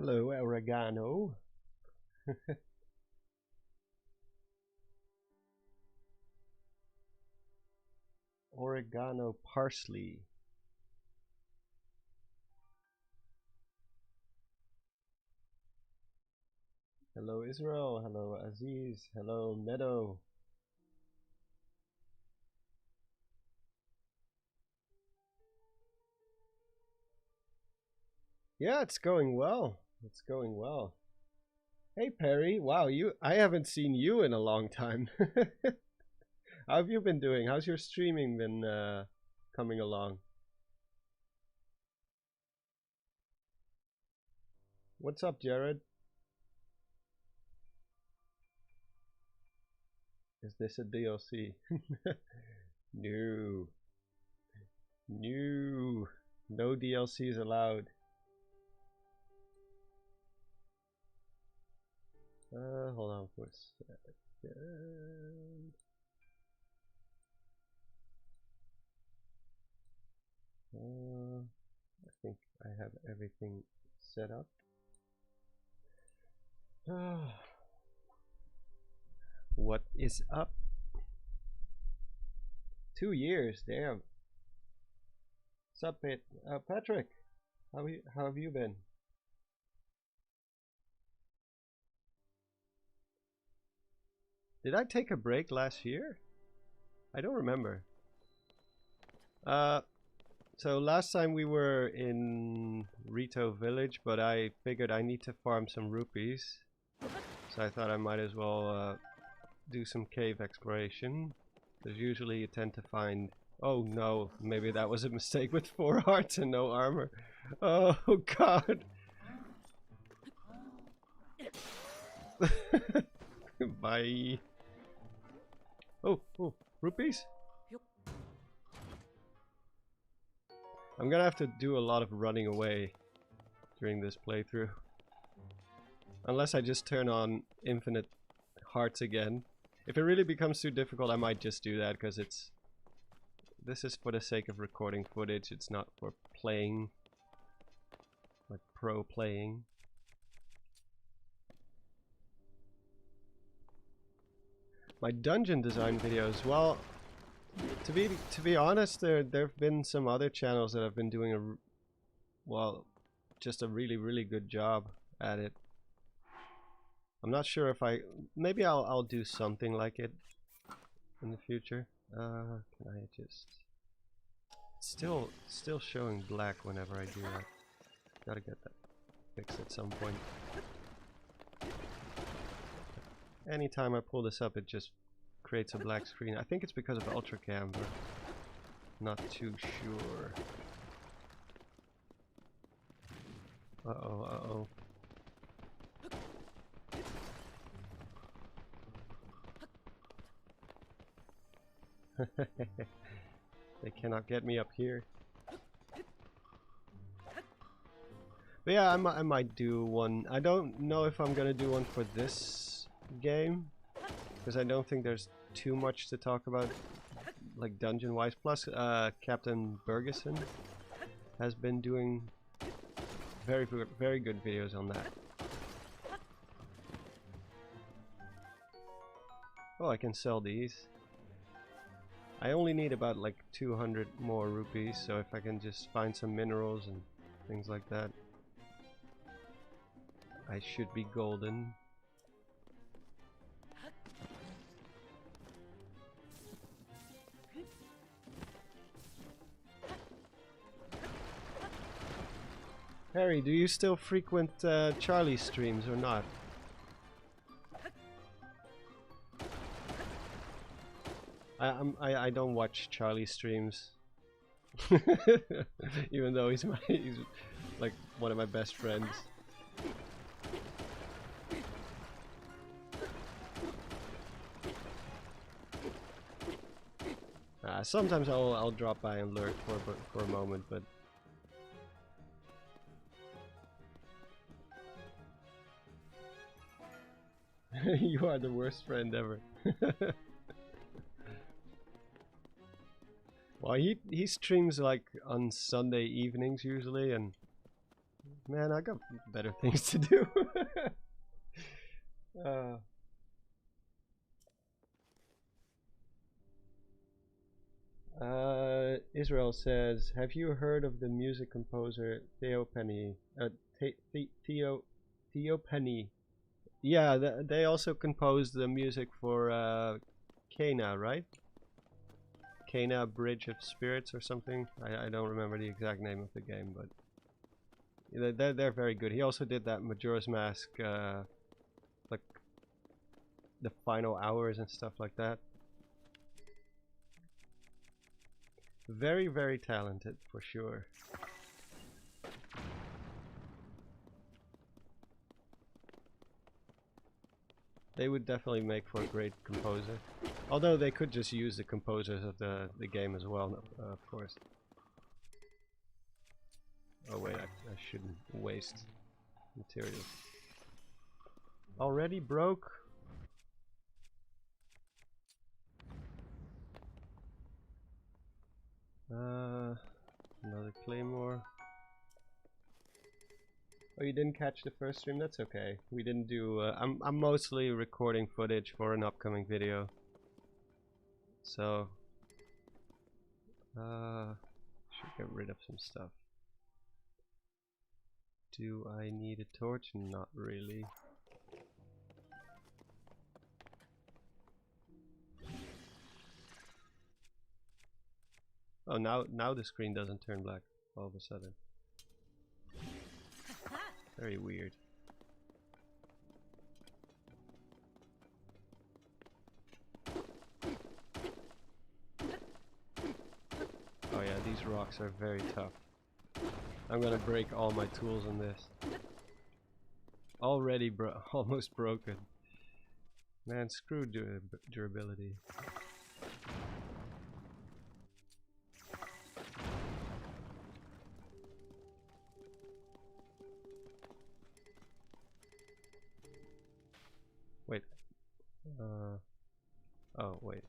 Hello, oregano. Oregano parsley. Hello, Israel. Hello, Aziz. Hello, Meadow. Yeah, it's going well. It's going well. Hey, Perry. Wow, I haven't seen you in a long time. How have you been doing? How's your streaming been coming along? What's up, Jared? Is this a DLC? No. No. No DLCs allowed. Hold on for a second. I think I have everything set up. What is up? 2 years, damn. What's up, Patrick? How have you been? Did I take a break last year? I don't remember. So last time we were in Rito Village, but I figured I need to farm some rupees. So I thought I might as well do some cave exploration. Because usually you tend to find... Oh no, maybe that was a mistake with 4 hearts and no armor. Oh god. Bye. Oh, rupees? I'm gonna have to do a lot of running away during this playthrough. Unless I just turn on infinite hearts again. If it really becomes too difficult, I might just do that, because this is for the sake of recording footage, it's not for playing. Like pro playing. My dungeon design videos, well, to be honest, there've been some other channels that have been doing just a really good job at it. I'm not sure if maybe I'll do something like it in the future. Can I just still showing black whenever I do that. Gotta get that fixed at some point. Anytime I pull this up, it just creates a black screen. I think it's because of Ultracam, but not too sure. Uh-oh. They cannot get me up here. But yeah, I might do one. I don't know if I'm gonna do one for this game, because I don't think there's too much to talk about, like dungeon wise. Plus, Captain Bergeson has been doing very good videos on that. Oh, I can sell these. I only need about like 200 more rupees, so if I can just find some minerals and things like that, I should be golden. Harry, do you still frequent Charlie's streams or not? I don't watch Charlie streams, even though he's like one of my best friends. Sometimes I'll drop by and lurk for a moment, but you are the worst friend ever. Well, he streams like on Sunday evenings usually, and Man, I got better things to do. uh, Israel says, have you heard of the music composer Theo Penny? Theo Penny. Yeah, they also composed the music for Kena, right? Kena Bridge of Spirits or something. I don't remember the exact name of the game, but they're very good. He also did that Majora's Mask, like the final hours and stuff like that. Very, very talented for sure. They would definitely make for a great composer. Although they could just use the composers of the game as well, of course. Oh wait, I shouldn't waste materials. Already broke? Another claymore. Oh, you didn't catch the first stream? That's okay. We didn't do. I'm mostly recording footage for an upcoming video. So, should get rid of some stuff. Do I need a torch? Not really. Oh, now the screen doesn't turn black all of a sudden. Very weird. Oh yeah, these rocks are very tough. I'm gonna break all my tools on this. Already almost broken. Man, screw durability. Wait. Oh, wait.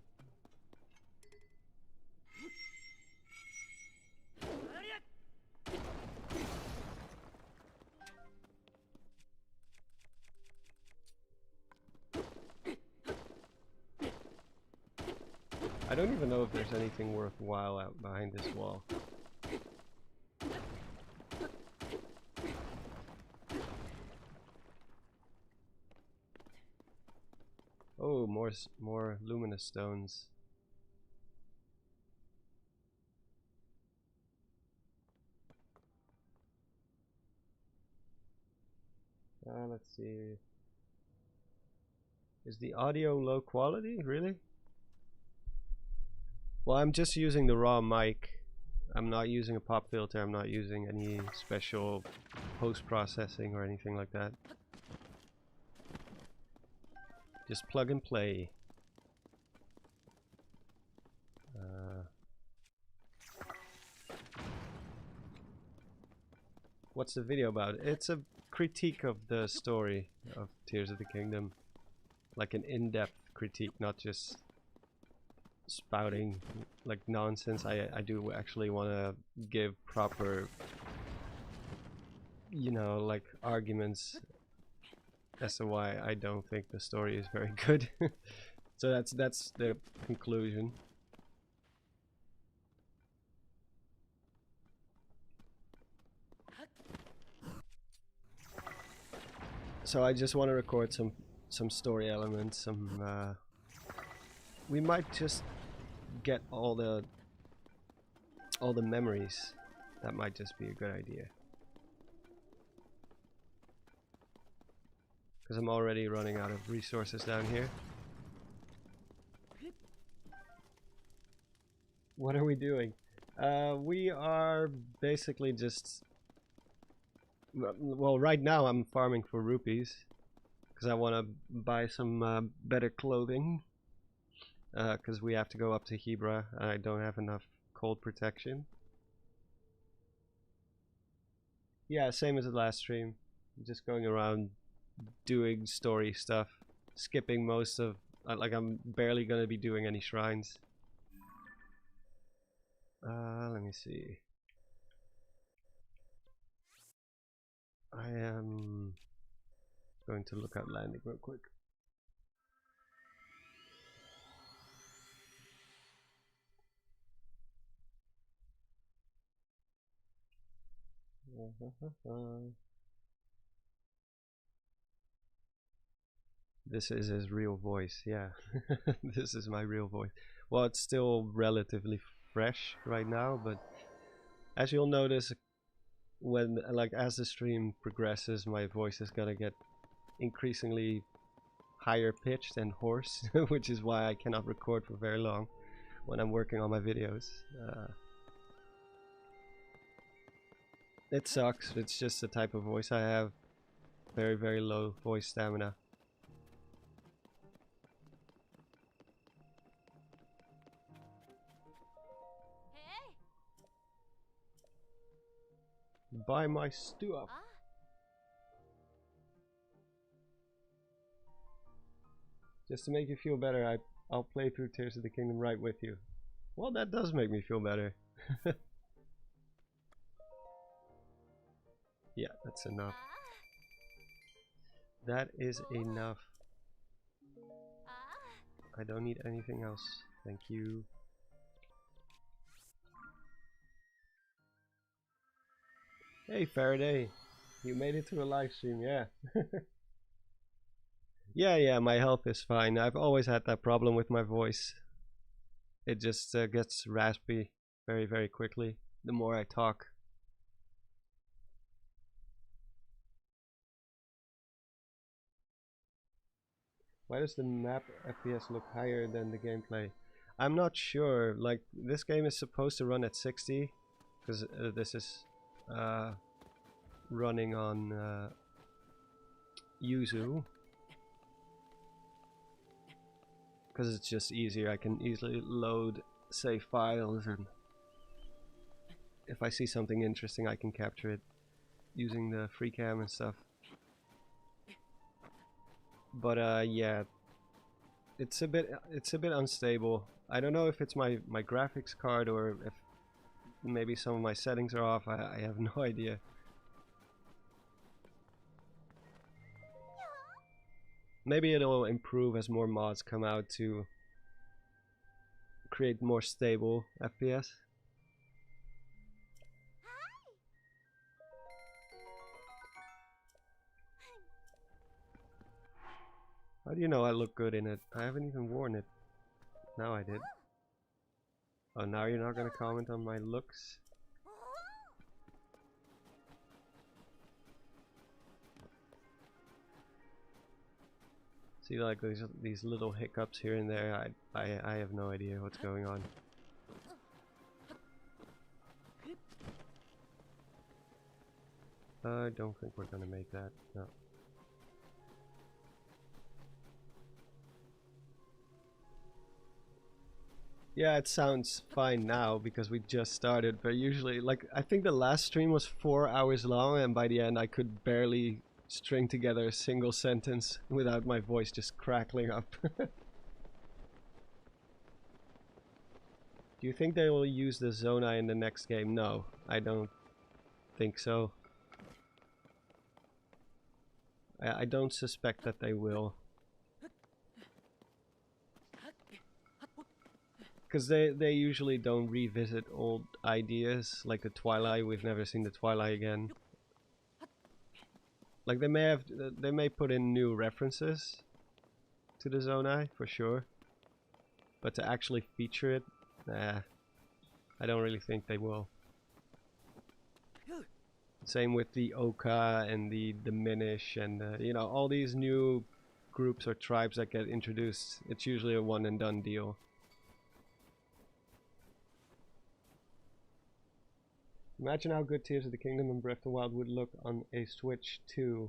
I don't even know if there's anything worthwhile out behind this wall. Oh, more luminous stones. Let's see. Is the audio low quality? Really? Well, I'm just using the raw mic. I'm not using a pop filter. I'm not using any special post-processing or anything like that. Just plug and play. What's the video about? It's a critique of the story of Tears of the Kingdom. Like an in-depth critique, not just spouting like nonsense. I do actually want to give proper, you know, like arguments as to why I don't think the story is very good. So that's the conclusion. So I just want to record some story elements. We might just get all the memories. That might just be a good idea. Because I'm already running out of resources down here. What are we doing? We are basically just... Well, right now I'm farming for rupees. Because I want to buy some better clothing. Because we have to go up to Hebra. And I don't have enough cold protection. Yeah, same as the last stream. Just going around doing story stuff. Skipping most of... like I'm barely going to be doing any shrines. Let me see. I am going to look up landing real quick. This is his real voice, yeah. This is my real voice. Well, it's still relatively fresh right now, but as you'll notice, when as the stream progresses, my voice is gonna get increasingly higher pitched and hoarse, which is why I cannot record for very long when I'm working on my videos. It sucks. It's just the type of voice I have. Very, very low voice stamina. Buy my stuff. Just to make you feel better, I'll play through Tears of the Kingdom right with you. Well, that does make me feel better. Yeah, that's enough. That is enough. I don't need anything else. Thank you. Hey Faraday, you made it to a live stream, yeah. Yeah, my health is fine. I've always had that problem with my voice. It just gets raspy very, very quickly the more I talk. Why does the map FPS look higher than the gameplay? I'm not sure. Like, this game is supposed to run at 60 because this is running on Yuzu, because it's just easier. I can easily load save files, and if I see something interesting I can capture it using the free cam and stuff. But yeah, it's a bit unstable. I don't know if it's my graphics card or if maybe some of my settings are off. I have no idea. Maybe it'll improve as more mods come out to create more stable FPS. How do you know I look good in it? I haven't even worn it. Now I did. Oh, now you're not gonna comment on my looks? See, like these little hiccups here and there. I have no idea what's going on. I don't think we're gonna make that. No. Yeah, it sounds fine now because we just started, but usually, like, I think the last stream was 4 hours long, and by the end I could barely string together a single sentence without my voice just crackling up. Do you think they will use the Zonai in the next game? No, I don't think so. I don't suspect that they will. Because they usually don't revisit old ideas, like the Twilight. We've never seen the Twilight again. Like they may put in new references to the Zonai for sure, but to actually feature it, nah, I don't really think they will. Same with the Oka and the Diminish and you know, all these new groups or tribes that get introduced. It's usually a one and done deal. Imagine how good Tears of the Kingdom and Breath of the Wild would look on a Switch 2.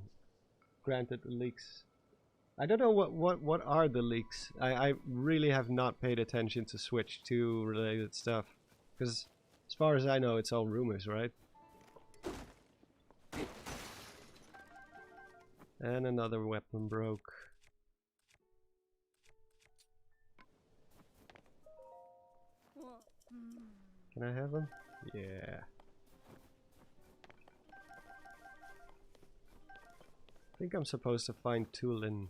Granted, the leaks. I don't know what are the leaks. I really have not paid attention to Switch 2 related stuff, because as far as I know, it's all rumors, right? And another weapon broke. Can I have them? Yeah. I think I'm supposed to find Tulin.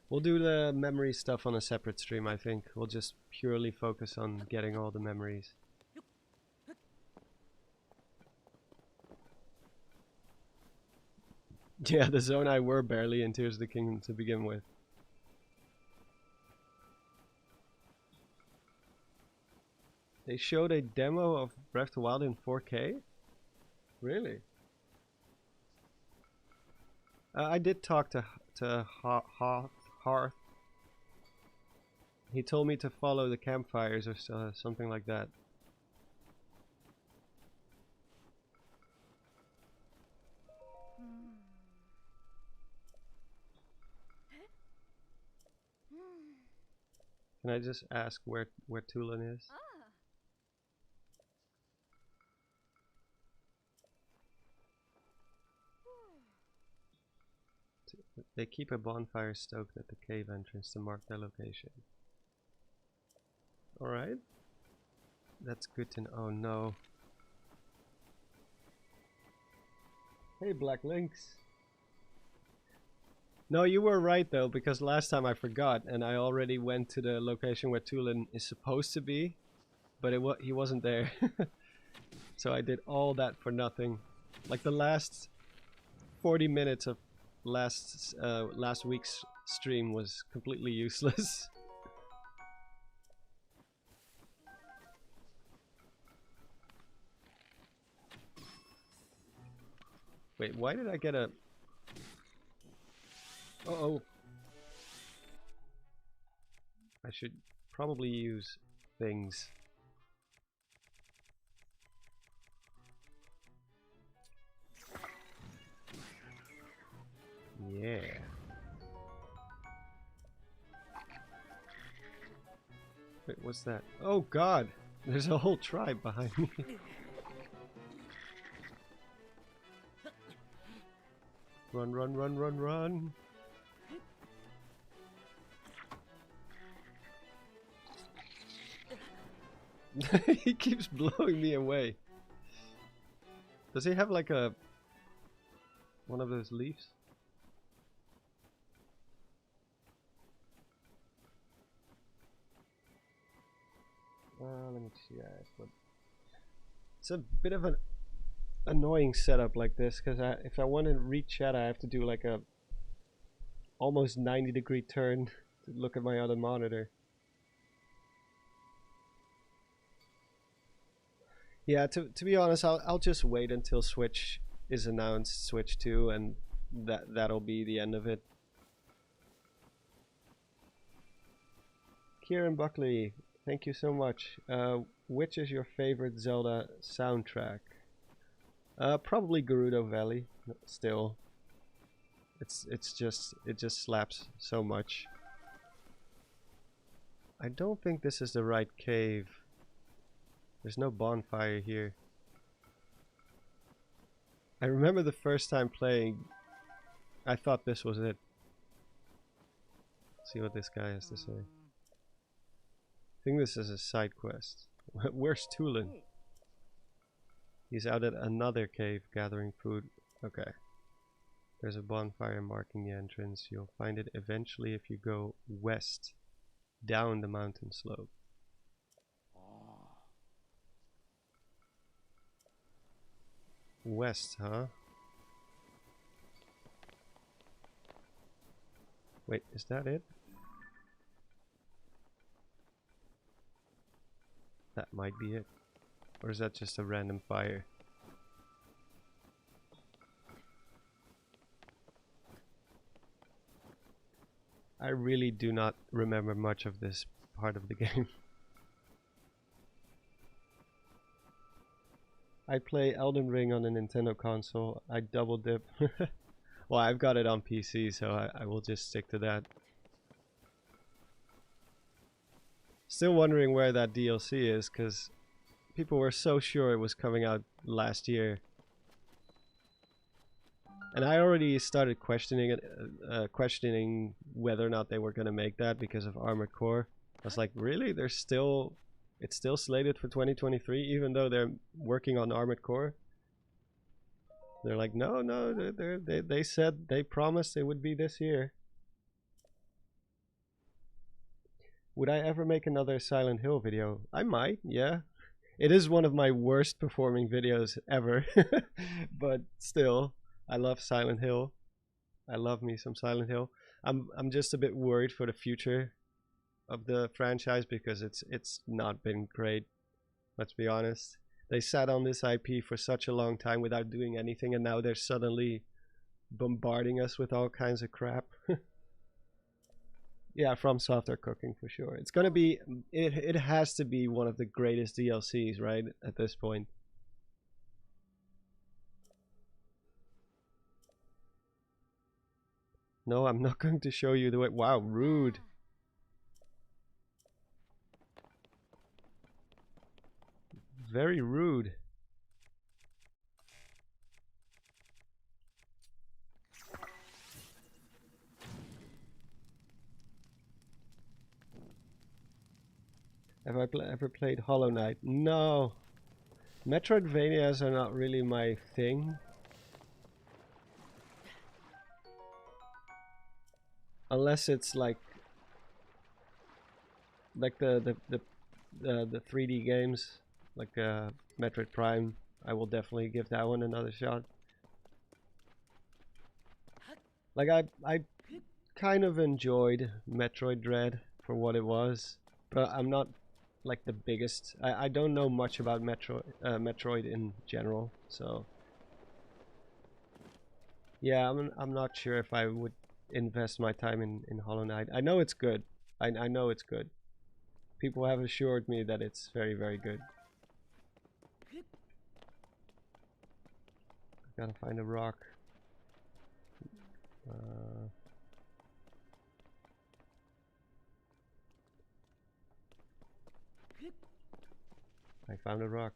We'll do the memory stuff on a separate stream, I think. We'll just purely focus on getting all the memories. Yeah, the Zonai were barely in Tears of the Kingdom to begin with. They showed a demo of Breath of the Wild in 4K? Really? I did talk to Hearth. He told me to follow the campfires or something like that. Can I just ask where Tulin is? They keep a bonfire stoked at the cave entrance to mark their location. Alright. That's good to know. Oh no. Hey Black Lynx. No, you were right though, because last time I forgot and I already went to the location where Tulin is supposed to be, but he wasn't there. So I did all that for nothing. Like the last 40 minutes of last week's stream was completely useless. Wait, why did I get a... Uh-oh. I should probably use things. Yeah. Wait, what's that? Oh god! There's a whole tribe behind me. Run, run, run, run, run! He keeps blowing me away. Does he have like a... one of those leaves? Let me see. It's a bit of an annoying setup like this, because if I want to reach chat, I have to do like a almost 90-degree turn to look at my other monitor. Yeah, to be honest, I'll just wait until Switch is announced, Switch 2, and that'll be the end of it. Kieran Buckley, thank you so much. Which is your favorite Zelda soundtrack? Probably Gerudo Valley. Still, it just slaps so much. I don't think this is the right cave. There's no bonfire here. I remember the first time playing, I thought this was it. Let's see what this guy has to say. I think this is a side quest. Where's Tulin? He's out at another cave gathering food. Okay. There's a bonfire marking the entrance. You'll find it eventually if you go west, down the mountain slope. West, huh? Wait, is that it? That might be it. Or is that just a random fire? I really do not remember much of this part of the game. I play Elden Ring on a Nintendo console. I double dip. Well, I've got it on PC, so I will just stick to that. Still wondering where that DLC is, because people were so sure it was coming out last year. And I already started questioning it, questioning whether or not they were going to make that because of Armored Core. I was like, really? They're still It's still slated for 2023, even though they're working on Armored Core. They're like, no, they said, they promised it would be this year. Would I ever make another Silent Hill video? I might, yeah. It is one of my worst performing videos ever. But still, I love Silent Hill. I love me some Silent Hill. I'm just a bit worried for the future of the franchise because it's not been great. Let's be honest. They sat on this IP for such a long time without doing anything, and now they're suddenly bombarding us with all kinds of crap. Yeah, FromSoft are cooking for sure. It's gonna be, it has to be one of the greatest DLCs, right? At this point. No, I'm not going to show you the way. Wow, rude. Very rude. Have I ever played Hollow Knight? No. Metroidvanias are not really my thing. Unless it's like the 3D games, like Metroid Prime. I will definitely give that one another shot. Like I kind of enjoyed Metroid Dread for what it was, but I'm not like the biggest. I don't know much about Metroid in general, so yeah, I'm not sure if I would invest my time in Hollow Knight. I know it's good. I know it's good. People have assured me that it's very, very good. Gotta find a rock. I found a rock.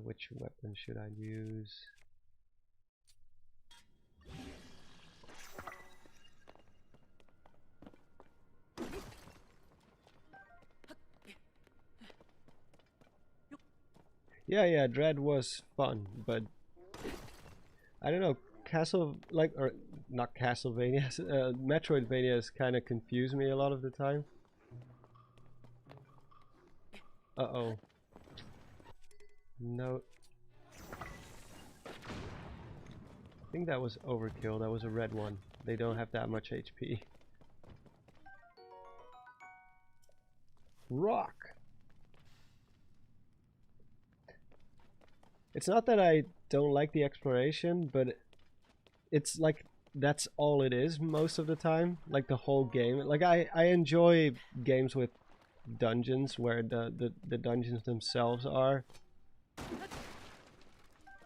Which weapon should I use? Yeah, Dread was fun, but I don't know, or not Castlevania, Metroidvanias kind of confuse me a lot of the time. Uh-oh. No. I think that was overkill. That was a red one. They don't have that much HP. Rock! It's not that I don't like the exploration, but it's like that's all it is most of the time. Like the whole game. Like I enjoy games with dungeons where the dungeons themselves are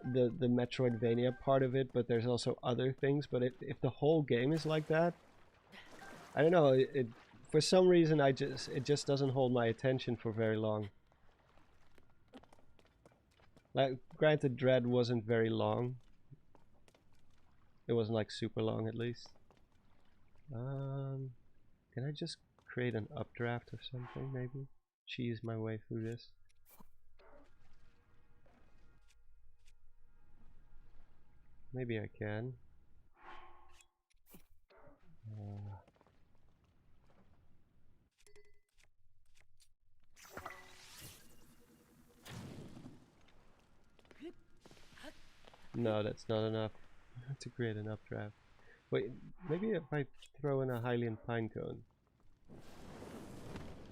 the Metroidvania part of it, but there's also other things. But if the whole game is like that, I don't know. It for some reason it just doesn't hold my attention for very long. Like, granted, Dread wasn't very long. It wasn't like super long, at least. Can I just create an updraft or something, maybe? Cheese my way through this. Maybe I can. No, that's not enough to create an updraft. Wait, maybe if I throw in a Hylian Pinecone.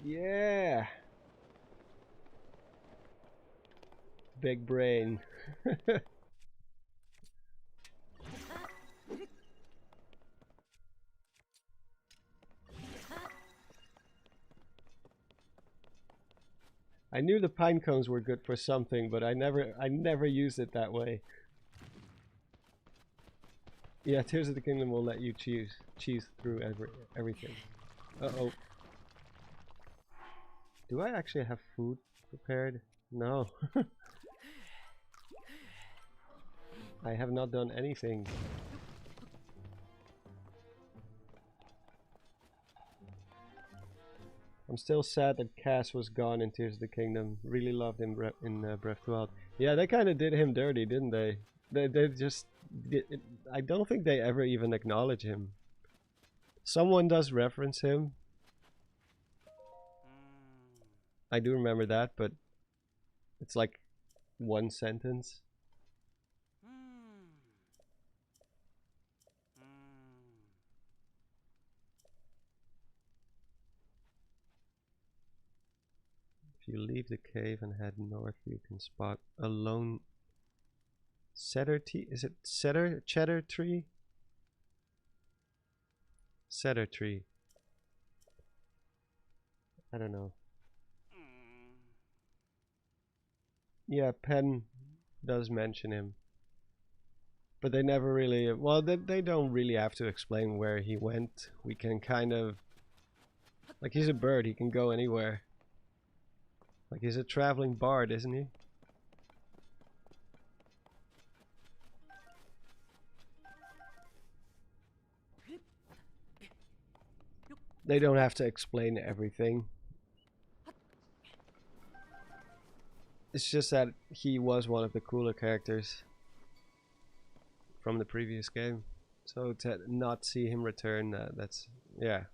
Yeah! Big brain. I knew the pine cones were good for something, but I never used it that way. Yeah, Tears of the Kingdom will let you cheese through everything. Uh-oh. Do I actually have food prepared? No. I have not done anything. I'm still sad that Cass was gone in Tears of the Kingdom. Really loved him in Breath of the Wild. Yeah, they kind of did him dirty, didn't they? They just... I don't think they ever even acknowledge him. Someone does reference him. I do remember that, but it's like one sentence. If you leave the cave and head north, you can spot a lone cedar tree. Is it cheddar tree? Cedar tree. I don't know. Yeah, Penn does mention him. But they never really... Well, they don't really have to explain where he went. We can kind of... Like, he's a bird, he can go anywhere. Like, he's a traveling bard, isn't he? They don't have to explain everything. It's just that he was one of the cooler characters from the previous game. So to not see him return, that's... yeah,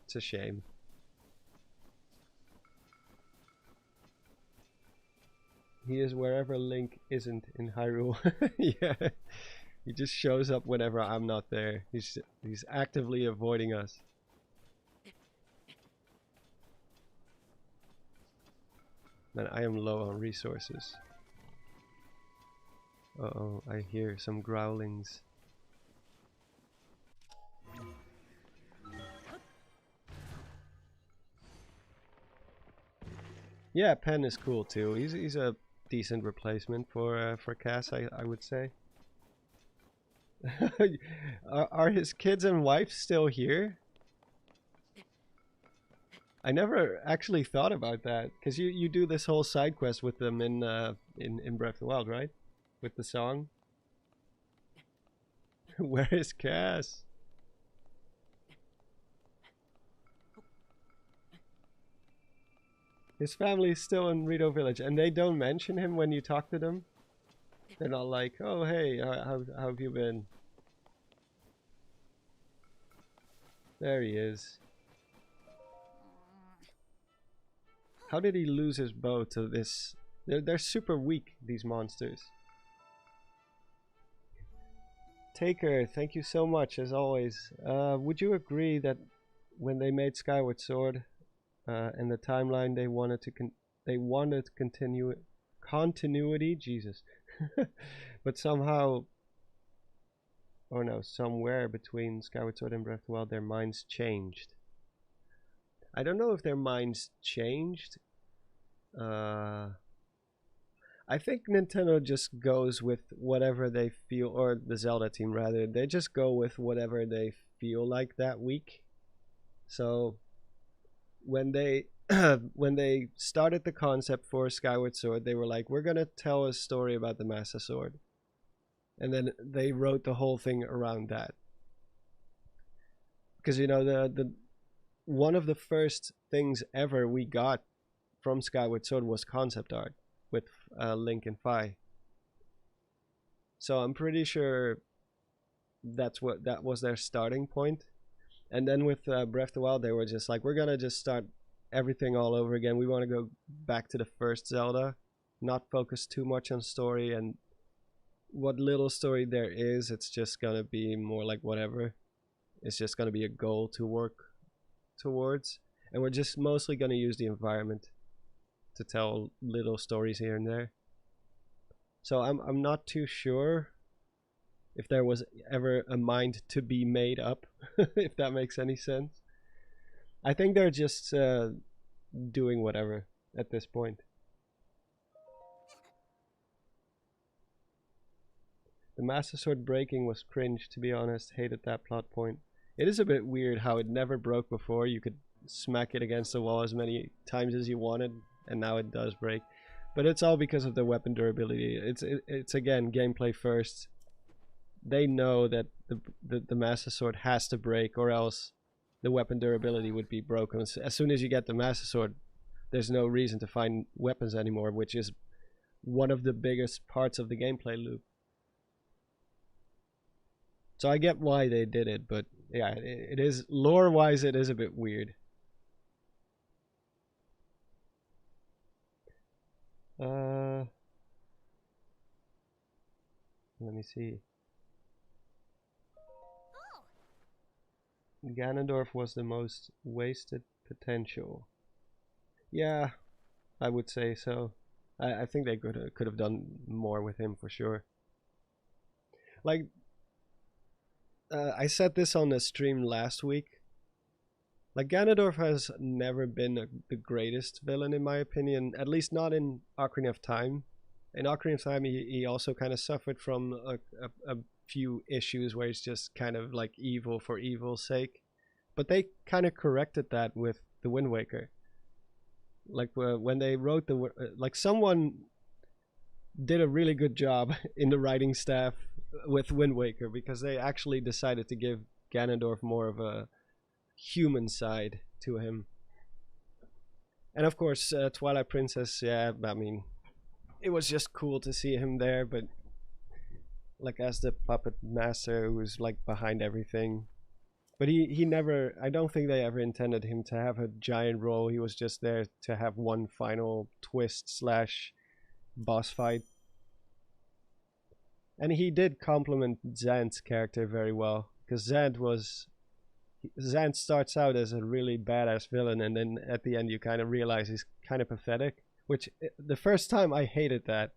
it's a shame. He is wherever Link isn't in Hyrule. Yeah, he just shows up whenever I'm not there. He's actively avoiding us. Man, I am low on resources. Uh-oh, I hear some growlings. Yeah, Penn is cool too. He's a decent replacement for Cass, I would say. Are his kids and wife still here? I never actually thought about that, because you do this whole side quest with them in Breath of the Wild, right? With the song. Where is Cass? His family is still in Rito Village, and they don't mention him when you talk to them. They're not like, oh hey, how have you been? There he is. How did he lose his bow to this? They're super weak, these monsters. Taker, thank you so much as always. Would you agree that when they made Skyward Sword and the timeline they wanted continuity, Jesus, but somehow, or no, somewhere between Skyward Sword and Breath of the Wild, their minds changed. I don't know if their minds changed. I think Nintendo just goes with whatever they feel, or the Zelda team rather, they just go with whatever they feel like that week. So when they when they started the concept for Skyward Sword, they were like, we're gonna tell a story about the Master Sword. And then they wrote the whole thing around that. Because, you know, the one of the first things ever we got from Skyward Sword was concept art with Link and Fi. So I'm pretty sure that was their starting point. And then with Breath of the Wild, they were just like, we're gonna just start everything all over again. We want to go back to the first Zelda, not focus too much on story, and what little story there is, it's just gonna be more like whatever. It's just gonna be a goal to work towards, and we're just mostly gonna use the environment to tell little stories here and there. So I'm not too sure if there was ever a mind to be made up, if that makes any sense. I think they're just doing whatever at this point. The Master Sword breaking was cringe, to be honest. Hated that plot point. It is a bit weird how it never broke before. You could smack it against the wall as many times as you wanted, and now it does break. But it's all because of the weapon durability. It's again gameplay first. They know that the Master Sword has to break, or else the weapon durability would be broken. As soon as you get the Master Sword, there's no reason to find weapons anymore, which is one of the biggest parts of the gameplay loop. So I get why they did it, but yeah, it is, lore-wise, it is a bit weird. Let me see. Ganondorf was the most wasted potential. Yeah, I would say so. I think they could have done more with him for sure. Like, I said this on the stream last week. Like, Ganondorf has never been the greatest villain in my opinion, at least not in Ocarina of Time. In Ocarina of Time, he also kind of suffered from a few issues where he's just kind of like evil for evil's sake. But they kind of corrected that with the Wind Waker. Like when they wrote like someone did a really good job in the writing staff with Wind Waker, because they actually decided to give Ganondorf more of a human side to him. And of course, Twilight Princess, yeah, I mean, it was just cool to see him there, but like as the puppet master who's like behind everything. But he never, I don't think they ever intended him to have a giant role. He was just there to have one final twist slash boss fight. And he did complement Xant's character very well, because Xant starts out as a really badass villain, and then at the end you kind of realize he's kind of pathetic, which the first time I hated that.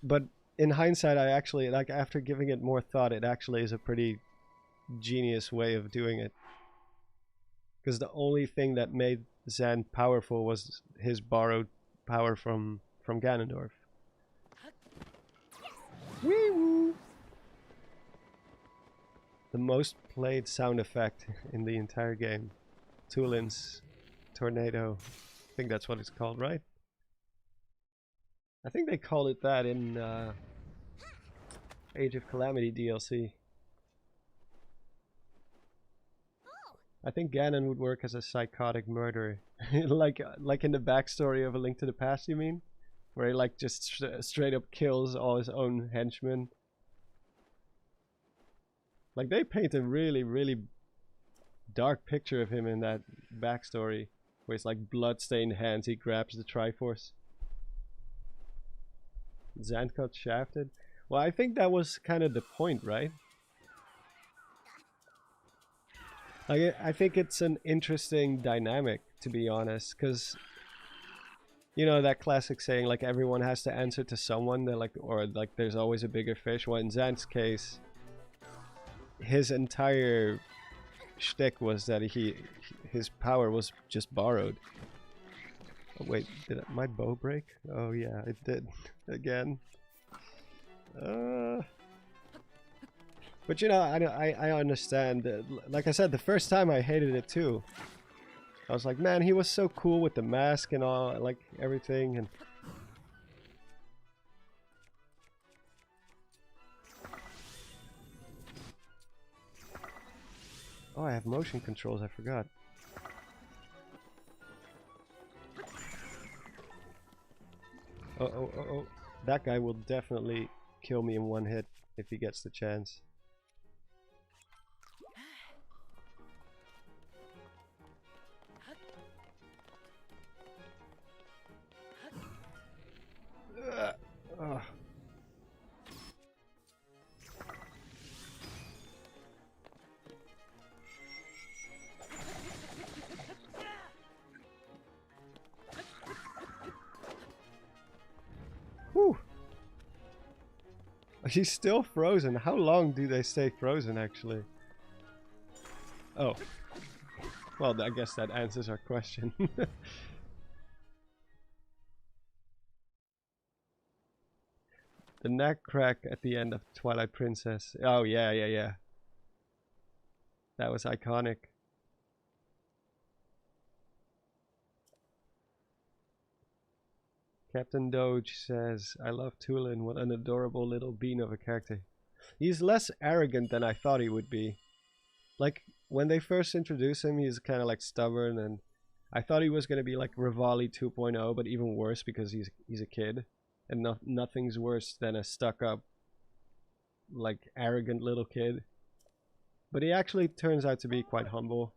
But in hindsight, I actually, like, after giving it more thought, it actually is a pretty genius way of doing it, because the only thing that made Xant powerful was his borrowed power from Ganondorf. Wee woo! The most played sound effect in the entire game, Tulin's tornado. I think that's what it's called, right? I think they call it that in Age of Calamity DLC. I think Ganon would work as a psychotic murderer, like in the backstory of A Link to the Past. You mean, where he like just straight up kills all his own henchmen? Like, they paint a really, really dark picture of him in that backstory, where it's like blood-stained hands. He grabs the Triforce. Xant got shafted. Well, I think that was kind of the point, right? I think it's an interesting dynamic, to be honest, because, you know, that classic saying, like, everyone has to answer to someone. They're like, or like, there's always a bigger fish. Well, in Xant's case, his entire shtick was that his power was just borrowed. Oh, wait, did my bow break? Oh yeah, it did again. But you know, I understand. Like I said, the first time I hated it too. I was like, man, he was so cool with the mask and all, like everything, and oh, I have motion controls. I forgot. Oh! That guy will definitely kill me in one hit if he gets the chance. Whew. He's still frozen. How long do they stay frozen, actually? Oh. Well, I guess that answers our question. The neck crack at the end of Twilight Princess. Oh, yeah. That was iconic. Captain Doge says, I love Tulin. What an adorable little bean of a character. He's less arrogant than I thought he would be. Like, when they first introduced him, he's kind of like stubborn, and I thought he was gonna be like Rivali 2.0, but even worse because he's a kid, and nothing's worse than a stuck-up, like arrogant little kid. But he actually turns out to be quite humble.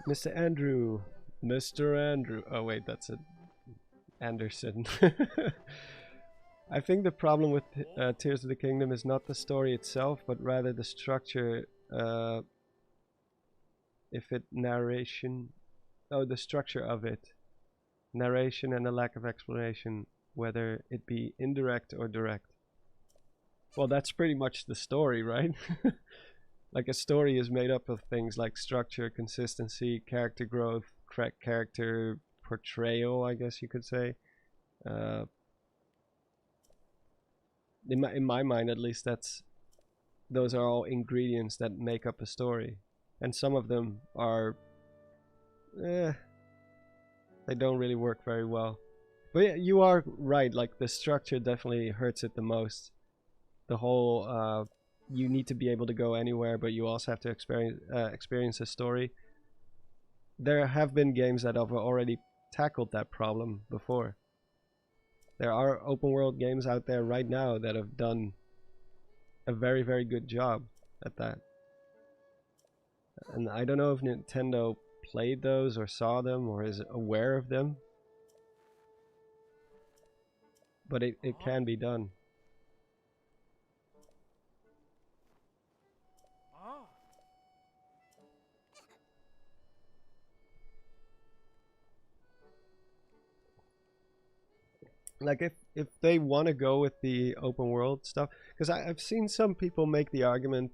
Mr. Andrew. Mr. Andrew. Oh wait, that's it. Anderson. I think the problem with Tears of the Kingdom is not the story itself, but rather the structure. The structure of it. Narration and the lack of explanation, whether it be indirect or direct. Well, that's pretty much the story, right? Like a story is made up of things like structure, consistency, character growth, character portrayal, I guess you could say. In my mind, at least, those are all ingredients that make up a story, and some of them are, they don't really work very well. But yeah, you are right. Like the structure definitely hurts it the most. The whole you need to be able to go anywhere, but you also have to experience a story. There have been games that have already tackled that problem before. There are open world games out there right now that have done a very, very good job at that. And I don't know if Nintendo played those or saw them or is aware of them. But it can be done. Like if they want to go with the open world stuff, because I've seen some people make the argument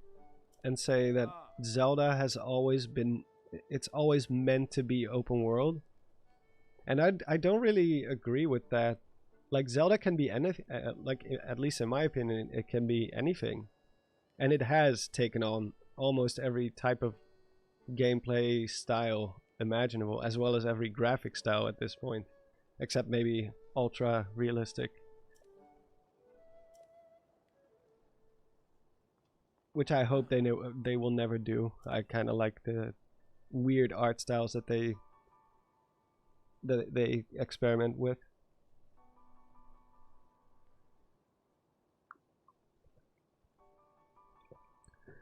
and say that Zelda has always been, it's always meant to be open world, and I don't really agree with that. Like Zelda can be anything, like at least in my opinion, it can be anything, and it has taken on almost every type of gameplay style imaginable, as well as every graphic style at this point, except maybe ultra realistic, which I hope they will never do. I kind of like the weird art styles that they experiment with.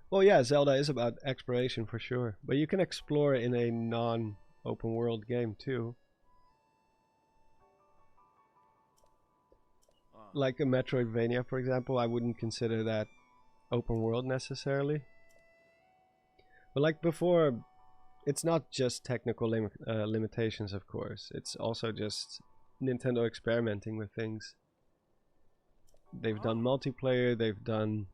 Well, yeah, Zelda is about exploration for sure, but you can explore in a non-open world game too. Like a Metroidvania, for example, I wouldn't consider that open world necessarily. But like before, it's not just technical limitations, of course. It's also just Nintendo experimenting with things. They've done multiplayer, they've done,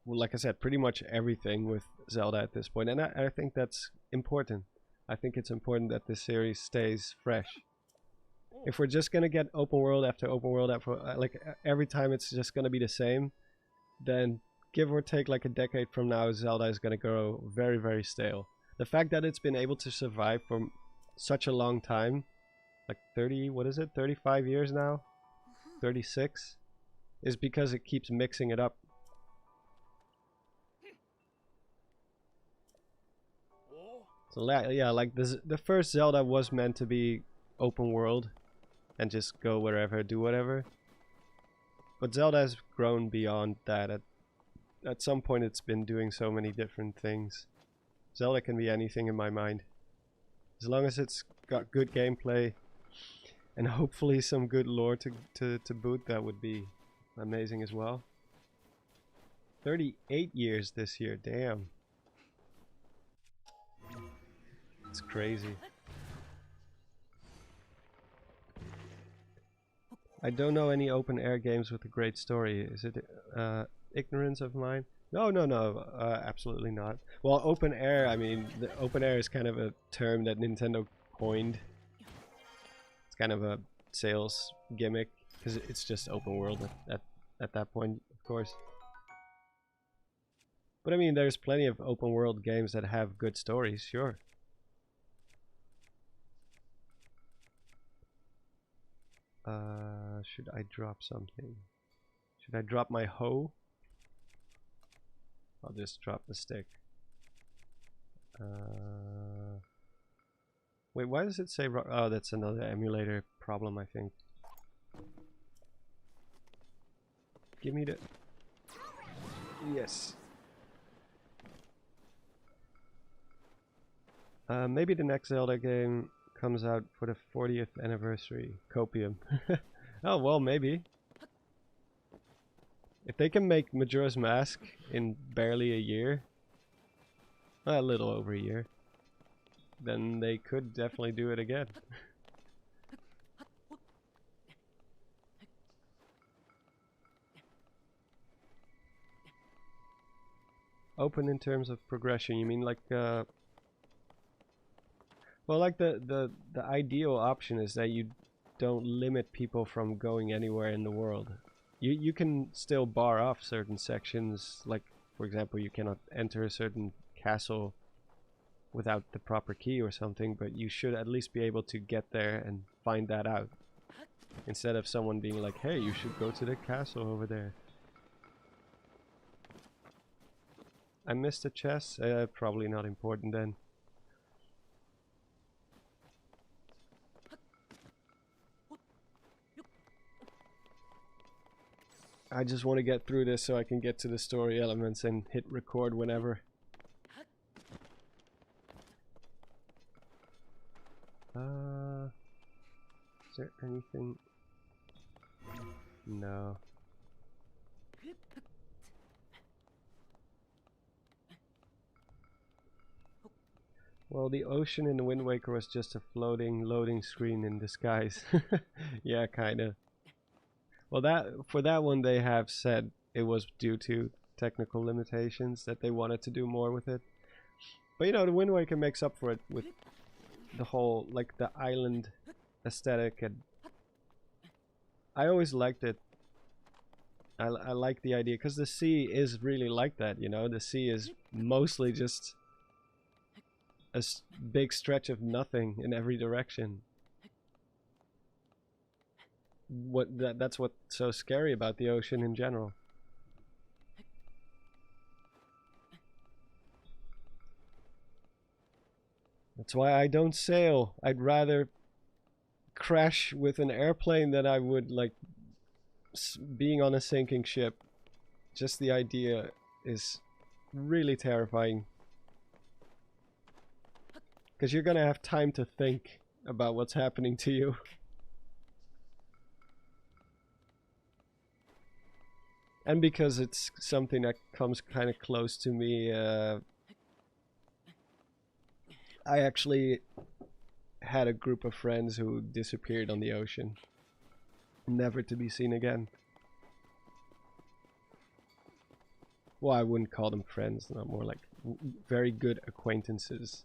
well, like I said, pretty much everything with Zelda at this point. And I think that's important. I think it's important that this series stays fresh. If we're just gonna get open world after open world after, like every time it's just gonna be the same, then give or take like a decade from now, Zelda is gonna grow very, very stale. The fact that it's been able to survive for such a long time, like 30, what is it, 35 years now? 36? Is because it keeps mixing it up. So yeah, like the first Zelda was meant to be open world and just go wherever, do whatever. But Zelda has grown beyond that. At some point it's been doing so many different things. Zelda can be anything in my mind. As long as it's got good gameplay and hopefully some good lore to boot, that would be amazing as well. 38 years this year, damn. It's crazy. I don't know any open air games with a great story. Is it ignorance of mine? No, absolutely not. Well, open air, I mean, the open air is kind of a term that Nintendo coined. It's kind of a sales gimmick, because it's just open world at that point, of course. But I mean, there's plenty of open world games that have good stories, sure. Should I drop something? Should I drop my hoe? I'll just drop the stick. Wait, why does it say oh, that's another emulator problem, I think. Give me the... Yes. Maybe the next Zelda game comes out for the 40th anniversary. Copium. Oh, well, maybe. If they can make Majora's Mask in barely a year, a little over a year, then they could definitely do it again. Open in terms of progression, you mean like well, like the ideal option is that you don't limit people from going anywhere in the world. You can still bar off certain sections, like for example you cannot enter a certain castle without the proper key or something, but you should at least be able to get there and find that out. Instead of someone being like, hey, you should go to the castle over there. I missed a chest? Probably not important then. I just want to get through this so I can get to the story elements and hit record whenever. Is there anything? No. Well, the ocean in the Wind Waker was just a floating loading screen in disguise. Yeah, kinda. Well, for that one they have said it was due to technical limitations that they wanted to do more with it. But you know, the Wind Waker makes up for it with the whole, like, the island aesthetic, and I always liked it. I like the idea, because the sea is really like that, you know? The sea is mostly just a big stretch of nothing in every direction. That's what's so scary about the ocean in general. That's why I don't sail. I'd rather crash with an airplane than I would like being on a sinking ship. Just the idea is really terrifying. Because you're gonna have time to think about what's happening to you. And because it's something that comes kind of close to me, I actually had a group of friends who disappeared on the ocean, never to be seen again. Well, I wouldn't call them friends, not more like very good acquaintances.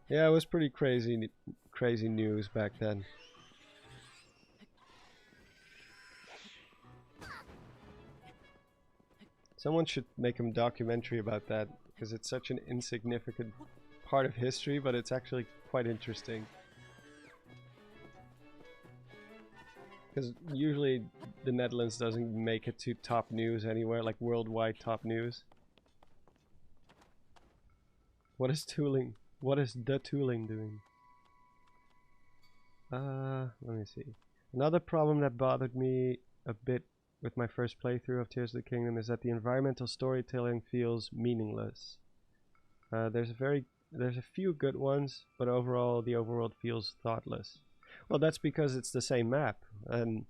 Yeah, it was pretty crazy news back then. Someone should make a documentary about that, because it's such an insignificant part of history, but it's actually quite interesting. Because usually the Netherlands doesn't make it to top news anywhere, like worldwide top news. What is tooling? What is the tooling doing? Let me see. Another problem that bothered me a bit with my first playthrough of Tears of the Kingdom is that the environmental storytelling feels meaningless. There's a few good ones, but overall the overworld feels thoughtless. Well, that's because it's the same map, and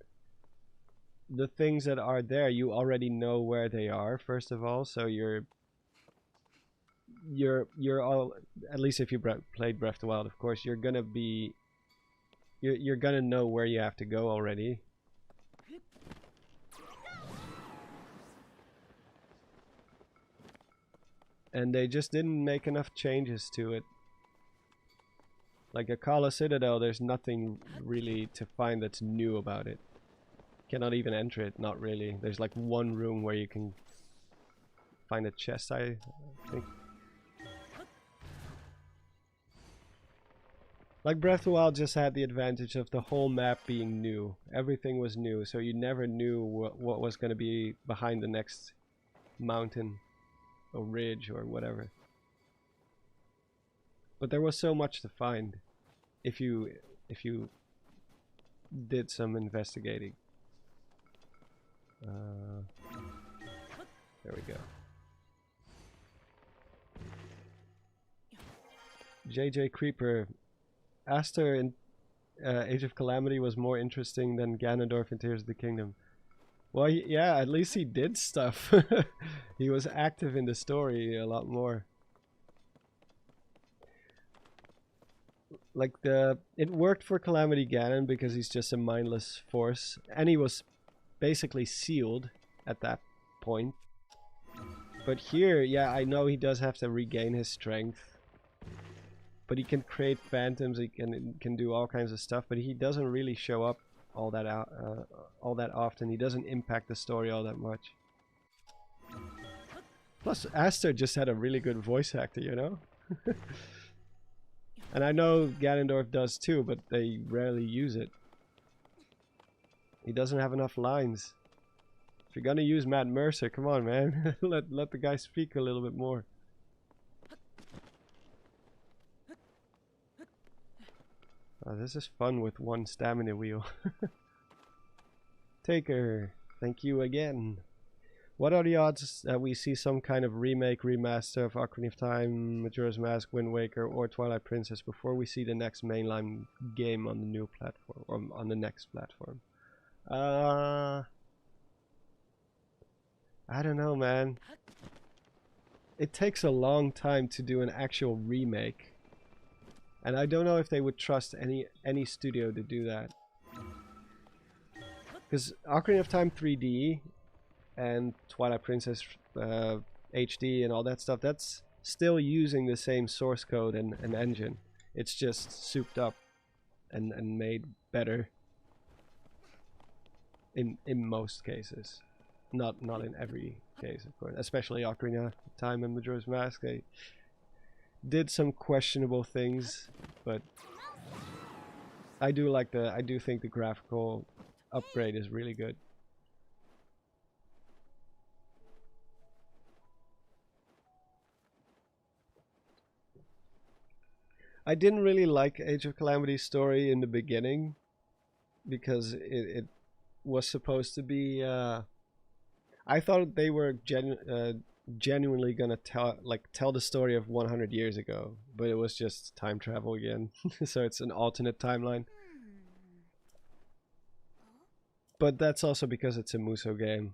the things that are there, you already know where they are, first of all, so you're all, at least if you played Breath of the Wild, of course, you're gonna know where you have to go already. And they just didn't make enough changes to it. Like Akala Citadel, there's nothing really to find that's new about it. cannot even enter it. Not really. There's like one room where you can find a chest, I think. Like Breath of the Wild just had the advantage of the whole map being new. Everything was new, so you never knew what was going to be behind the next mountain or ridge or whatever. But there was so much to find if you did some investigating. There we go. JJ Creeper. Aster in Age of Calamity was more interesting than Ganondorf in Tears of the Kingdom. Well, yeah, at least he did stuff. He was active in the story a lot more. Like it worked for Calamity Ganon because he's just a mindless force, and he was basically sealed at that point. But here, yeah, I know he does have to regain his strength. But he can create phantoms, he can do all kinds of stuff, but he doesn't really show up all that often. He doesn't impact the story all that much. Plus, Aster just had a really good voice actor, you know? And I know Ganondorf does too, but they rarely use it. He doesn't have enough lines. If you're gonna use Matt Mercer, come on, man. let the guy speak a little bit more. Oh, this is fun with one stamina wheel. Taker, thank you again. What are the odds that we see some kind of remake, remaster of Ocarina of Time, Majora's Mask, Wind Waker, or Twilight Princess before we see the next mainline game on the new platform, or on the next platform? I don't know, man. It takes a long time to do an actual remake. And I don't know if they would trust any studio to do that. Because Ocarina of Time 3D and Twilight Princess HD and all that stuff, that's still using the same source code and engine. It's just souped up and made better in most cases. Not in every case, of course. Especially Ocarina of Time and Majora's Mask. They did some questionable things, but I do think the graphical upgrade is really good. I didn't really like Age of Calamity's story in the beginning because it was supposed to be I thought they were genuinely gonna tell the story of 100 years ago, but it was just time travel again. So it's an alternate timeline. But that's also because it's a Musou game.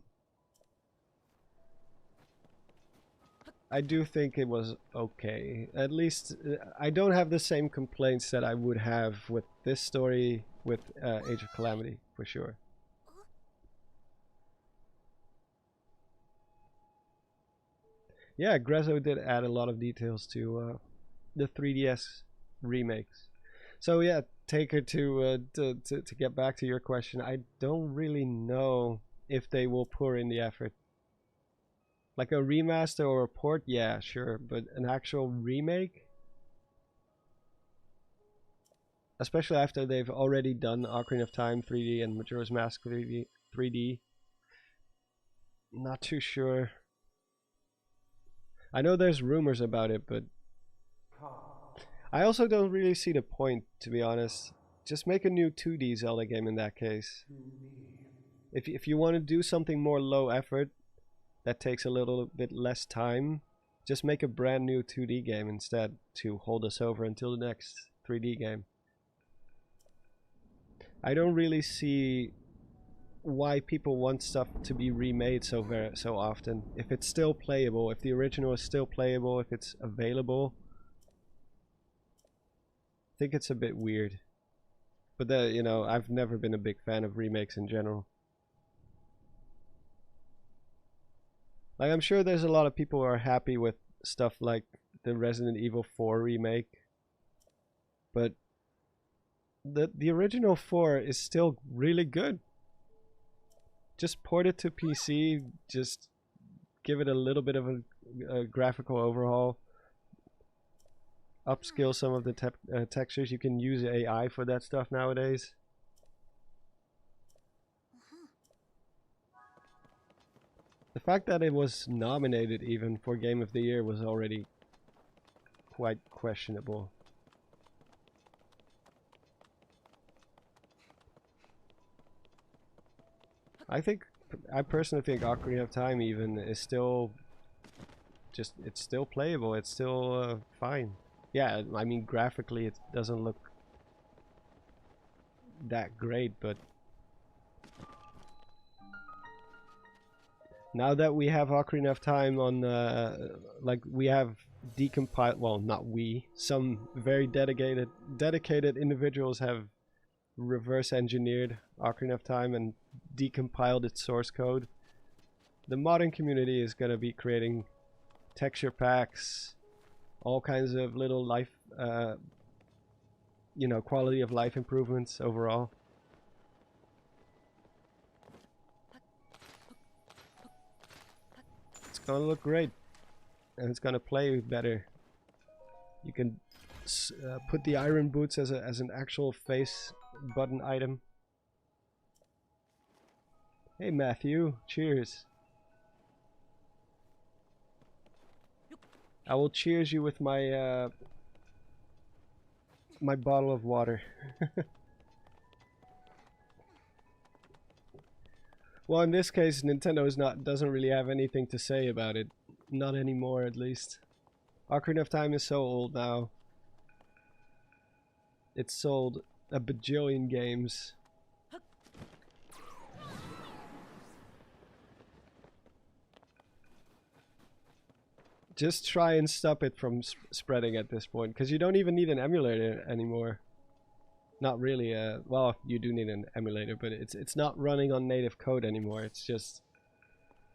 I do think it was okay. At least I don't have the same complaints that I would have with this story with Age of Calamity, for sure. Yeah, Grezzo did add a lot of details to the 3DS remakes. So yeah, Taker, to get back to your question, I don't really know if they will pour in the effort. Like a remaster or a port, yeah, sure, but an actual remake? Especially after they've already done Ocarina of Time 3D and Majora's Mask 3D. Not too sure. I know there's rumors about it, but I also don't really see the point, to be honest. Just make a new 2D Zelda game in that case. If you want to do something more low effort, that takes a little bit less time, just make a brand new 2D game instead to hold us over until the next 3D game. I don't really see why people want stuff to be remade so often. If it's still playable, if the original is still playable, if it's available, I think it's a bit weird. But you know, I've never been a big fan of remakes in general. Like, I'm sure there's a lot of people who are happy with stuff like the Resident Evil 4 remake, but the original 4 is still really good. just port it to PC. Just give it a little bit of a graphical overhaul. Upscale some of the textures. You can use AI for that stuff nowadays. The fact that it was nominated even for Game of the Year was already quite questionable. I personally think Ocarina of Time even is still it's still playable. It's still fine. Yeah, I mean graphically it doesn't look that great, but now that we have Ocarina of Time on, like we have decompiled, well, not we, some very dedicated individuals have reverse engineered Ocarina of Time and decompiled its source code. The modding community is going to be creating texture packs, all kinds of little life, you know, quality of life improvements overall. It's gonna look great, and it's gonna play better. You can put the iron boots as an actual face button item. Hey Matthew, cheers. I will cheers you with my my bottle of water. Well, in this case, Nintendo doesn't really have anything to say about it. Not anymore, at least. Ocarina of Time is so old now. It's sold a bajillion games. Just try and stop it from spreading at this point, because you don't even need an emulator anymore. Not really. Well, you do need an emulator, but it's not running on native code anymore. It's just,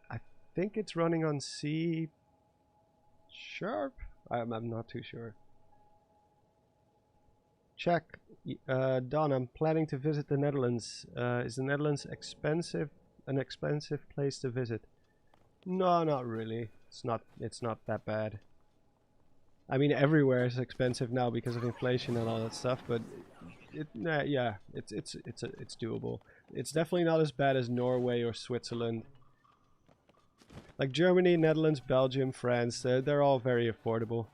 I think it's running on C#. I'm not too sure. Check. Don, I'm planning to visit the Netherlands. Is the Netherlands expensive? An expensive place to visit? No, not really. It's not that bad. I mean, everywhere is expensive now because of inflation and all that stuff, but yeah, it's doable. It's definitely not as bad as Norway or Switzerland. Like Germany, Netherlands, Belgium, France, they're all very affordable.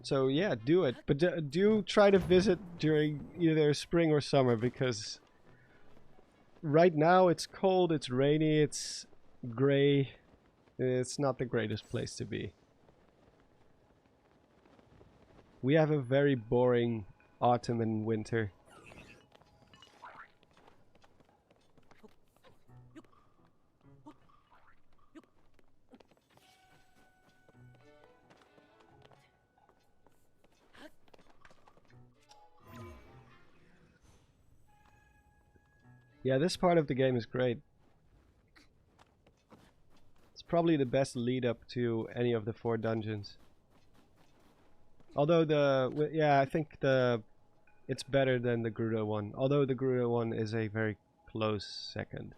So yeah, do it, but do try to visit during either spring or summer, because right now it's cold, it's rainy, it's gray. It's not the greatest place to be. We have a very boring autumn and winter. Yeah, this part of the game is great. It's probably the best lead up to any of the 4 dungeons. Although I think it's better than the Gerudo one. Although the Gerudo one is a very close second.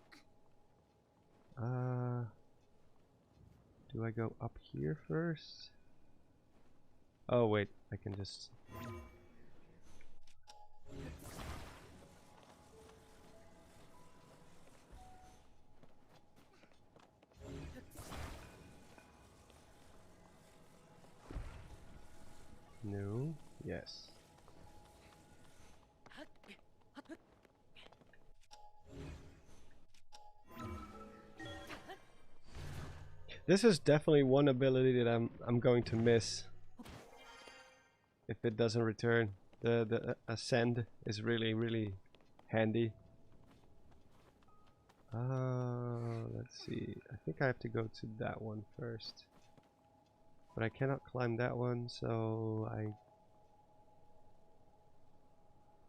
Do I go up here first? Oh wait, I can just... No. Yes. This is definitely one ability that I'm going to miss if it doesn't return. The ascend is really handy. Let's see. I think I have to go to that one first. But I cannot climb that one, so I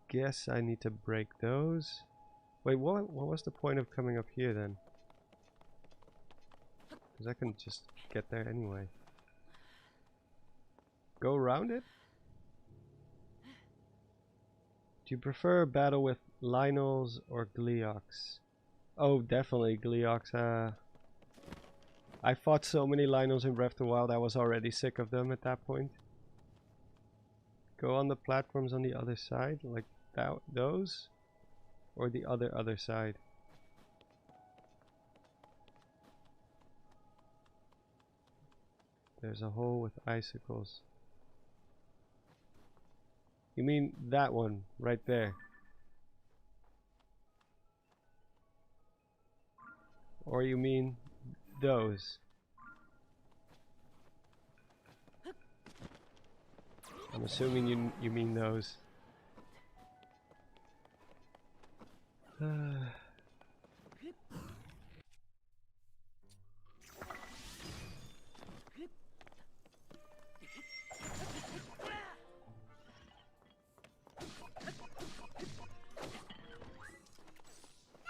guess I need to break those. Wait, what was the point of coming up here then? Because I can just get there anyway. go around it? Do you prefer a battle with Lynels or Gleeoks? Oh, definitely Gleeoks. I fought so many Lynels in Breath of the Wild, I was already sick of them at that point. Go on the platforms on the other side, like that, those? Or the other side? There's a hole with icicles. You mean that one, right there? Or you mean those? I'm assuming you mean those.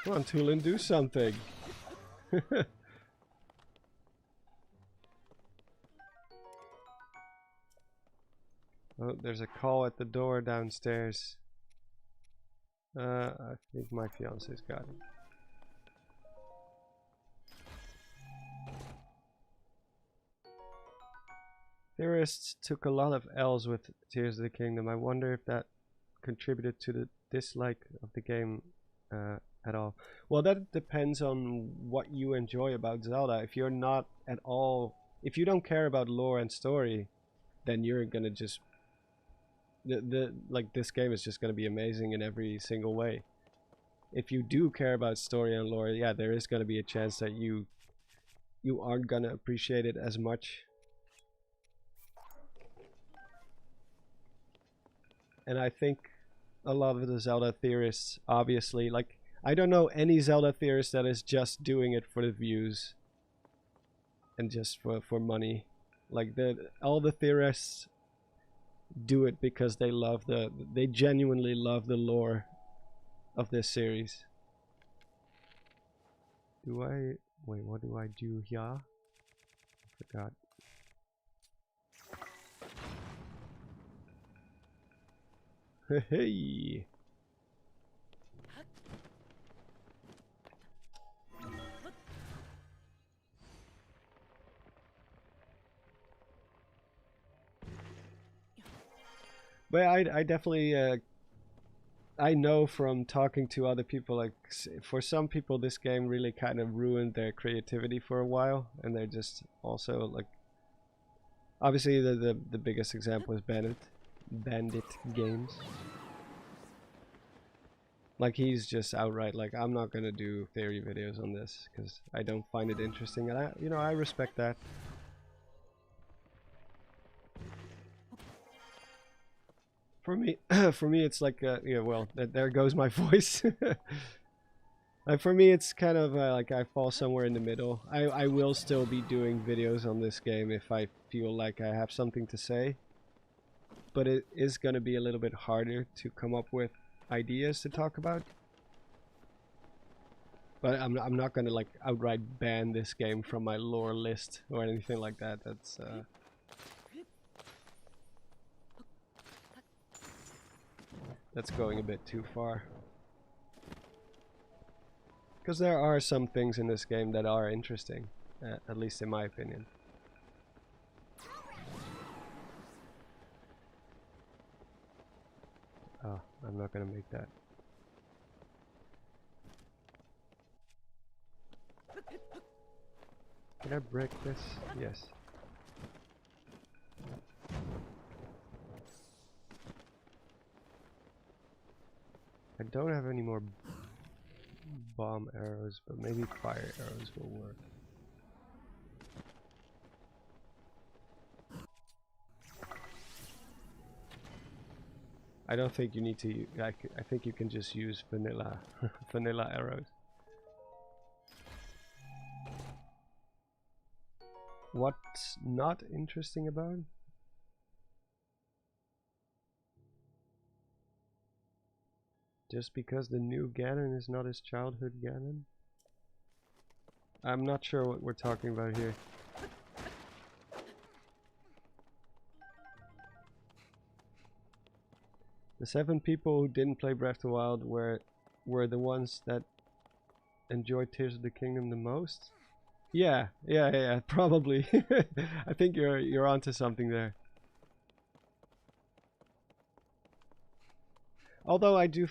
Come on, Tulin, do something. Oh, there's a call at the door downstairs. I think my fiance's got it. Theorists took a lot of L's with Tears of the Kingdom. I wonder if that contributed to the dislike of the game at all. Well, that depends on what you enjoy about Zelda. If you're not at all, if you don't care about lore and story, then you're gonna just like this game is just gonna be amazing in every single way. If you do care about story and lore, yeah, there is gonna be a chance that you aren't gonna appreciate it as much. And I think a lot of the Zelda theorists, obviously, like, I don't know any Zelda theorist that is just doing it for the views and just for money. Like, all the theorists do it because they genuinely love the lore of this series. Wait, what do I do here? I forgot. Hey. But I definitely I know from talking to other people, like, for some people this game really kind of ruined their creativity for a while, and they're just also like, obviously the biggest example is Bandit Games. Like, he's just outright like, I'm not gonna do theory videos on this because I don't find it interesting, and I respect that. For me, it's like, yeah, well, there goes my voice. For me, it's kind of like I fall somewhere in the middle. I will still be doing videos on this game if I feel like I have something to say. But it is going to be a little bit harder to come up with ideas to talk about. But I'm not going to like outright ban this game from my lore list or anything like that. That's going a bit too far. Because there are some things in this game that are interesting, at least in my opinion. Oh, I'm not gonna make that. Can I break this? Yes. I don't have any more bomb arrows, but maybe fire arrows will work. I don't think you need to. I think you can just use vanilla vanilla arrows. What's not interesting about it? Just because the new Ganon is not his childhood Ganon? I'm not sure what we're talking about here. The 7 people who didn't play Breath of the Wild were the ones that enjoyed Tears of the Kingdom the most. Yeah, probably. I think you're onto something there. Although I do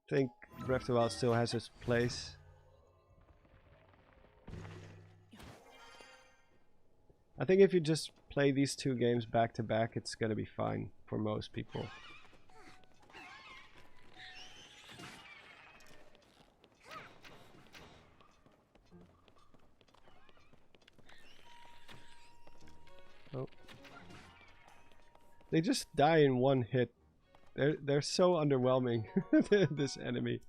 think Breath of the Wild still has its place. I think if you just play these 2 games back to back, it's gonna be fine for most people. Oh. They just die in one hit. They're so underwhelming, this enemy.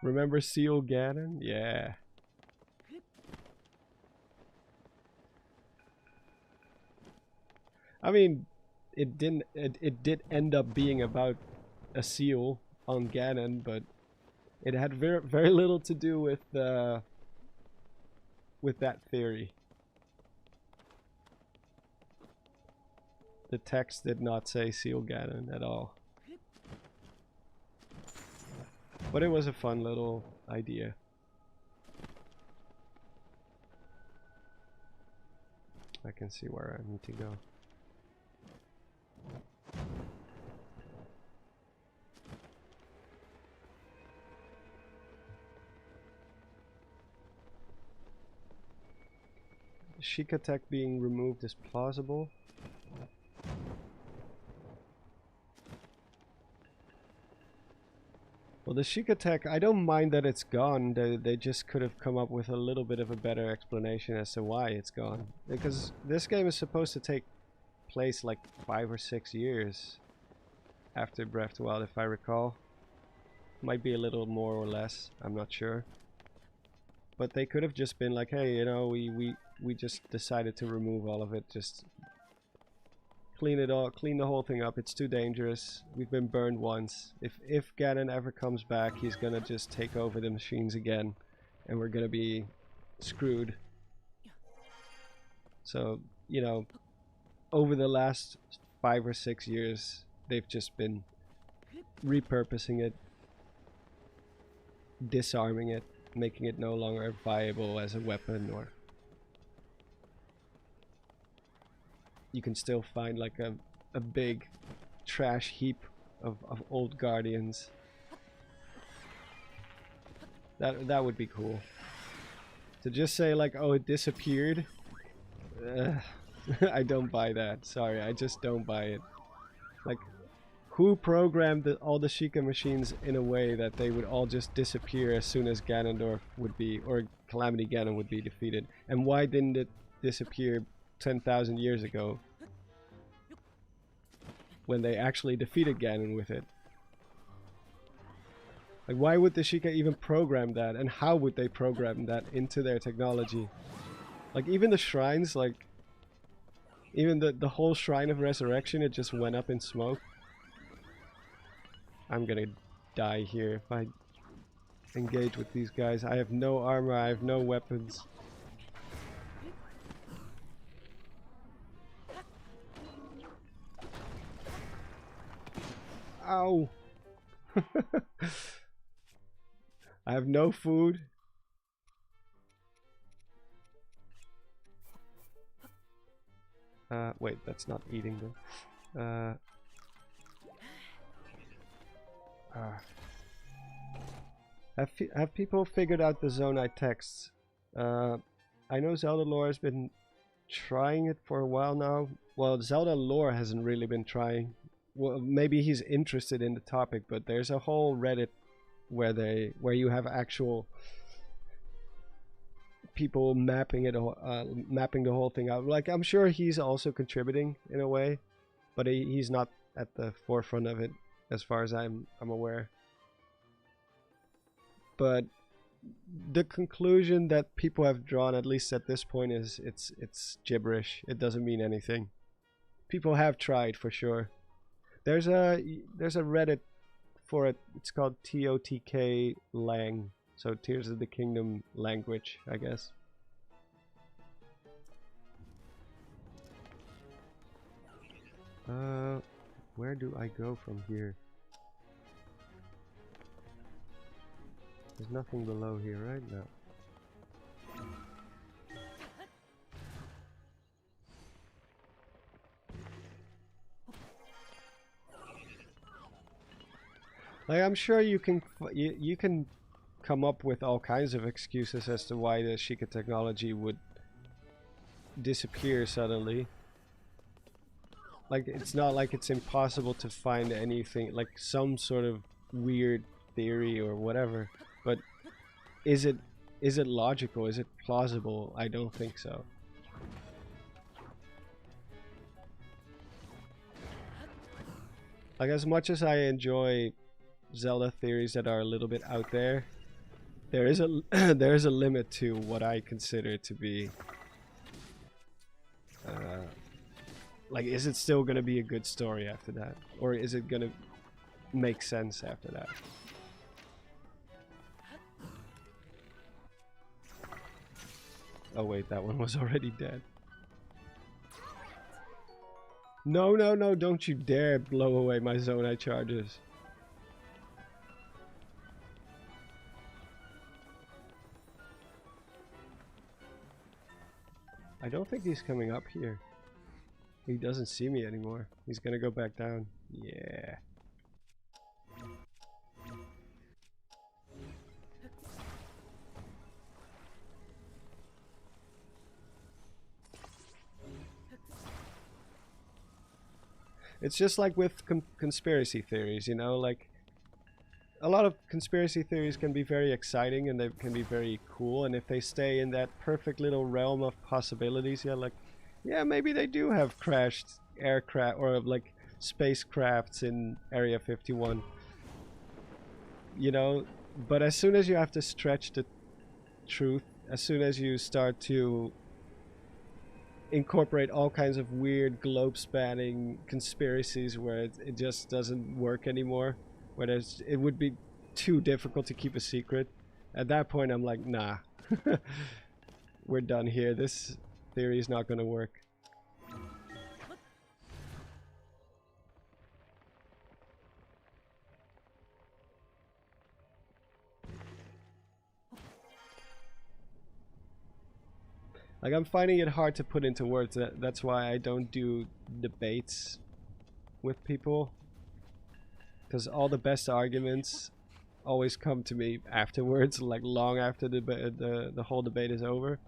Remember Seal Ganon? Yeah. I mean, it did end up being about a seal on Ganon, but it had very little to do with that theory. The text did not say Seal Ganon at all. But it was a fun little idea. I can see where I need to go. Sheik attack being removed is plausible. Well, the Sheik attack, I don't mind that it's gone. They just could have come up with a little bit of a better explanation as to why it's gone. Because this game is supposed to take place like 5 or 6 years after Breath of the Wild, if I recall. Might be a little more or less, I'm not sure. But they could have just been like, hey, you know, we just decided to remove all of it, just clean the whole thing up. It's too dangerous. We've been burned once. If Ganon ever comes back, he's gonna just take over the machines again, and we're gonna be screwed. So, you know, over the last 5 or 6 years, they've just been repurposing it, disarming it, making it no longer viable as a weapon, or you can still find like a big trash heap of old Guardians. That would be cool. To just say like, oh, it disappeared, I don't buy that. Sorry, I just don't buy it. Like, who programmed all the Sheikah machines in a way that they would all just disappear as soon as Ganondorf would be, or Calamity Ganon would be defeated? And why didn't it disappear 10,000 years ago when they actually defeated Ganon with it? Like, why would the Sheikah even program that, and how would they program that into their technology? Like, even the shrines, like even the whole Shrine of Resurrection, it just went up in smoke. I'm gonna die here if I engage with these guys. I have no armor, I have no weapons. Ow! I have no food. Wait, that's not eating them. Have people figured out the Zonai texts? I know Zelda Lore has been trying it for a while now. Well, Zelda Lore hasn't really been trying. Well, maybe he's interested in the topic, but there's a whole Reddit where you have actual people mapping it, mapping the whole thing out. Like, I'm sure he's also contributing in a way, but he's not at the forefront of it, as far as I'm aware. But the conclusion that people have drawn, at least at this point, is it's gibberish. It doesn't mean anything. People have tried for sure. There's a Reddit for it. It's called TOTK Lang. So Tears of the Kingdom language, I guess. where do I go from here? There's nothing below here right now. Like, I'm sure you can you can come up with all kinds of excuses as to why the Sheikah technology would disappear suddenly. Like, it's not like it's impossible to find anything, like some sort of weird theory or whatever. But is it logical? Is it plausible? I don't think so. Like, as much as I enjoy Zelda theories that are a little bit out there, there is a there is a limit to what I consider to be like, is it still gonna be a good story after that, or is it gonna make sense after that? Oh wait, that one was already dead. No, no, no, don't you dare blow away my Zonai charges. I don't think he's coming up here. He doesn't see me anymore. He's gonna go back down. Yeah. It's just like with conspiracy theories, you know, like a lot of conspiracy theories can be very exciting and they can be very cool, and if they stay in that perfect little realm of possibilities, yeah, like, yeah, maybe they do have crashed aircraft or like spacecrafts in Area 51, you know. But as soon as you have to stretch the truth, as soon as you start to incorporate all kinds of weird globe spanning conspiracies where it just doesn't work anymore, where it would be too difficult to keep a secret, at that point I'm like, nah. We're done here. This theory is not gonna work. Like, I'm finding it hard to put into words. That's why I don't do debates with people, because all the best arguments always come to me afterwards, like long after the whole debate is over.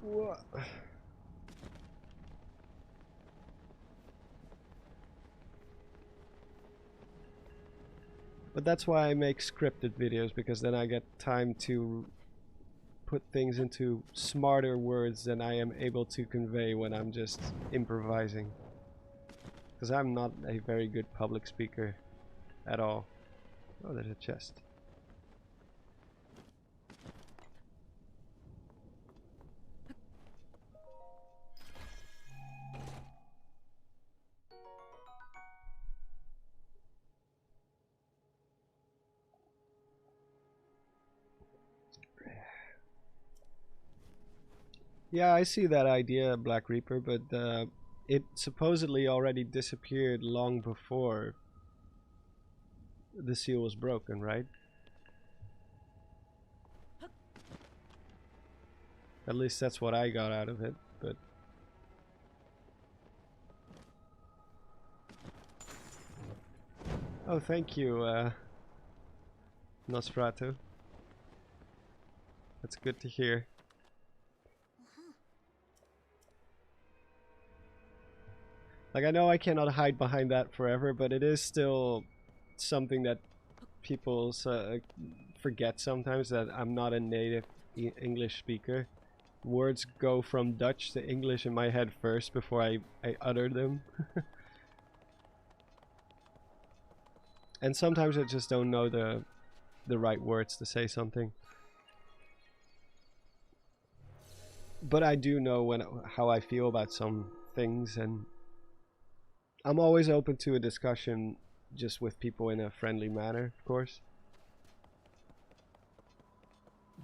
What? But that's why I make scripted videos, because then I get time to put things into smarter words than I am able to convey when I'm just improvising. Because I'm not a very good public speaker at all. Oh, there's a chest. Yeah, I see that idea, Black Reaper, but it supposedly already disappeared long before the seal was broken, right? At least that's what I got out of it, but... Oh, thank you, Nosferatu. That's good to hear. Like, I know I cannot hide behind that forever, but it is still something that people forget sometimes, that I'm not a native English speaker. Words go from Dutch to English in my head first before I utter them. And sometimes I just don't know the right words to say something. But I do know how I feel about some things, and I'm always open to a discussion just with people in a friendly manner, of course.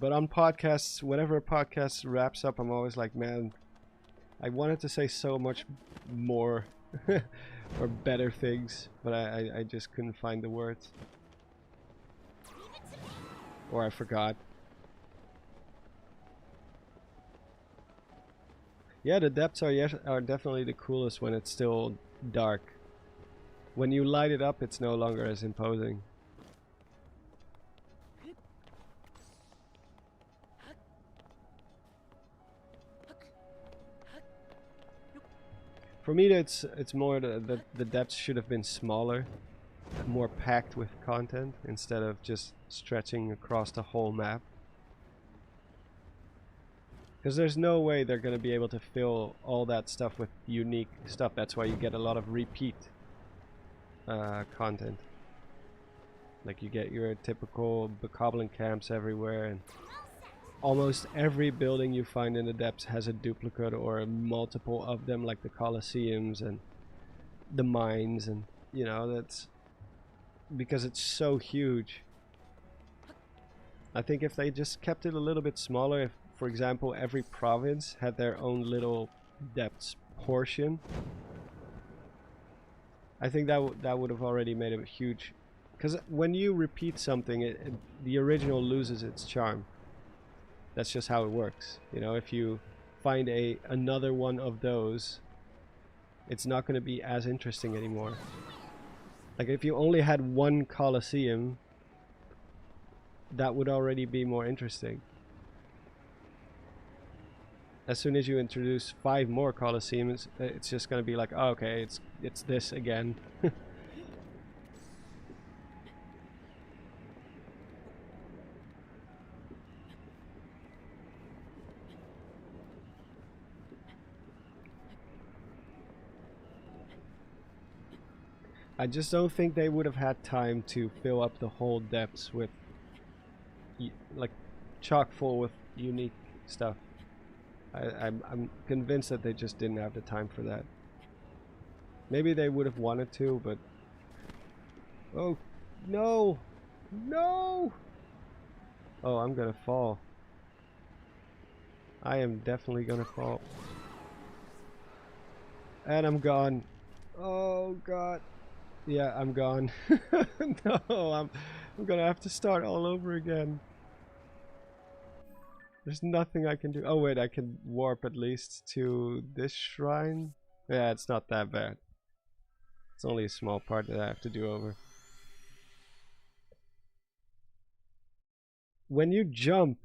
But on podcasts, whenever a podcast wraps up, I'm always like, man, I wanted to say so much more or better things, but I just couldn't find the words. Or I forgot. Yeah, the depths are definitely the coolest when it's still dark. When you light it up, it's no longer as imposing. For me, it's more the depths should have been smaller, more packed with content instead of just stretching across the whole map. Because there's no way they're going to be able to fill all that stuff with unique stuff. That's why you get a lot of repeat content. Like you get your typical bokoblin camps everywhere, and almost every building you find in the depths has a duplicate or a multiple of them, like the Colosseums and the mines, and you know, that's because it's so huge. I think if they just kept it a little bit smaller, if for example every province had their own little depths portion, I think that would have already made a huge, because when you repeat something, the original loses its charm. That's just how it works. You know, if you find another one of those, it's not going to be as interesting anymore. Like if you only had one Colosseum, that would already be more interesting. As soon as you introduce 5 more Colosseums, it's just going to be like, oh, okay, it's this again. I just don't think they would have had time to fill up the whole depths with like chock full with unique stuff. I'm convinced that they just didn't have the time for that. Maybe they would have wanted to, but oh no, no! Oh, I'm gonna fall. I am definitely gonna fall. And I'm gone. Oh god. Yeah, I'm gone. No, I'm gonna have to start all over again. There's nothing I can do. Oh wait, I can warp at least to this shrine. Yeah, it's not that bad. It's only a small part that I have to do over. When you jump,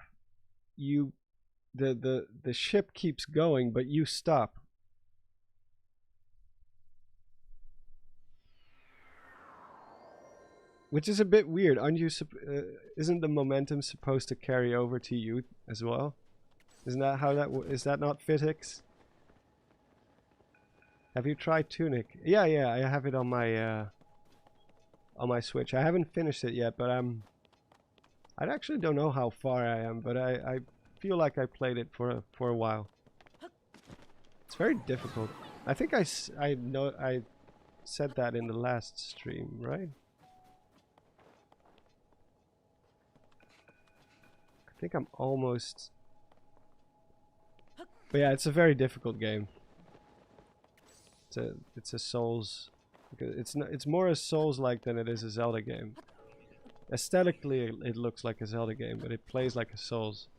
the ship keeps going, but you stop. Which is a bit weird. Aren't you? Isn't the momentum supposed to carry over to you as well? Isn't that how that? Is that not physics? Have you tried Tunic? Yeah, I have it on my Switch. I haven't finished it yet, but I actually don't know how far I am, but I feel like I played it for a while. It's very difficult. I think I said that in the last stream, right? I think I'm almost... But yeah, it's a very difficult game. It's a Souls... It's more a Souls-like than it is a Zelda game. Aesthetically, it looks like a Zelda game, but it plays like a Souls.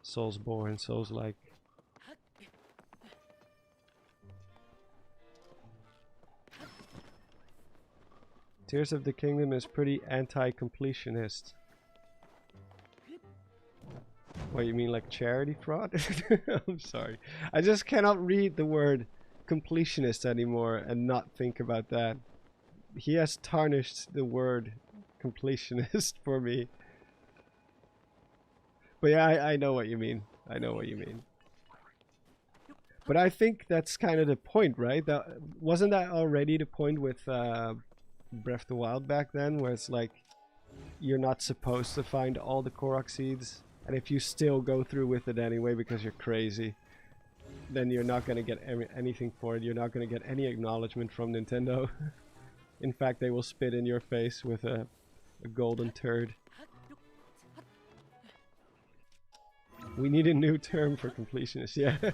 Soulsborne, Souls-like. Tears of the Kingdom is pretty anti-completionist. What, you mean like charity fraud? I'm sorry. I just cannot read the word completionist anymore and not think about that. He has tarnished the word completionist for me. But yeah, I know what you mean. I know what you mean. But I think that's kind of the point, right? Wasn't that already the point with Breath of the Wild back then, where it's like you're not supposed to find all the Korok seeds, and if you still go through with it anyway because you're crazy, then you're not going to get anything for it. You're not going to get any acknowledgement from Nintendo. In fact, they will spit in your face with a golden turd. We need a new term for completionists, yeah.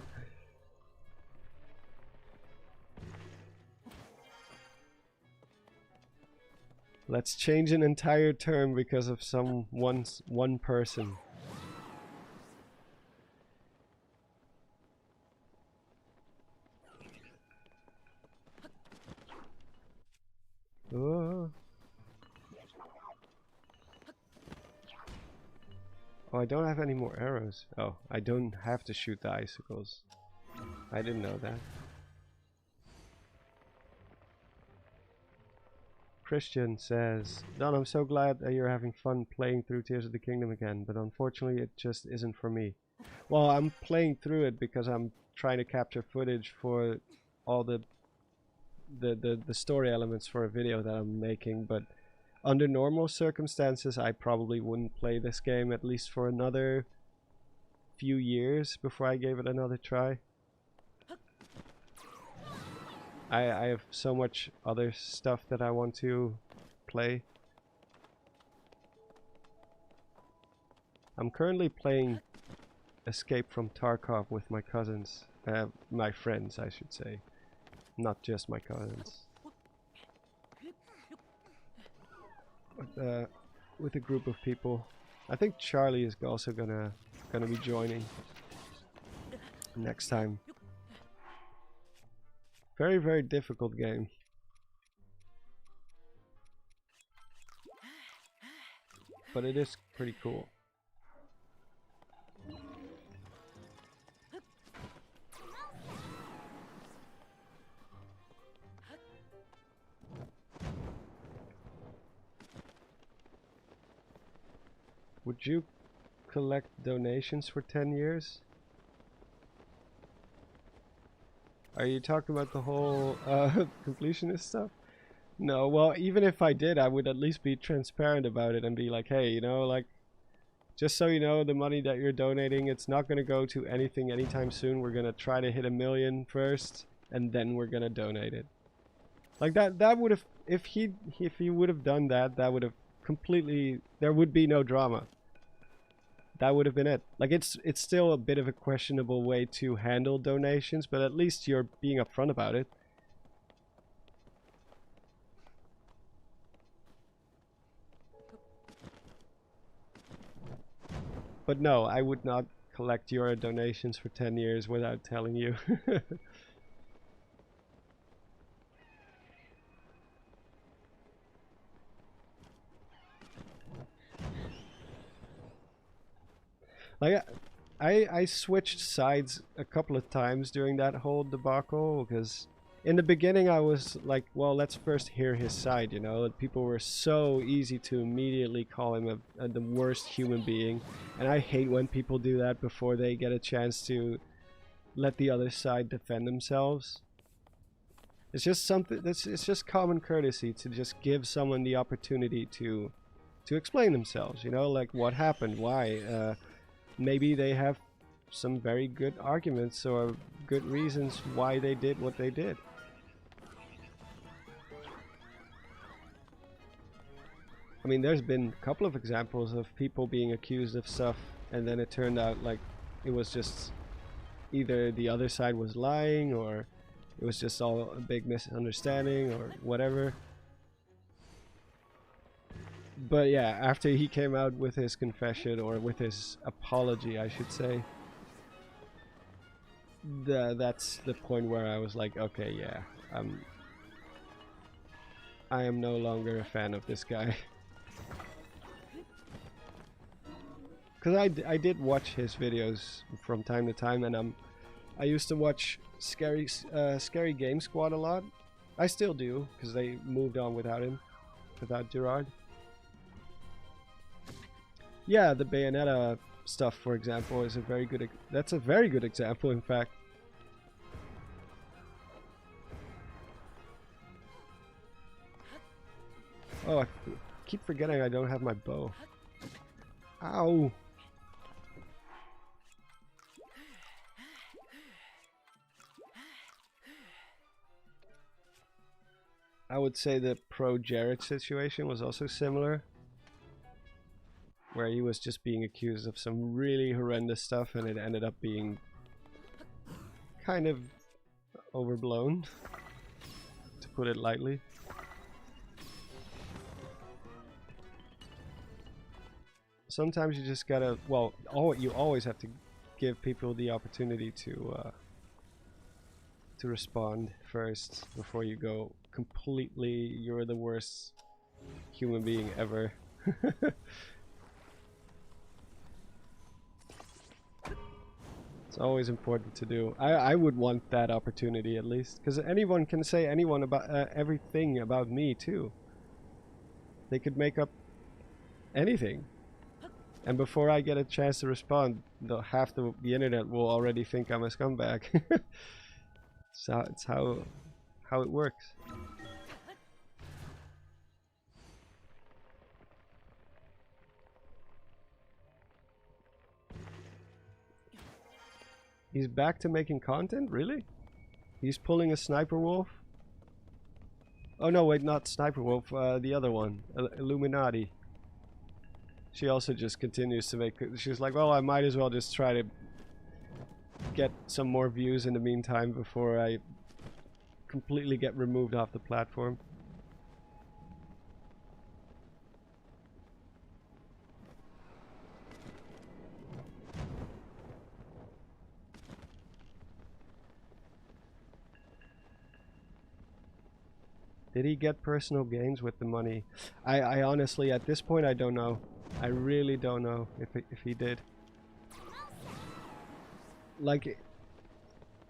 Let's change an entire term because of one person. Oh, I don't have any more arrows. Oh, I don't have to shoot the icicles. I didn't know that. Christian says, Don, I'm so glad that you're having fun playing through Tears of the Kingdom again, but unfortunately it just isn't for me. Well, I'm playing through it because I'm trying to capture footage for all the story elements for a video that I'm making, but under normal circumstances I probably wouldn't play this game at least for another few years before I gave it another try. I have so much other stuff that I want to play. I'm currently playing Escape from Tarkov with my cousins. My friends, I should say. Not just my cousins. With a group of people. I think Charlie is also gonna be joining next time. Very, very difficult game. But it is pretty cool. Would you collect donations for 10 years? Are you talking about the whole completionist stuff? No, well, even if I did, I would at least be transparent about it and be like, hey, you know, like, just so you know, the money that you're donating, it's not going to go to anything anytime soon. We're going to try to hit 1 million first, and then we're going to donate it. Like that would have, if he would have done that, that would have completely, there would be no drama. That would have been it. Like, it's still a bit of a questionable way to handle donations, but at least you're being upfront about it. But no, I would not collect your donations for 10 years without telling you. Like, I switched sides a couple of times during that whole debacle, because in the beginning I was like, well, let's first hear his side, you know. People were so easy to immediately call him the worst human being, and I hate when people do that before they get a chance to let the other side defend themselves. It's just something it's just common courtesy to just give someone the opportunity to explain themselves, you know, like what happened, why. Maybe they have some very good arguments or good reasons why they did what they did. I mean, there's been a couple of examples of people being accused of stuff and then it turned out like it was just either the other side was lying or it was just all a big misunderstanding or whatever. But yeah, after he came out with his confession, or with his apology, I should say, that's the point where I was like, okay, yeah, I am no longer a fan of this guy. Because I did watch his videos from time to time, and I used to watch Scary Game Squad a lot. I still do, because they moved on without him, without Gerard. Yeah, the Bayonetta stuff, for example, is a very good. That's a very good example, in fact. Oh, I keep forgetting I don't have my bow. Ow! I would say the Pro Jared situation was also similar. where he was just being accused of some really horrendous stuff, and it ended up being kind of overblown, to put it lightly. Sometimes you just gotta, well, you always have to give people the opportunity to respond first before you go completely, you're the worst human being ever. It's always important to do. I would want that opportunity at least, because anyone can say anyone about everything about me too. They could make up anything, and before I get a chance to respond, half the internet will already think I'm a scumbag. So it's how it works. He's back to making content? Really? He's pulling a Sniper Wolf? Oh no, wait, not Sniper Wolf, the other one, Illuminati. She also just continues to make, she's like, well, I might as well just try to get some more views in the meantime before I completely get removed off the platform. Did he get personal gains with the money? I honestly, at this point, I don't know. I really don't know if he did. Like,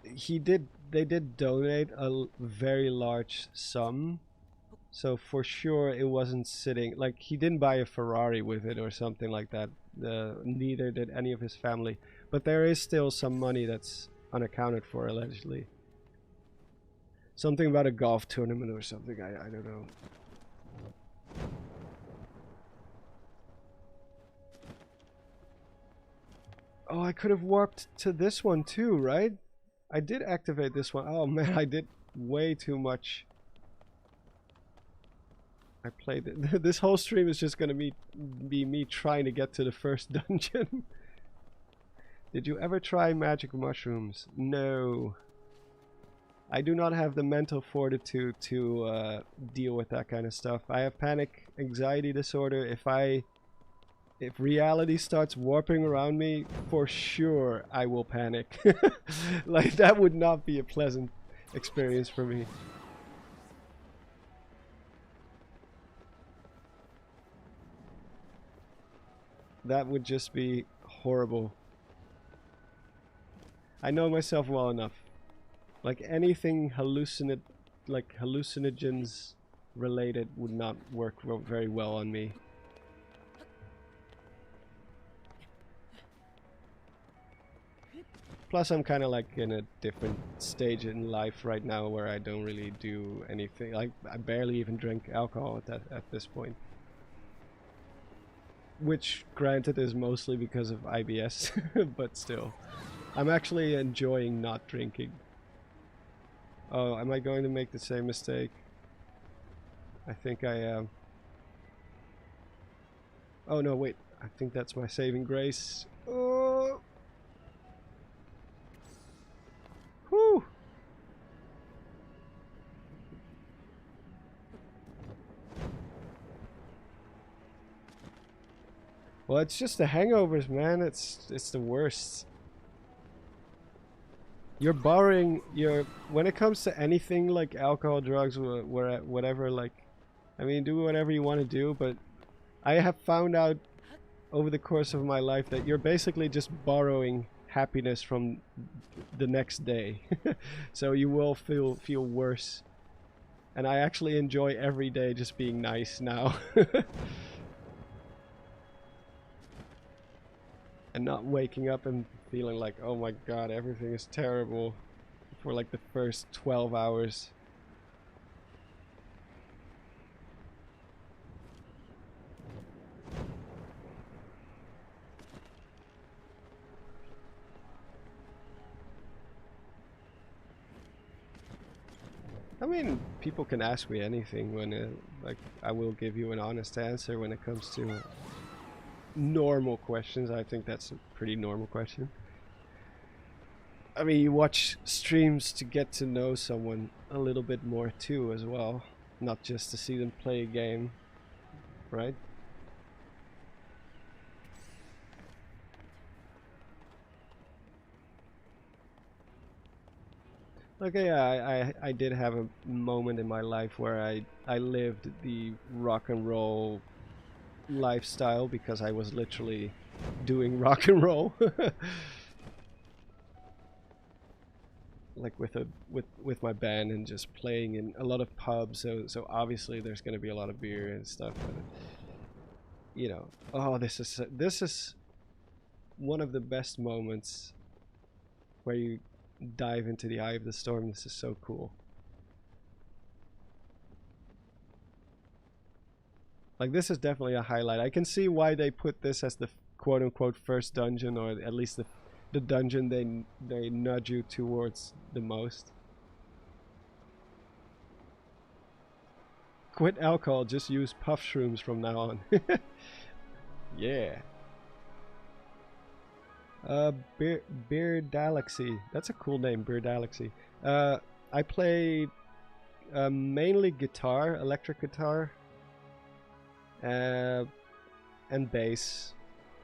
they did donate a very large sum, so for sure it wasn't sitting, like, he didn't buy a Ferrari with it or something like that. Neither did any of his family, but there is still some money that's unaccounted for, allegedly. Something about a golf tournament or something, I don't know. Oh, I could have warped to this one too, right? I did activate this one. Oh man, I did way too much. I played it. This whole stream is just gonna be me trying to get to the first dungeon. Did you ever try magic mushrooms? No. I do not have the mental fortitude to deal with that kind of stuff. I have panic anxiety disorder. If reality starts warping around me, for sure I will panic. Like, that would not be a pleasant experience for me. That would just be horrible. I know myself well enough. Like, anything hallucinogens related would not work very well on me. Plus, I'm kind of like in a different stage in life right now where I don't really do anything. Like, I barely even drink alcohol at this point. Which, granted, is mostly because of IBS, but still. I'm actually enjoying not drinking. Oh, am I going to make the same mistake? I think I am. Oh no, wait. I think that's my saving grace. Oh! Whew! Well, it's just the hangovers, man. It's the worst. You're borrowing your, when it comes to anything like alcohol, drugs, whatever, like, I mean, do whatever you want to do, but I have found out over the course of my life that you're basically just borrowing happiness from the next day. So you will feel worse. And I actually enjoy every day just being nice now. And not waking up and feeling like, oh my god, everything is terrible for like the first 12 hours. I mean, people can ask me anything when like, I will give you an honest answer when it comes to normal questions. I think that's a pretty normal question. I mean, you watch streams to get to know someone a little bit more too, as well, not just to see them play a game, right? Okay, yeah, I did have a moment in my life where I lived the rock and roll lifestyle because I was literally doing rock and roll. Like with my band and just playing in a lot of pubs, so obviously there's going to be a lot of beer and stuff, but you know, oh, this is one of the best moments where you dive into the eye of the storm. This is so cool. Like, this is definitely a highlight. I can see why they put this as the quote-unquote first dungeon, or at least the dungeon they nudge you towards the most. Quit alcohol, just use puff shrooms from now on. Yeah. Beardalaxy. That's a cool name, Beardalaxy. I play mainly guitar, electric guitar, and bass.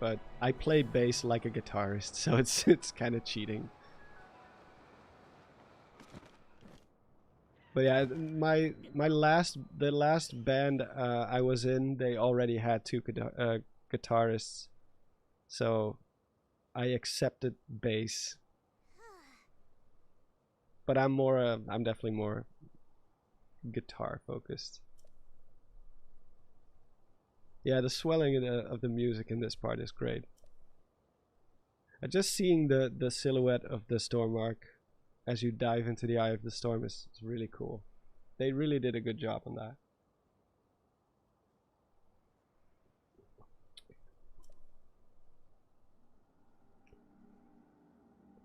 But I play bass like a guitarist, so it's kind of cheating. But yeah, the last band I was in, they already had two guitarists, so I accepted bass. But I'm definitely more guitar focused. Yeah, the swelling of the music in this part is great. Just seeing the silhouette of the storm arc as you dive into the eye of the storm is really cool. They really did a good job on that.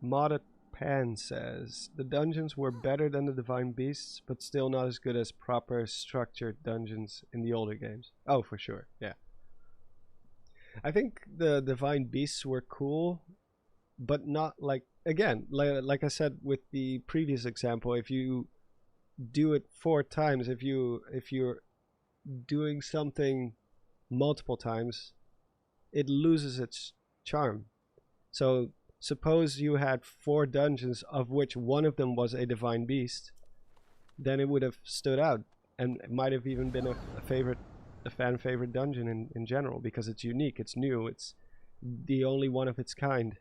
Modded Pan says the dungeons were better than the Divine Beasts, but still not as good as proper structured dungeons in the older games. Oh, for sure, yeah. I think the Divine Beasts were cool, but not like, again, like I said with the previous example, if you do it 4 times, if you're doing something multiple times, it loses its charm. So suppose you had 4 dungeons of which one of them was a divine beast, then it would have stood out, and it might have even been a fan favorite dungeon in general, because it's unique, it's new, it's the only one of its kind.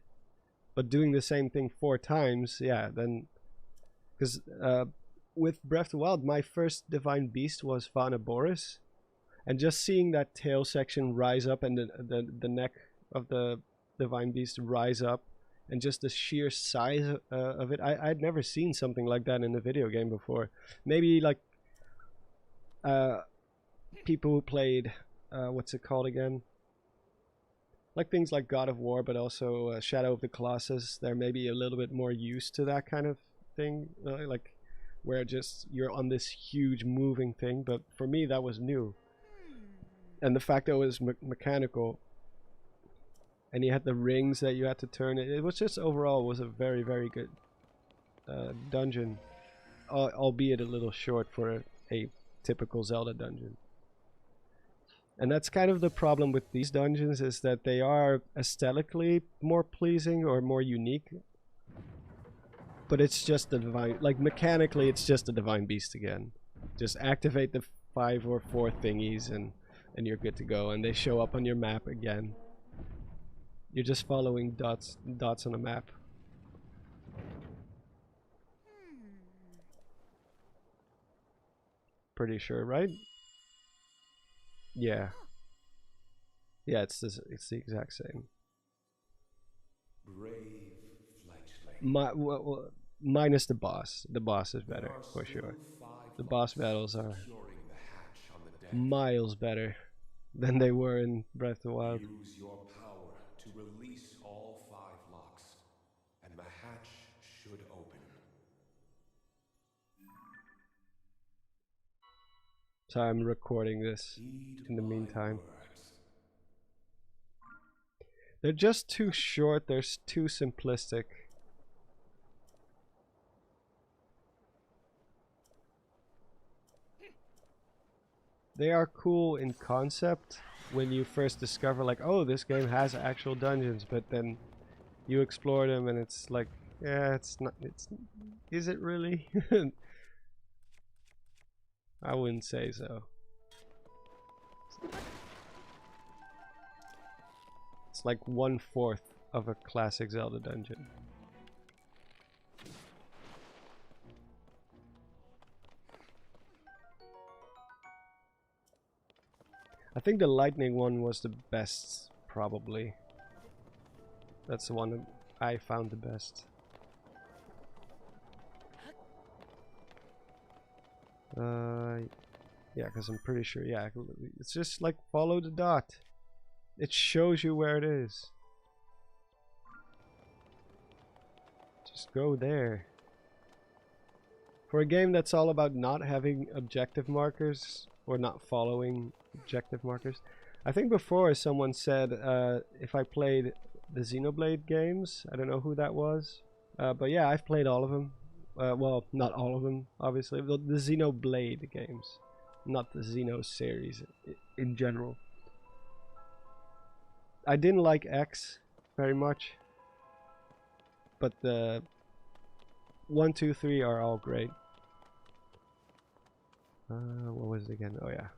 But doing the same thing 4 times, yeah, then, because with Breath of the Wild, my first divine beast was Vana Boris, and just seeing that tail section rise up and the neck of the divine beast rise up, and just the sheer size of it, I'd never seen something like that in a video game before. Maybe like people who played what's it called again, like things like God of War, but also Shadow of the Colossus, they're maybe a little bit more used to that kind of thing, like where just you're on this huge moving thing. But for me, that was new, and the fact that it was mechanical, and you had the rings that you had to turn, it was just overall was a very, very good dungeon, albeit a little short for a typical Zelda dungeon. And that's kind of the problem with these dungeons, is that they are aesthetically more pleasing or more unique, but it's just the divine, like mechanically it's just a divine beast again. Just activate the 5 or 4 thingies and you're good to go, and they show up on your map again. You're just following dots on a map. Pretty sure, right? Yeah. Yeah, it's the exact same. Brave fledgling. Minus the boss. The boss is better, for sure. The boss battles are Securing the hatch on the deck. miles better than they were in Breath of the Wild. Use your power to release all 5 locks, and the hatch should open. So I'm recording this Heed in the my meantime. words. They're just too short, they're too simplistic. They are cool in concept when you first discover like, oh, this game has actual dungeons, but then you explore them and it's like, yeah, it's not, is it really? I wouldn't say so. It's like 1/4 of a classic Zelda dungeon. I think the lightning one was the best, probably. That's the one that I found the best. Yeah, because I'm pretty sure, yeah, it's just like follow the dot. It shows you where it is. Just go there. For a game that's all about not having objective markers, or not following objective markers. I think before someone said if I played the Xenoblade games, I don't know who that was, but yeah, I've played all of them. Well, not all of them, obviously. The Xenoblade games, not the Xeno series in general. I didn't like X very much, but the 1, 2, 3 are all great. What was it again? Oh yeah.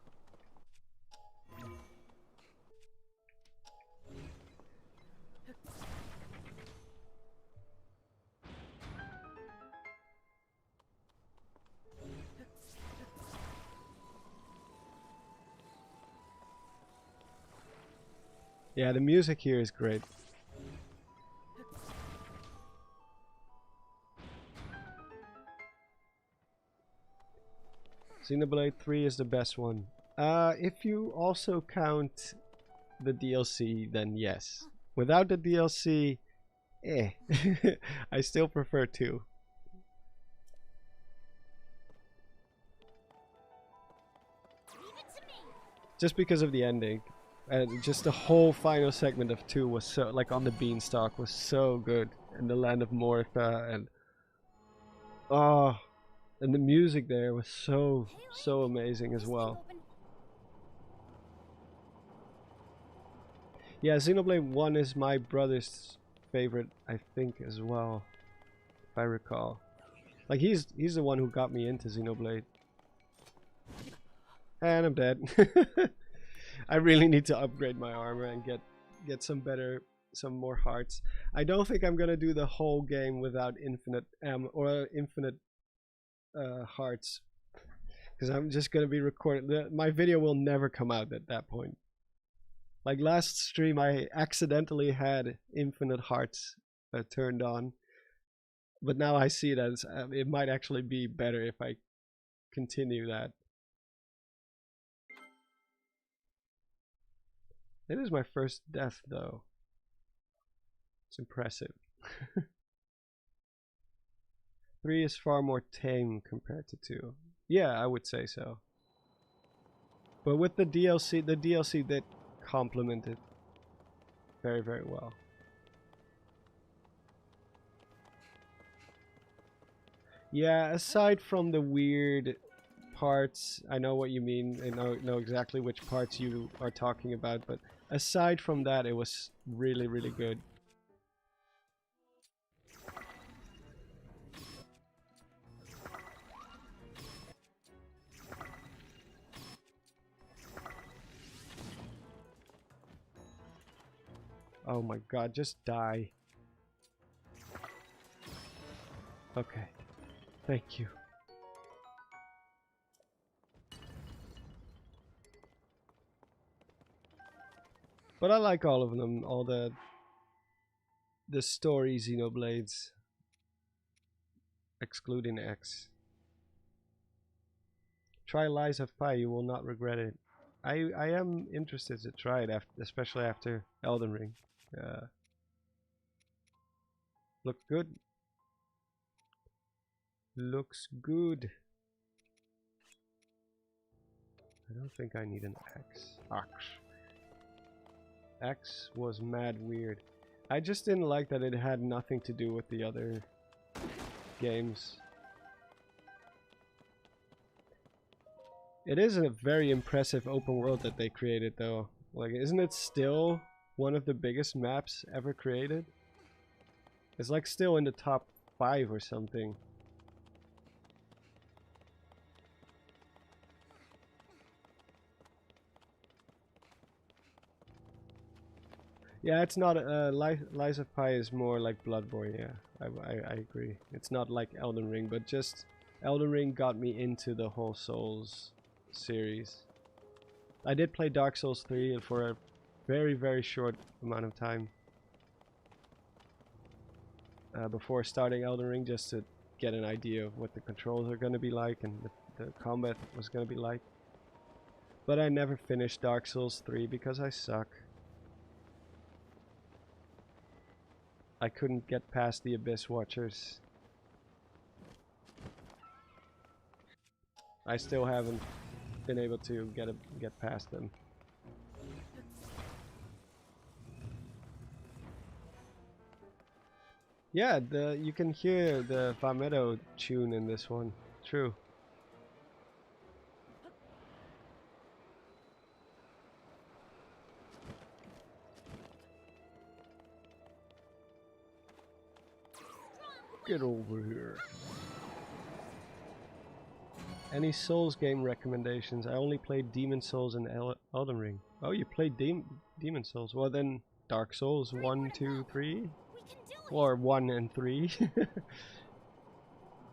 Yeah, the music here is great. Xenoblade 3 is the best one. If you also count the DLC, then yes. Without the DLC, eh. I still prefer 2. Just because of the ending. And just the whole final segment of 2 was so, like on the beanstalk, was so good. In the land of Mortha, and oh, and the music there was so amazing as well. Yeah, Xenoblade 1 is my brother's favorite, I think, as well, if I recall. Like he's the one who got me into Xenoblade. And I'm dead. I really need to upgrade my armor and get some more hearts. I don't think I'm gonna do the whole game without infinite infinite hearts, because I'm just gonna be recording. My video will never come out at that point. Like last stream, I accidentally had infinite hearts turned on, but now I see that it might actually be better if I continue that. It is my first death, though. It's impressive. 3 is far more tame compared to 2. Yeah, I would say so. But with the DLC did complement it very, very well. Yeah, aside from the weird parts, I know what you mean, I know exactly which parts you are talking about, but aside from that, it was really, really good. Oh my god, just die. Okay. Thank you. But I like all of them, all the story Xenoblades, excluding X. Try Lies of Pi, you will not regret it. I am interested to try it, especially after Elden Ring. Look good. Looks good. I don't think I need an axe. X was mad weird. I just didn't like that it had nothing to do with the other games. It is a very impressive open world that they created though. Like, isn't it still one of the biggest maps ever created? It's like still in the top 5 or something. Yeah, it's not. Lies of Pi is more like Bloodborne. Yeah, I agree. It's not like Elden Ring, but just Elden Ring got me into the whole Souls series. I did play Dark Souls 3 for a very short amount of time before starting Elden Ring, just to get an idea of what the controls are going to be like and the combat was going to be like. But I never finished Dark Souls 3 because I suck. I couldn't get past the Abyss Watchers. I still haven't been able to get past them. Yeah, you can hear the Famedo tune in this one. True. Get over here. Any Souls game recommendations? I only played Demon Souls and Elden Ring. Oh, you played Demon Souls. Well then, Dark Souls 1, 2, 3? Or 1 and 3.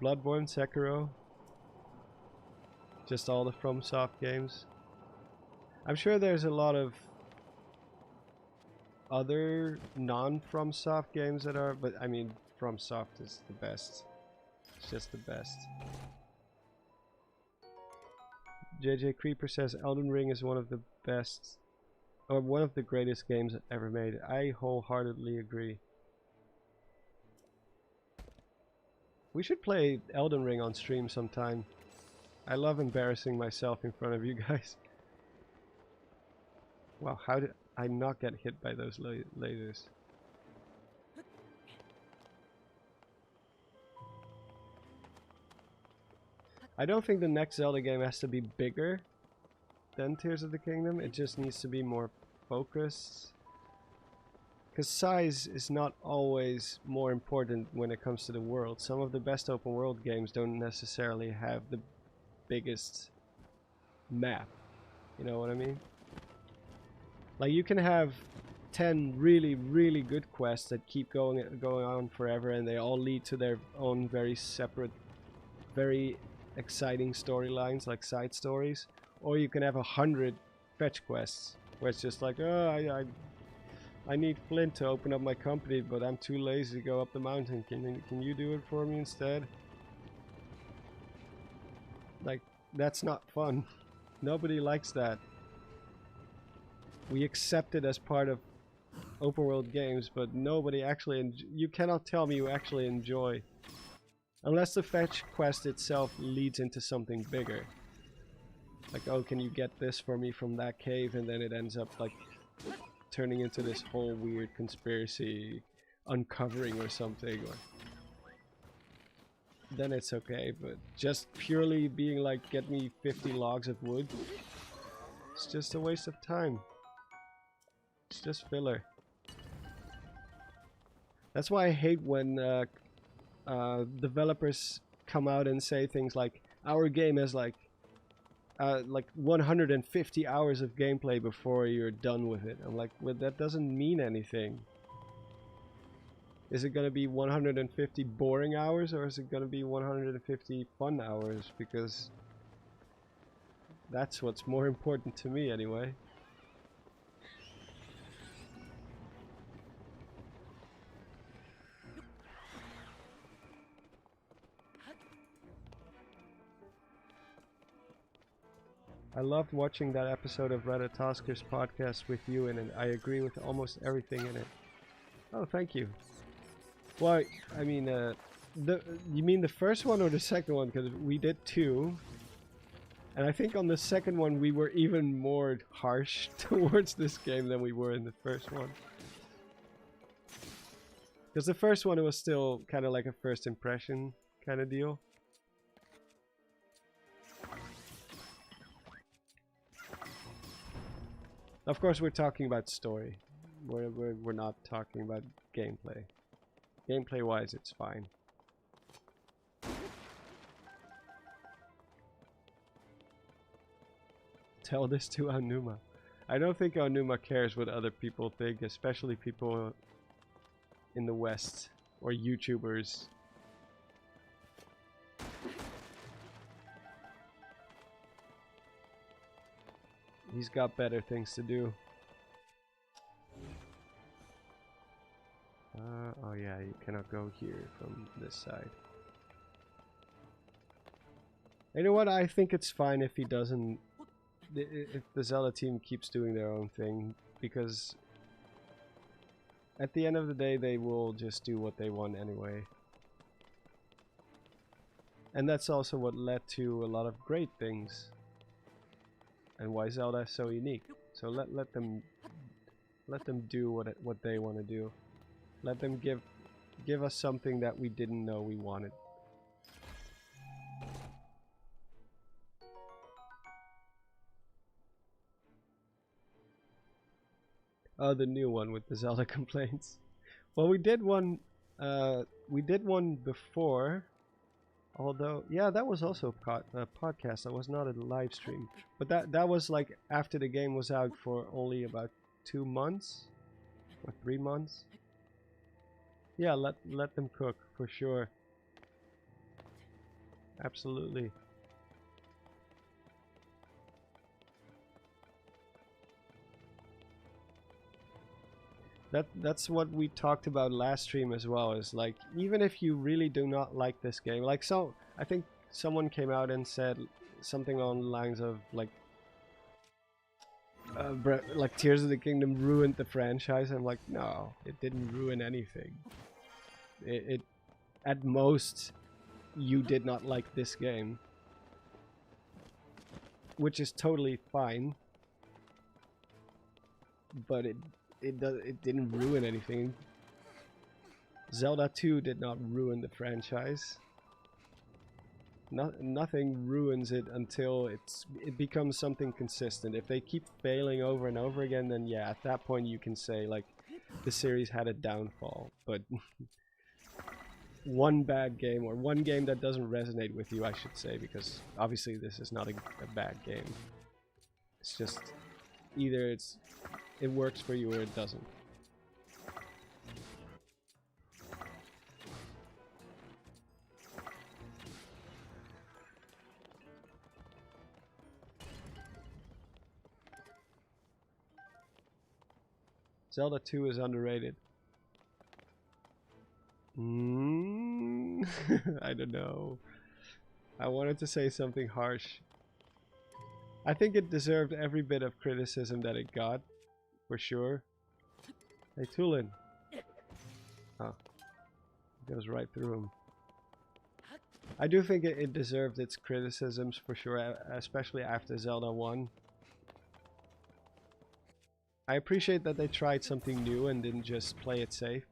Bloodborne, Sekiro. Just all the FromSoft games. I'm sure there's a lot of other non-FromSoft games that are, but I mean, FromSoft is the best. It's just the best. JJ Creeper says Elden Ring is one of the best, or one of the greatest games ever made. I wholeheartedly agree. We should play Elden Ring on stream sometime. I love embarrassing myself in front of you guys. Wow, how did I not get hit by those lasers? I don't think the next Zelda game has to be bigger than Tears of the Kingdom. It just needs to be more focused. Because size is not always more important when it comes to the world. Some of the best open world games don't necessarily have the biggest map. You know what I mean? Like, you can have 10 really good quests that keep going on forever, and they all lead to their own very separate, very exciting storylines, like side stories. Or you can have 100 fetch quests where it's just like, oh, I need Flint to open up my company, but I'm too lazy to go up the mountain. Can you do it for me instead? Like, that's not fun. Nobody likes that. We accept it as part of open world games, but nobody actually you cannot tell me you actually enjoy, unless the fetch quest itself leads into something bigger. Like, oh, can you get this for me from that cave, and then it ends up like turning into this whole weird conspiracy uncovering or something, or then it's okay. But just purely being like, get me 50 logs of wood, it's just a waste of time. It's just filler. That's why I hate when developers come out and say things like, our game has like 150 hours of gameplay before you're done with it. I'm like, well, that doesn't mean anything. Is it gonna be 150 boring hours, or is it gonna be 150 fun hours? Because that's what's more important to me anyway. I loved watching that episode of Ratatosker's podcast with you in it. I agree with almost everything in it. Oh, thank you. Well, I mean, you mean the first one or the second one? Because we did two. And I think on the second one we were even more harsh towards this game than we were in the first one. Because the first one, it was still kind of like a first impression kind of deal. Of course, we're talking about story. We're not talking about gameplay. Gameplay-wise, it's fine. Tell this to Aonuma. I don't think Aonuma cares what other people think, especially people in the West or YouTubers. He's got better things to do. Oh yeah, you cannot go here from this side. You know what? I think it's fine if he doesn't. If the Zelda team keeps doing their own thing, because at the end of the day, they will just do what they want anyway. And that's also what led to a lot of great things, and why Zelda is so unique. So let them do what they want to do. Let them give us something that we didn't know we wanted. Oh, the new one with the Zelda complaints. Well, we did one before. Although, yeah, that was also a podcast. That was not a live stream. But that was like after the game was out for only about 2 months or 3 months. Yeah, let them cook for sure. Absolutely. That's what we talked about last stream as well, is like, even if you really do not like this game, like, so I think someone came out and said something on the lines of like Tears of the Kingdom ruined the franchise. I'm like, no, it didn't ruin anything. It at most, you did not like this game, which is totally fine, but it didn't ruin anything. Zelda 2 did not ruin the franchise. Nothing ruins it until it becomes something consistent. If they keep failing over and over again, then yeah, at that point you can say like the series had a downfall. But one bad game, or one game that doesn't resonate with you, I should say, because obviously this is not a bad game. It's just either it works for you or it doesn't. Zelda 2 is underrated. I don't know. I wanted to say something harsh. I think it deserved every bit of criticism that it got, for sure. Hey, Tulin. Oh, it goes right through him. I do think it deserved its criticisms, for sure, especially after Zelda 1. I appreciate that they tried something new and didn't just play it safe,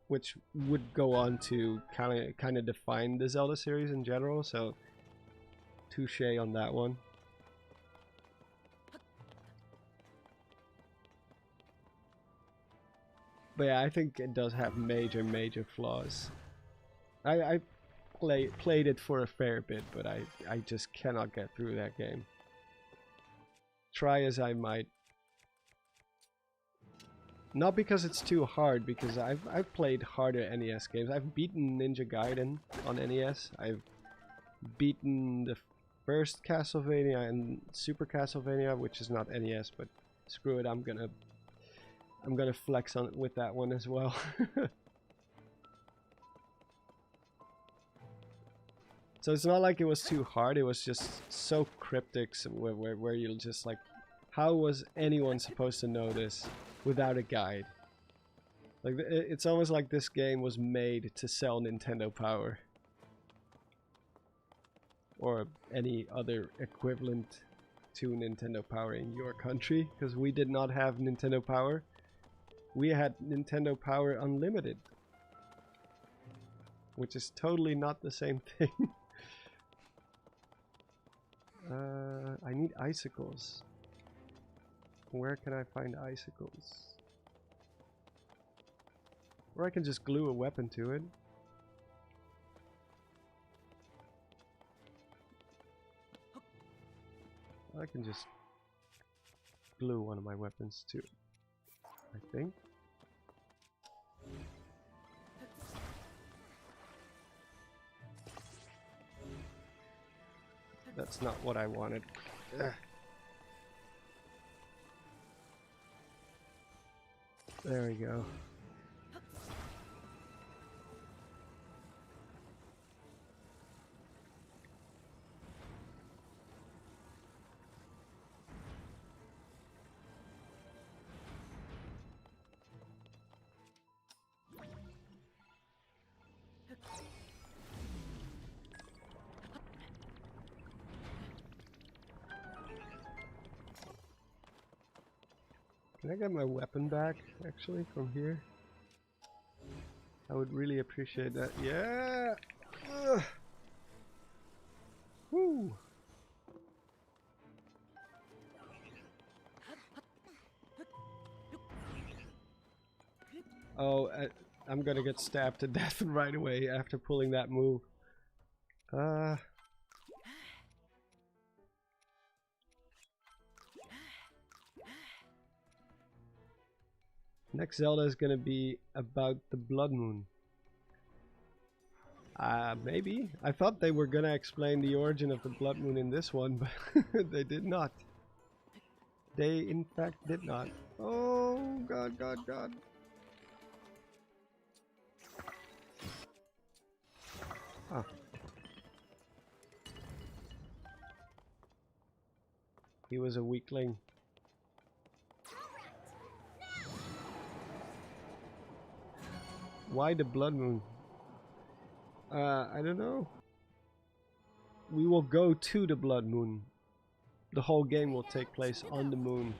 which would go on to kind of define the Zelda series in general, so touche on that one. But yeah, I think it does have major flaws. I played it for a fair bit, but I just cannot get through that game. Try as I might. Not because it's too hard, because I've played harder NES games. I've beaten Ninja Gaiden on NES. I've beaten the first Castlevania and Super Castlevania, which is not NES, but screw it, I'm gonna flex on it with that one as well. So it's not like it was too hard, it was just so cryptic, where you'll just like, how was anyone supposed to know this without a guide? Like, it's almost like this game was made to sell Nintendo Power. or any other equivalent to Nintendo Power in your country, because we did not have Nintendo Power. We had Nintendo Power Unlimited, which is totally not the same thing. I need icicles. Where can I find icicles? Or I can just glue a weapon to it. I can just glue one of my weapons to it, I think. That's not what I wanted. Ugh. There we go. Can I get my weapon back, actually, from here? I would really appreciate that. Yeah! Ugh. Woo! Oh, I'm gonna get stabbed to death right away after pulling that move. Next Zelda is gonna be about the Blood Moon. Maybe. I thought they were gonna explain the origin of the Blood Moon in this one, but they did not. They, in fact, did not. Oh, God, God, God. Ah. He was a weakling. Why the Blood Moon? I don't know. We will go to the Blood Moon. The whole game will take place on the moon.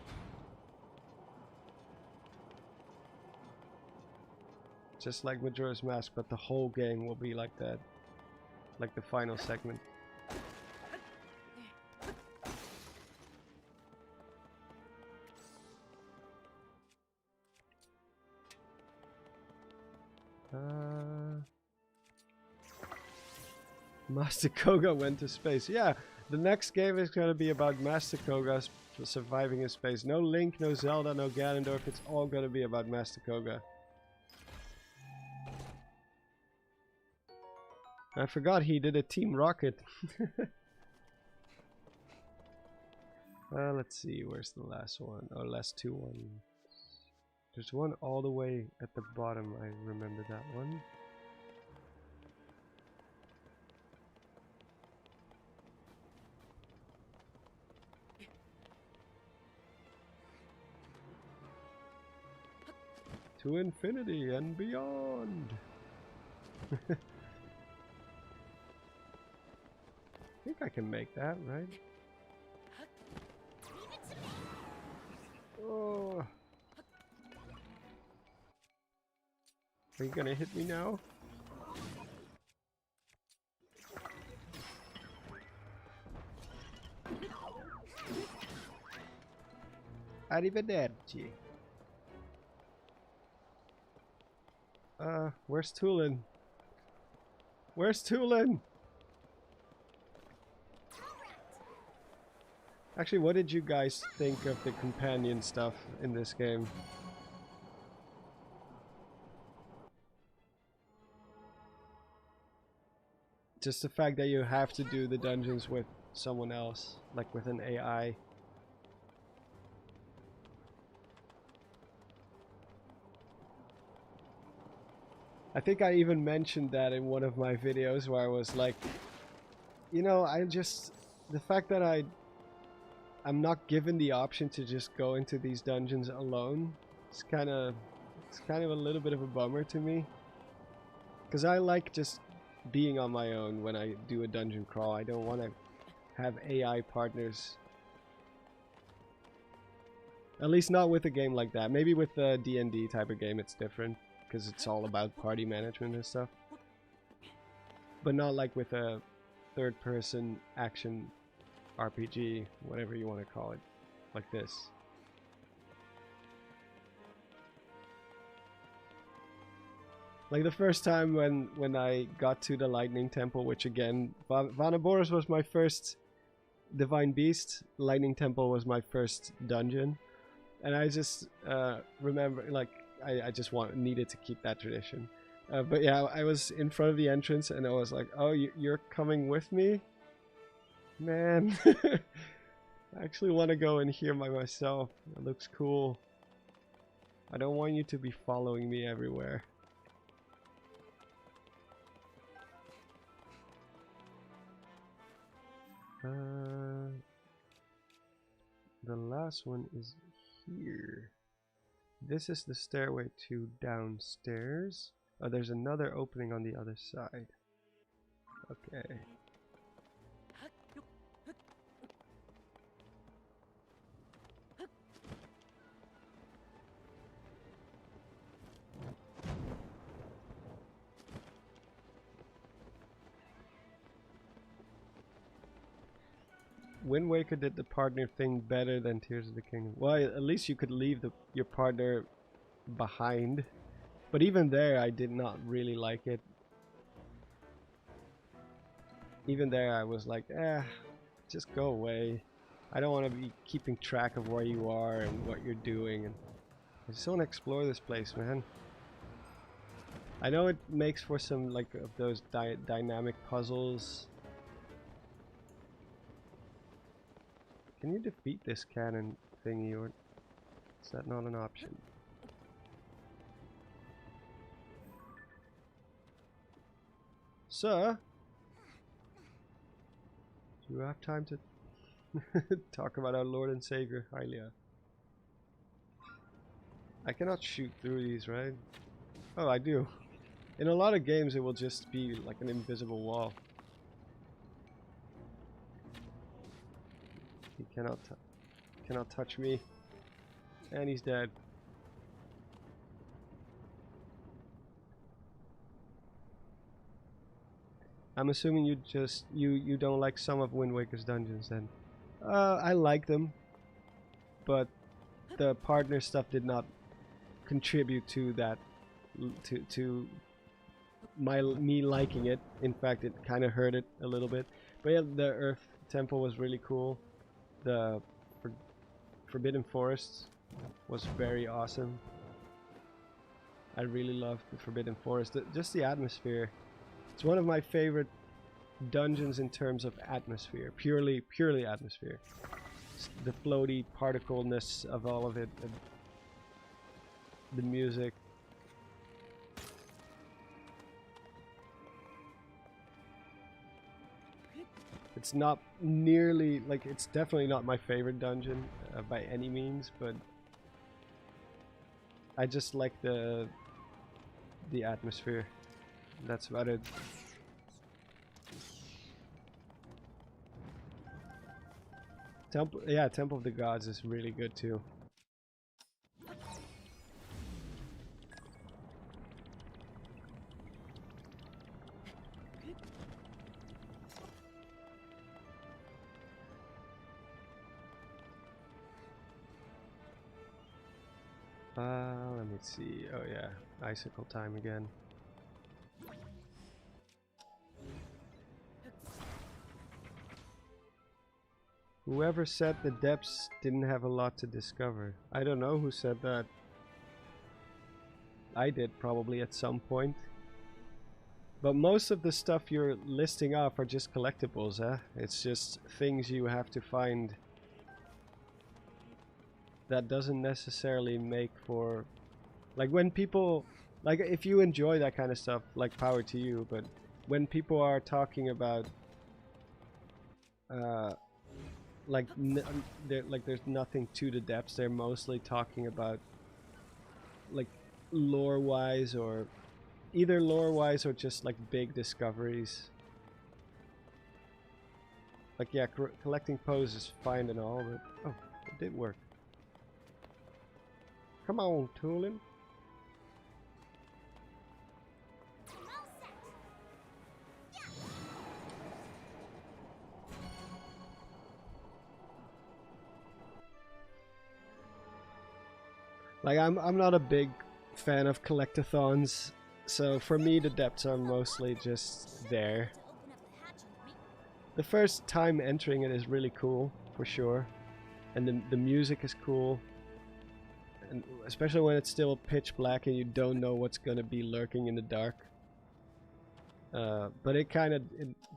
Just like Majora's Mask, but the whole game will be like that. Like the final segment. Master Koga went to space. Yeah, the next game is going to be about Master Koga surviving in space. No Link, no Zelda, no Ganondorf. It's all going to be about Master Koga. I forgot he did a Team Rocket. Let's see, where's the last one? Oh, last two ones. There's one all the way at the bottom. I remember that one. To infinity and beyond. I think I can make that, right? Oh. Are you gonna hit me now? Arrivederci. Where's Tulin? Where's Tulin? Actually, what did you guys think of the companion stuff in this game? Just the fact that you have to do the dungeons with someone else, like with an AI. I think I even mentioned that in one of my videos where I was like, you know, the fact that I'm not given the option to just go into these dungeons alone, it's kind of a little bit of a bummer to me. Because I like just being on my own when I do a dungeon crawl. I don't want to have AI partners. At least not with a game like that. Maybe with a D&D type of game it's different, because it's all about party management and stuff. But not like with a third-person action RPG, whatever you want to call it, like this. Like the first time when I got to the Lightning Temple, which again, Vanaboros was my first Divine Beast, Lightning Temple was my first dungeon, and I just remember, like, I just needed to keep that tradition. But yeah, I was in front of the entrance and I was like, oh, you're coming with me? Man, I actually want to go in here by myself. It looks cool. I don't want you to be following me everywhere. The last one is here. This is the stairway to downstairs. Oh, there's another opening on the other side. Okay. Wind Waker did the partner thing better than Tears of the Kingdom. Well, at least you could leave your partner behind. But even there, I did not really like it. Even there, I was like, just go away. I don't want to be keeping track of where you are and what you're doing. And I just want to explore this place, man. I know it makes for some, like, of those dynamic puzzles. Can you defeat this cannon thingy, or is that not an option? Sir? Do you have time to talk about our Lord and Savior, Hylia? I cannot shoot through these, right? Oh, I do. In a lot of games it will just be like an invisible wall. He cannot touch me. And he's dead. I'm assuming you don't like some of Wind Waker's dungeons then. I like them, but the partner stuff did not contribute to that, to me liking it. In fact, it kind of hurt it a little bit. But yeah, the Earth Temple was really cool. The Forbidden Forest was very awesome. I really loved the Forbidden Forest. Just the atmosphere. It's one of my favorite dungeons in terms of atmosphere. Purely atmosphere. The floaty particleness of all of it. The music. It's not nearly, like, it's definitely not my favorite dungeon by any means, but I just like the atmosphere. That's about it. Temple of the Gods is really good too. Let me see. Oh yeah, icicle time again. Whoever said the depths didn't have a lot to discover. I don't know who said that. I did probably at some point. But most of the stuff you're listing off are just collectibles, eh? It's just things you have to find. That doesn't necessarily make for... Like when people... Like if you enjoy that kind of stuff, like power to you, but when people are talking about... like there's nothing to the depths, they're mostly talking about like lore-wise or either lore-wise or just like big discoveries. Like yeah, collecting Poes is fine and all, but oh, it did work. Come on, Tulin. Like I'm not a big fan of collectathons, so for me the depths are mostly just there. The first time entering it is really cool, for sure, and the music is cool, and especially when it's still pitch black and you don't know what's gonna be lurking in the dark. But it kind of,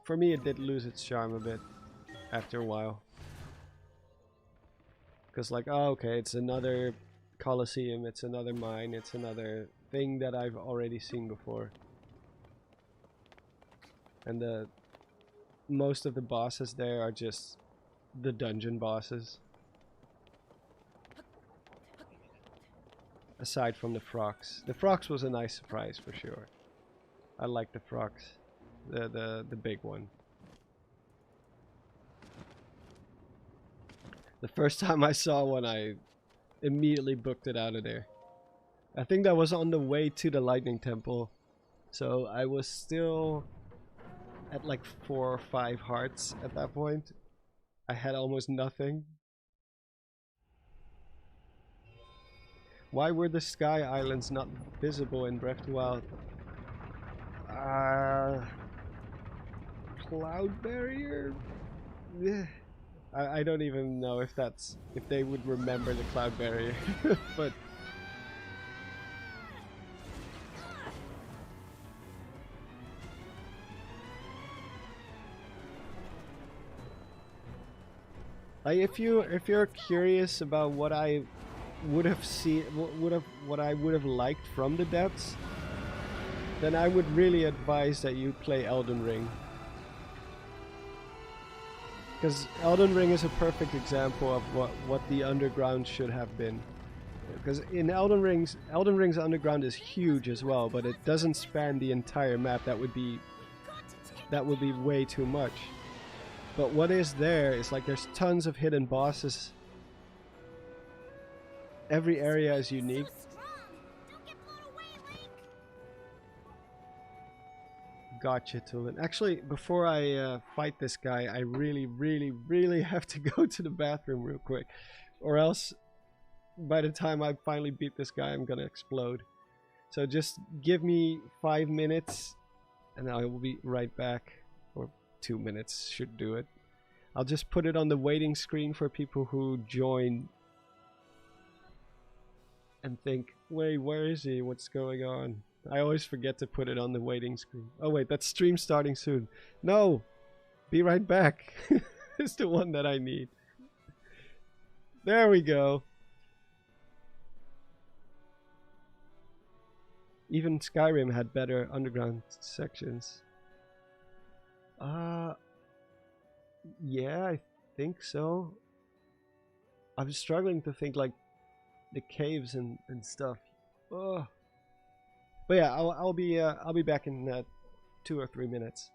for me, it did lose its charm a bit after a while, because like, oh, okay, it's another Colosseum, it's another mine, it's another thing that I've already seen before. And most of the bosses there are just the dungeon bosses. Aside from the frogs. The frogs was a nice surprise for sure. I like the frogs. The big one. The first time I saw one, I immediately booked it out of there. I think that was on the way to the Lightning Temple, so I was still at like 4 or 5 hearts at that point. I had almost nothing. Why were the Sky Islands not visible in Breath of the Wild? Cloud barrier? I don't even know if they would remember the cloud barrier, but like if you're curious about what I would have seen, what I would have liked from the depths, then I would really advise that you play Elden Ring. Because Elden Ring is a perfect example of what the underground should have been. Because in Elden Ring's underground is huge as well, but it doesn't span the entire map. That would be way too much. But what is there is like there's tons of hidden bosses. Every area is unique. Gotcha, Tulin. Actually, before I fight this guy, I really have to go to the bathroom real quick. Or else, by the time I finally beat this guy, I'm gonna explode. So just give me 5 minutes, and I will be right back. Or 2 minutes should do it. I'll just put it on the waiting screen for people who join and think, wait, where is he? What's going on? I always forget to put it on the waiting screen. Oh wait, that stream starting soon. No! Be right back. It's the one that I need. There we go. Even Skyrim had better underground sections. Yeah, I think so. I'm struggling to think like the caves and stuff. Ugh. But yeah, I'll be back in 2 or 3 minutes.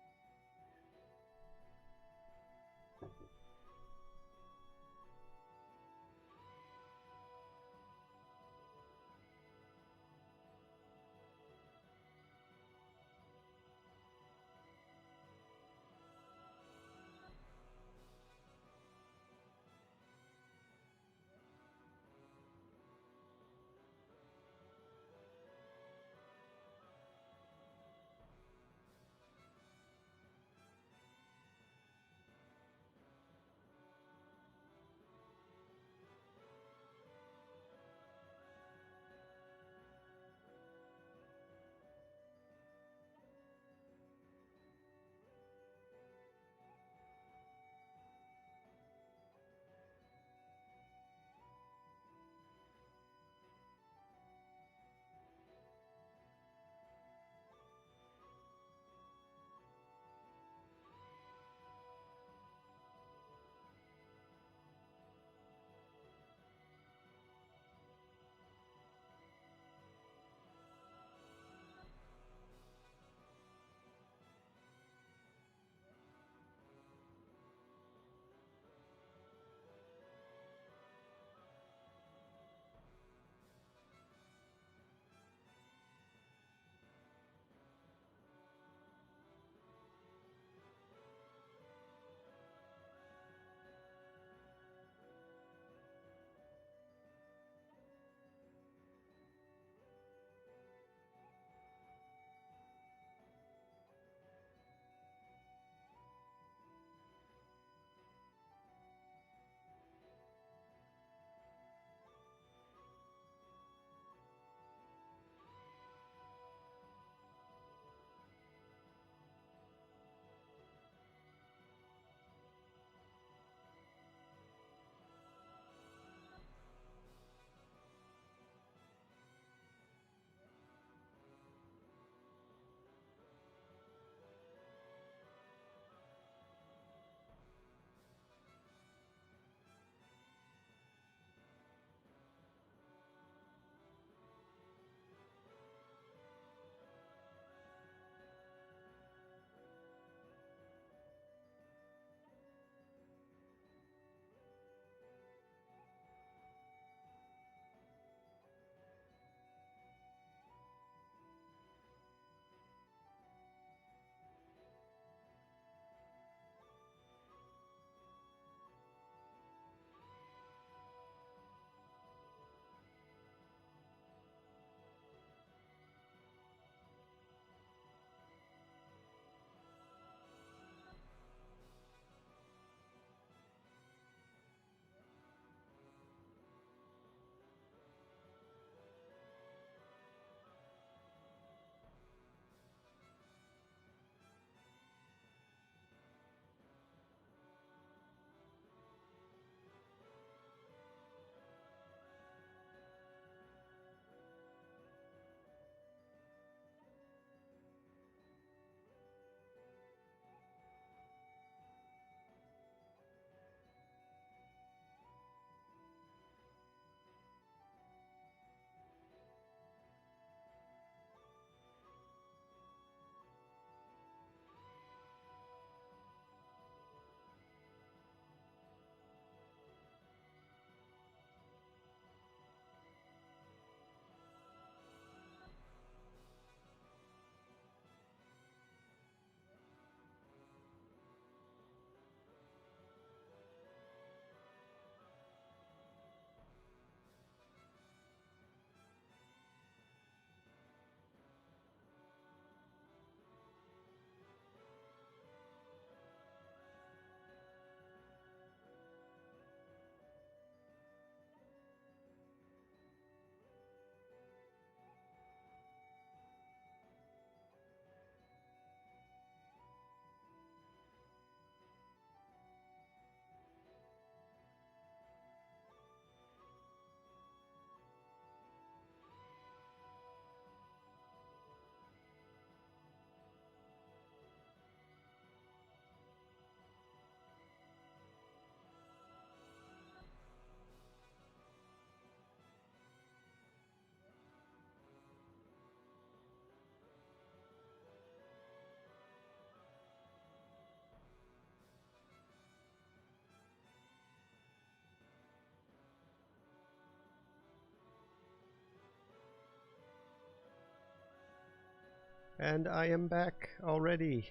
And I am back already.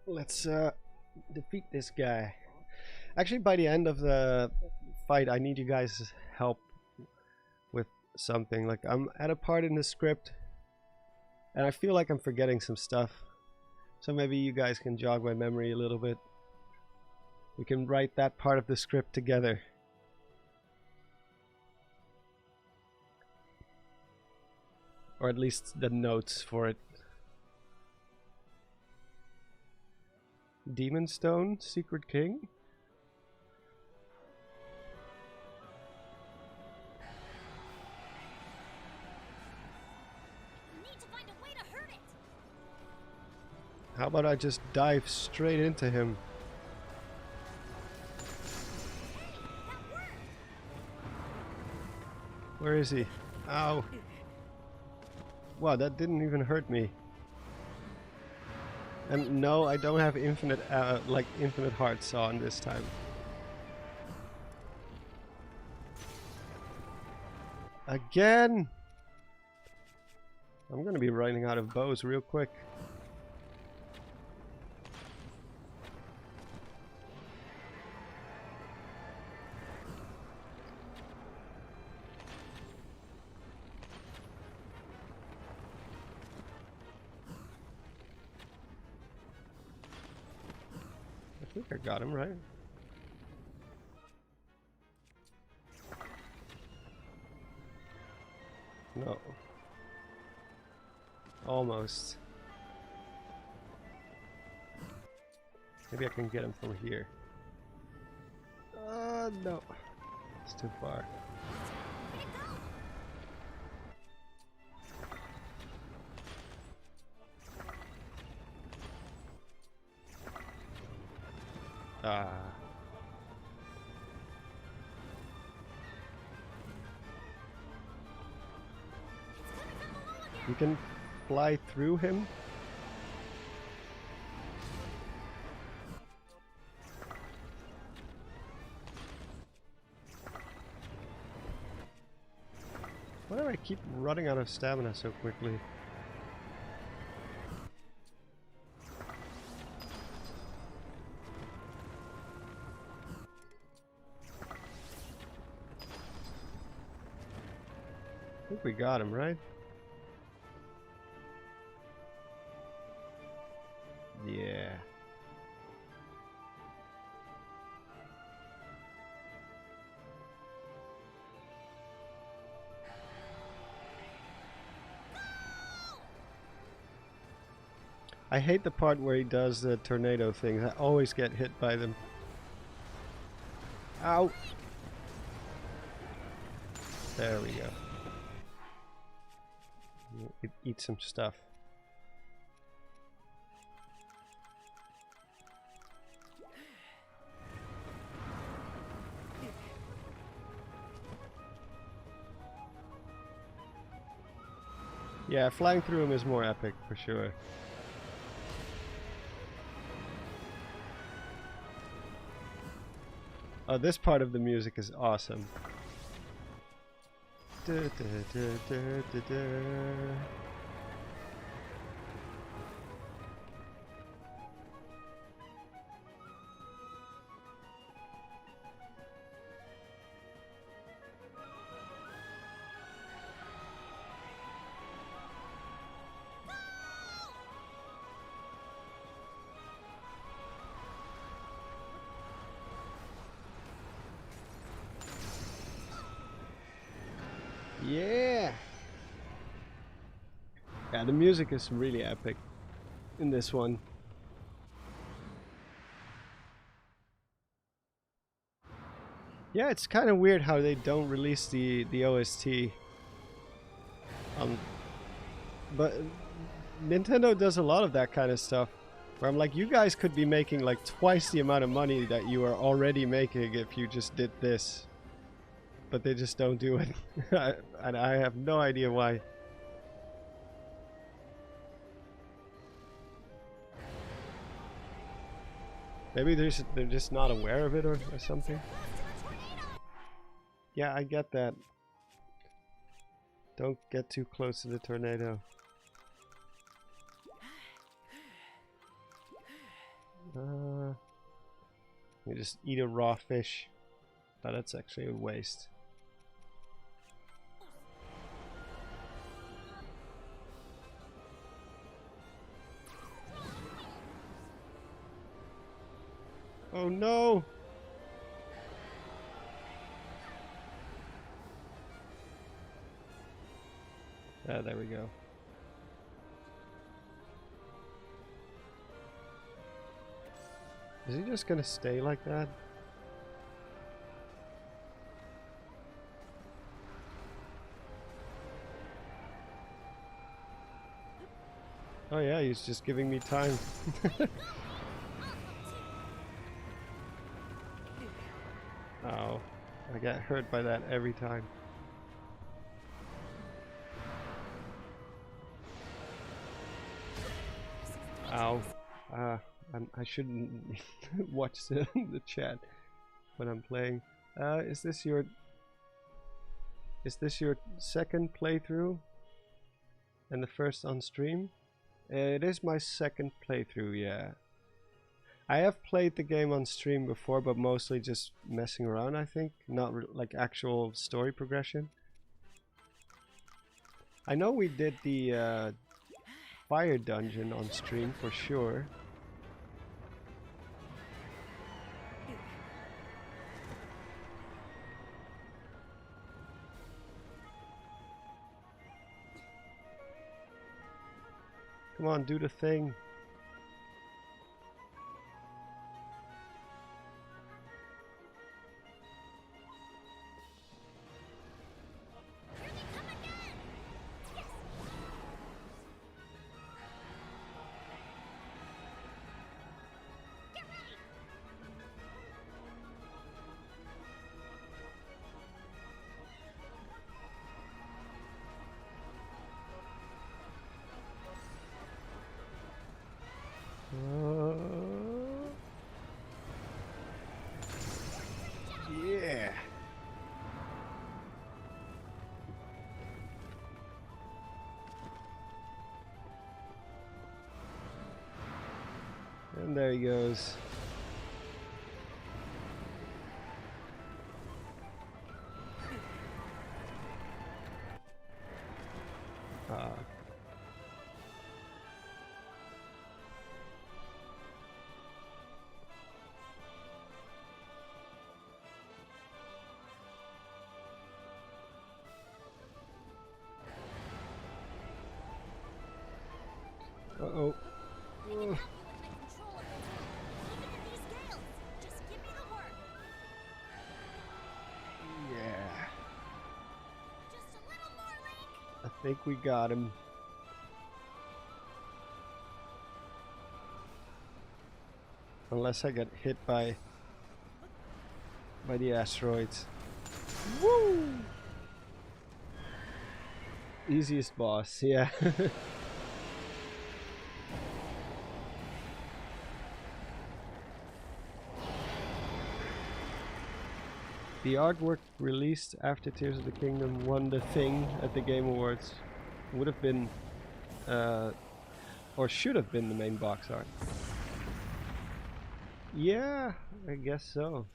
Let's defeat this guy. Actually, by the end of the fight, I need you guys' help with something. Like, I'm at a part in the script, and I feel like I'm forgetting some stuff. So maybe you guys can jog my memory a little bit. We can write that part of the script together. Or at least the notes for it. Demon Stone, Secret King? We need to find a way to hurt it. How about I just dive straight into him? Hey, that worked. Where is he? Ow. Wow, that didn't even hurt me. And no, I don't have infinite hearts on this time. Again! I'm gonna be running out of bows real quick. I think I got him, right? No. Almost. Maybe I can get him from here. No. It's too far. Where'd it go? Ah. It's coming from below again. You can fly through him? Why do I keep running out of stamina so quickly? I think we got him, right? Yeah. I hate the part where he does the tornado thing. I always get hit by them. Ow! There we go. Eat some stuff. Yeah, flying through him is more epic for sure. Oh, this part of the music is awesome. Da, da, da, da, da, da. Yeah! Yeah, the music is really epic in this one. Yeah, it's kind of weird how they don't release the OST. But Nintendo does a lot of that kind of stuff. Where I'm like, you guys could be making like twice the amount of money that you are already making if you just did this. But they just don't do it. And I have no idea why. Maybe they're just not aware of it or something. Close to a tornado. Yeah, I get that. Don't get too close to the tornado. You just eat a raw fish. Oh, that's actually a waste. Oh no! Ah, there we go. Is he just gonna stay like that? Oh yeah, he's just giving me time. Oh, I get hurt by that every time. Ow. I shouldn't watch the chat when I'm playing. Is this your second playthrough? And the first on stream? It is my second playthrough, yeah. I have played the game on stream before, but mostly just messing around, I think. Not like actual story progression. I know we did the fire dungeon on stream for sure. Come on, do the thing. Here they come again! Yes! Get ready! Yeah. And there he goes. Uh-oh. I can help you with my control of the tool. Even in these gales. Just give me the word. Yeah. Just a little more, Link. I think we got him. Unless I get hit by the asteroids. Woo! Easiest boss, yeah. The artwork released after Tears of the Kingdom won the thing at the Game Awards. Would have been, or should have been, the main box art. Yeah, I guess so.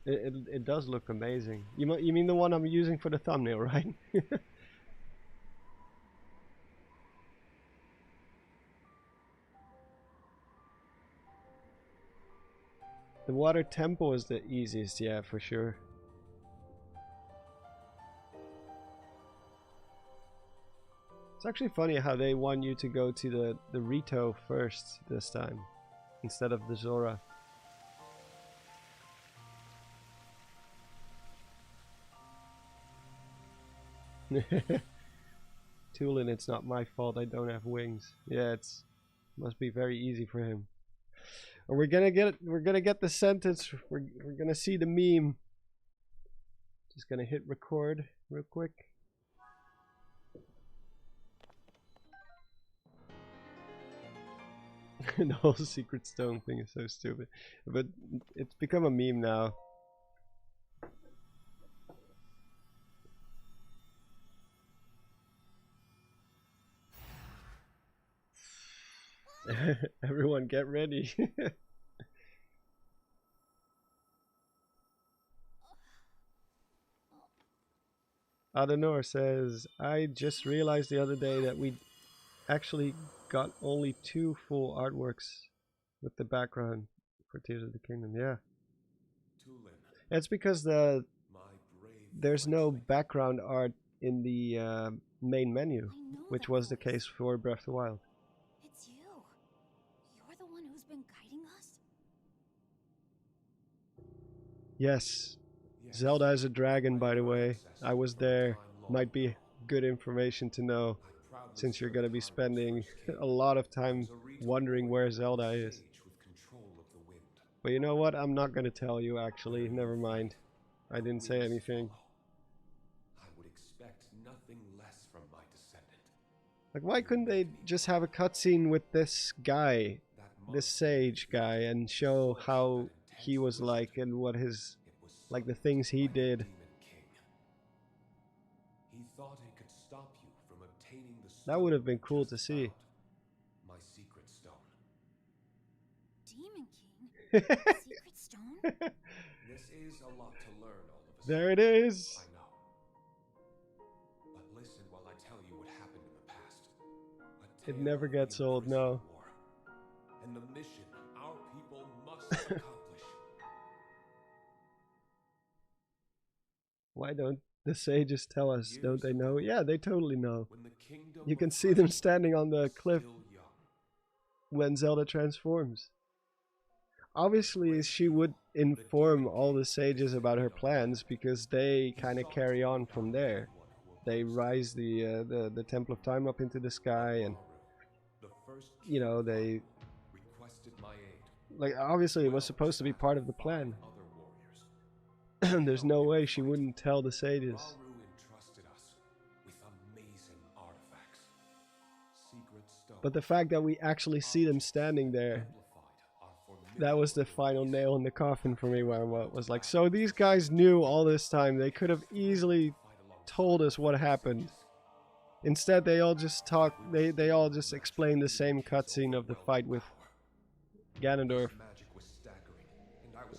It does look amazing. You mean the one I'm using for the thumbnail, right? The water tempo is the easiest, yeah, for sure. It's actually funny how they want you to go to the Rito first this time, instead of the Zora. Tulin, it's not my fault I don't have wings. Yeah, it's must be very easy for him. Or we're gonna get the sentence. We're gonna see the meme. Just gonna hit record real quick. The whole secret stone thing is so stupid, but it's become a meme now. Everyone get ready. Adenor says, I just realized the other day that we actually got only 2 full artworks with the background for Tears of the Kingdom. Yeah. Tulin, It's because my brave there's no fledgling. background art in the main menu, I know which that was the voice. case for Breath of the Wild. It's you. You're the one who's been guiding us? Yes, Yes, Zelda is a dragon, my by the way. predecessor I was from a there. time long Might be ago. good information to know, I proudly since you're served going to be Hyrule spending first king. a lot of I time was a Rito wondering warrior where and Zelda is. sage with control of the wind. But you know what? I'm not going to tell you, actually. Never mind. I didn't say Winds anything. follow. I would expect nothing less from my descendant. Like, why couldn't they just have a cutscene with this guy, That this monk sage guy, and show full of how that he intense was like wisdom. and what his, It was like the summoned things he by the did? Demon King. He thought it could stop you from obtaining the stone That would have been you cool just to see. found. My secret stone. Demon King? Secret stone? This is a lot to learn all of a sudden. There it is. I know. But listen while I tell you what happened in the past. A It tale never of gets the old, imprisoned no. war, and the mission our people must accomplish. Why don't the sages tell us? Don't they know? Yeah, they totally know. When the kingdom You can of see them Hyrule standing on the was cliff still young. when Zelda transforms. Obviously, she would inform all the sages about her plans because they kind of carry on from there. They rise the Temple of Time up into the sky, and The first you know, king of they, Hyrule requested my aid. like, obviously it was supposed to be part of the plan. Other warriors. There's no way she wouldn't tell the sages. Rauru entrusted us with amazing artifacts. Secret stone. But the fact that we actually see them standing there, that was the final nail in the coffin for me, where I was like, so these guys knew all this time. They could have easily told us what happened. Instead, they all just talk. They all just explain the same cutscene of the fight with Ganondorf.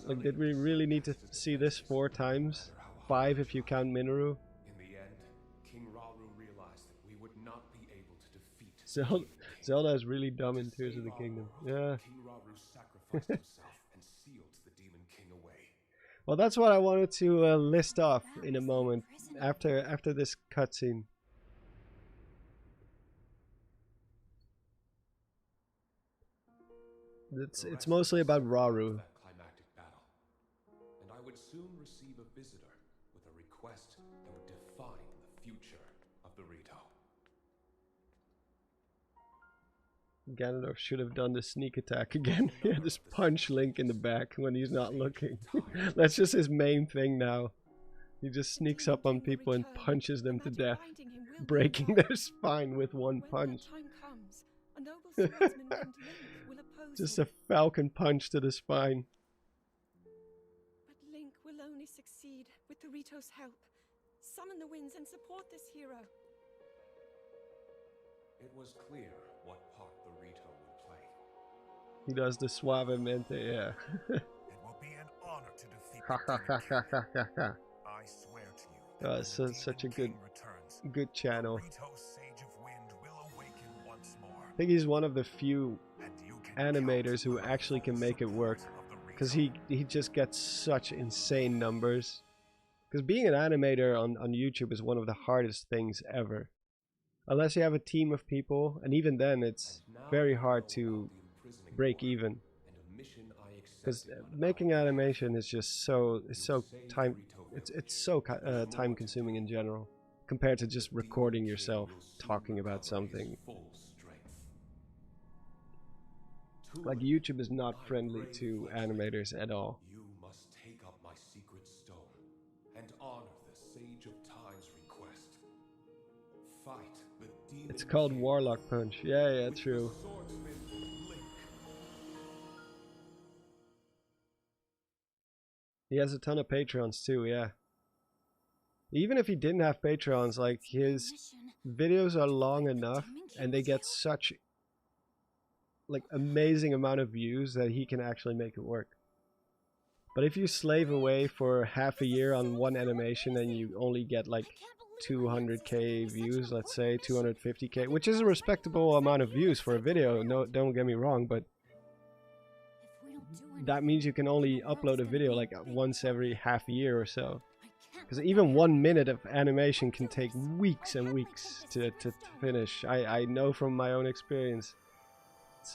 Like, did we really need to see this 4 times? 5 if you count Minoru. In the end, King Rauru realized that we would not be able to defeat. Zelda is really dumb in Tears of the Kingdom. Yeah. King Rauru sacrificed himself and sealed the Demon King away. Well, that's what I wanted to list off in a moment after this cutscene. It's mostly about Rauru. That climactic battle, and I would soon receive a visitor with a request that would define the future of the Rito. Ganondorf should have done the sneak attack again. He had this punch Link in the back when he's not looking. That's just his main thing now. He just sneaks up on people and punches them to death, breaking their spine with one punch. Just a falcon punch to the spine. But Link will only succeed with the Rito's help. Summon the winds and support this hero. It was clear what part the Rito would play. He does the suavemente, yeah. It will be an honor to defeat Ha the ha ha Demon ha King. ha ha. I swear to you Oh, that it's when the such a Demon King returns, good channel. Rito's Sage of Wind will awaken once more. I think he's one of the few And you can animators count who on the actually can full make it work. support of the Because Rito. he just gets such insane numbers. Because being an animator on YouTube is one of the hardest things ever. Unless you have a team of people, and even then it's And now very I hard know to about the imprisoning break war, even. and a mission I Because accepted on making our animation is just so save time Rito it's village. so There's more time to consuming do. in general compared to just Demon recording King yourself will soon talking about recover his something. full strength. Like, Tulin, YouTube is not my friendly brave to fledgling, animators at all. You must take up my secret stone and honor the Sage of Time's request. Fight the Demon It's called King Warlock Punch. Yeah, with the true. swordsman Link. He has a ton of Patreons too, yeah. Even if he didn't have Patreons, like, his Mission. videos are long enough and they get such like amazing amount of views that he can actually make it work. But if you slave away for half a year on one animation and you only get like 200k views, let's say 250k, which is a respectable amount of views for a video, no, don't get me wrong, but that means you can only upload a video like once every half a year or so. Because even 1 minute of animation can take weeks and weeks to finish. I know from my own experience.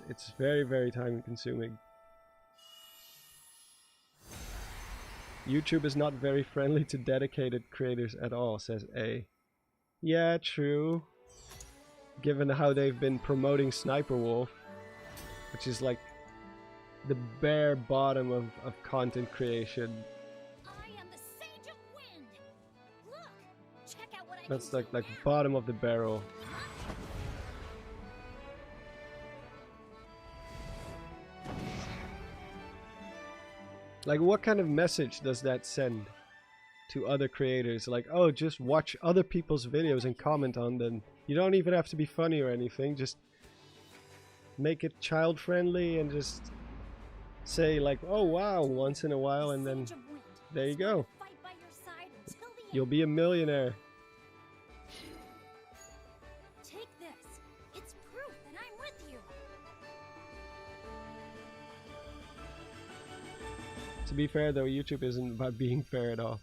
It's very, very time consuming. YouTube is not very friendly to dedicated creators at all, says A. Yeah, true. Given how they've been promoting Sniper Wolf, which is like the bare bottom of content creation. I am the Sage of Wind. Look, check out what I That's can like do now. bottom of the barrel. Like, what kind of message does that send to other creators? Like, oh, just watch other people's videos and comment on them. You don't even have to be funny or anything. Just make it child friendly and just say like, oh wow, once in a while, and then Sage of Wind. there you I will go. fight by your side until the end. You'll be a millionaire. Take this. It's proof that I'm with you. To be fair though, YouTube isn't about being fair at all.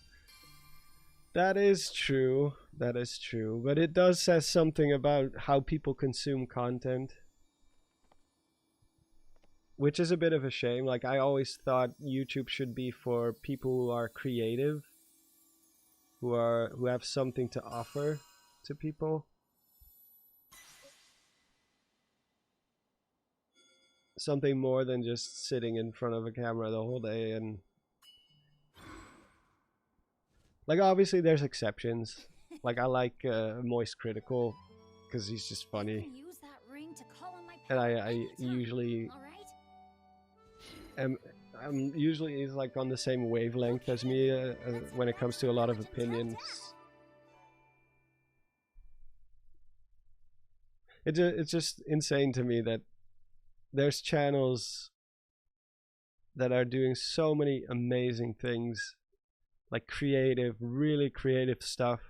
That is true. That is true. But it does say something about how people consume content. Which is a bit of a shame. Like, I always thought YouTube should be for people who are creative, who have something to offer to people. Something more than just sitting in front of a camera the whole day. And like, obviously there's exceptions. Like, I like Moist Critical because he's just I funny, can use that ring to call on my and power I anytime, usually all right? I'm usually is like on the same wavelength as me when it comes to a lot of opinions. It's just insane to me that there's channels that are doing so many amazing things, like creative, really creative stuff,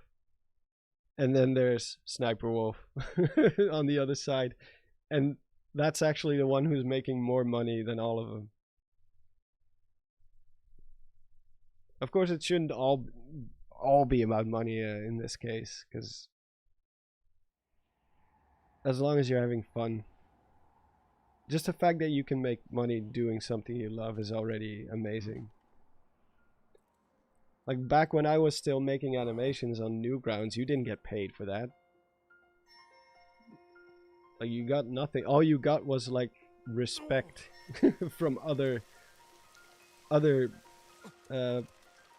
and then there's Sniper Wolf on the other side, and that's actually the one who's making more money than all of them. Of course, it shouldn't all be about money in this case, because as long as you're having fun, just the fact that you can make money doing something you love is already amazing. Like, back when I was still making animations on Newgrounds, you didn't get paid for that. Like, you got nothing. All you got was like respect from other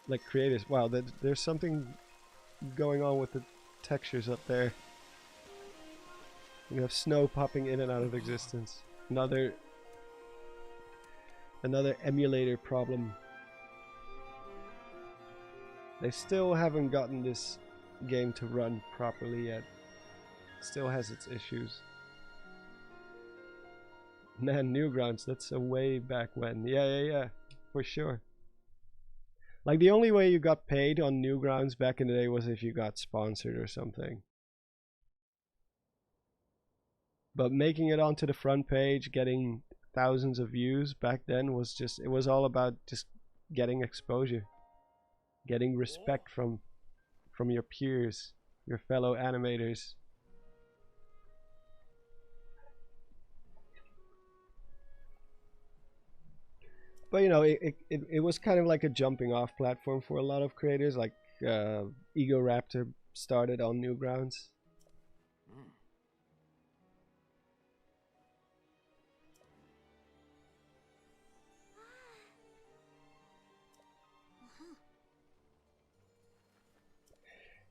like creators. Wow, there's something going on with the textures up there. You have snow popping in and out of existence. Another emulator problem. They still haven't gotten this game to run properly yet. Still has its issues. Man, Newgrounds, that's a way back when. Yeah, for sure. Like, the only way you got paid on Newgrounds back in the day was if you got sponsored or something. But making it onto the front page, getting thousands of views back then was just, it was all about just getting exposure. Getting respect from your peers, your fellow animators. But you know, it was kind of like a jumping off platform for a lot of creators. Like Ego Raptor started on Newgrounds.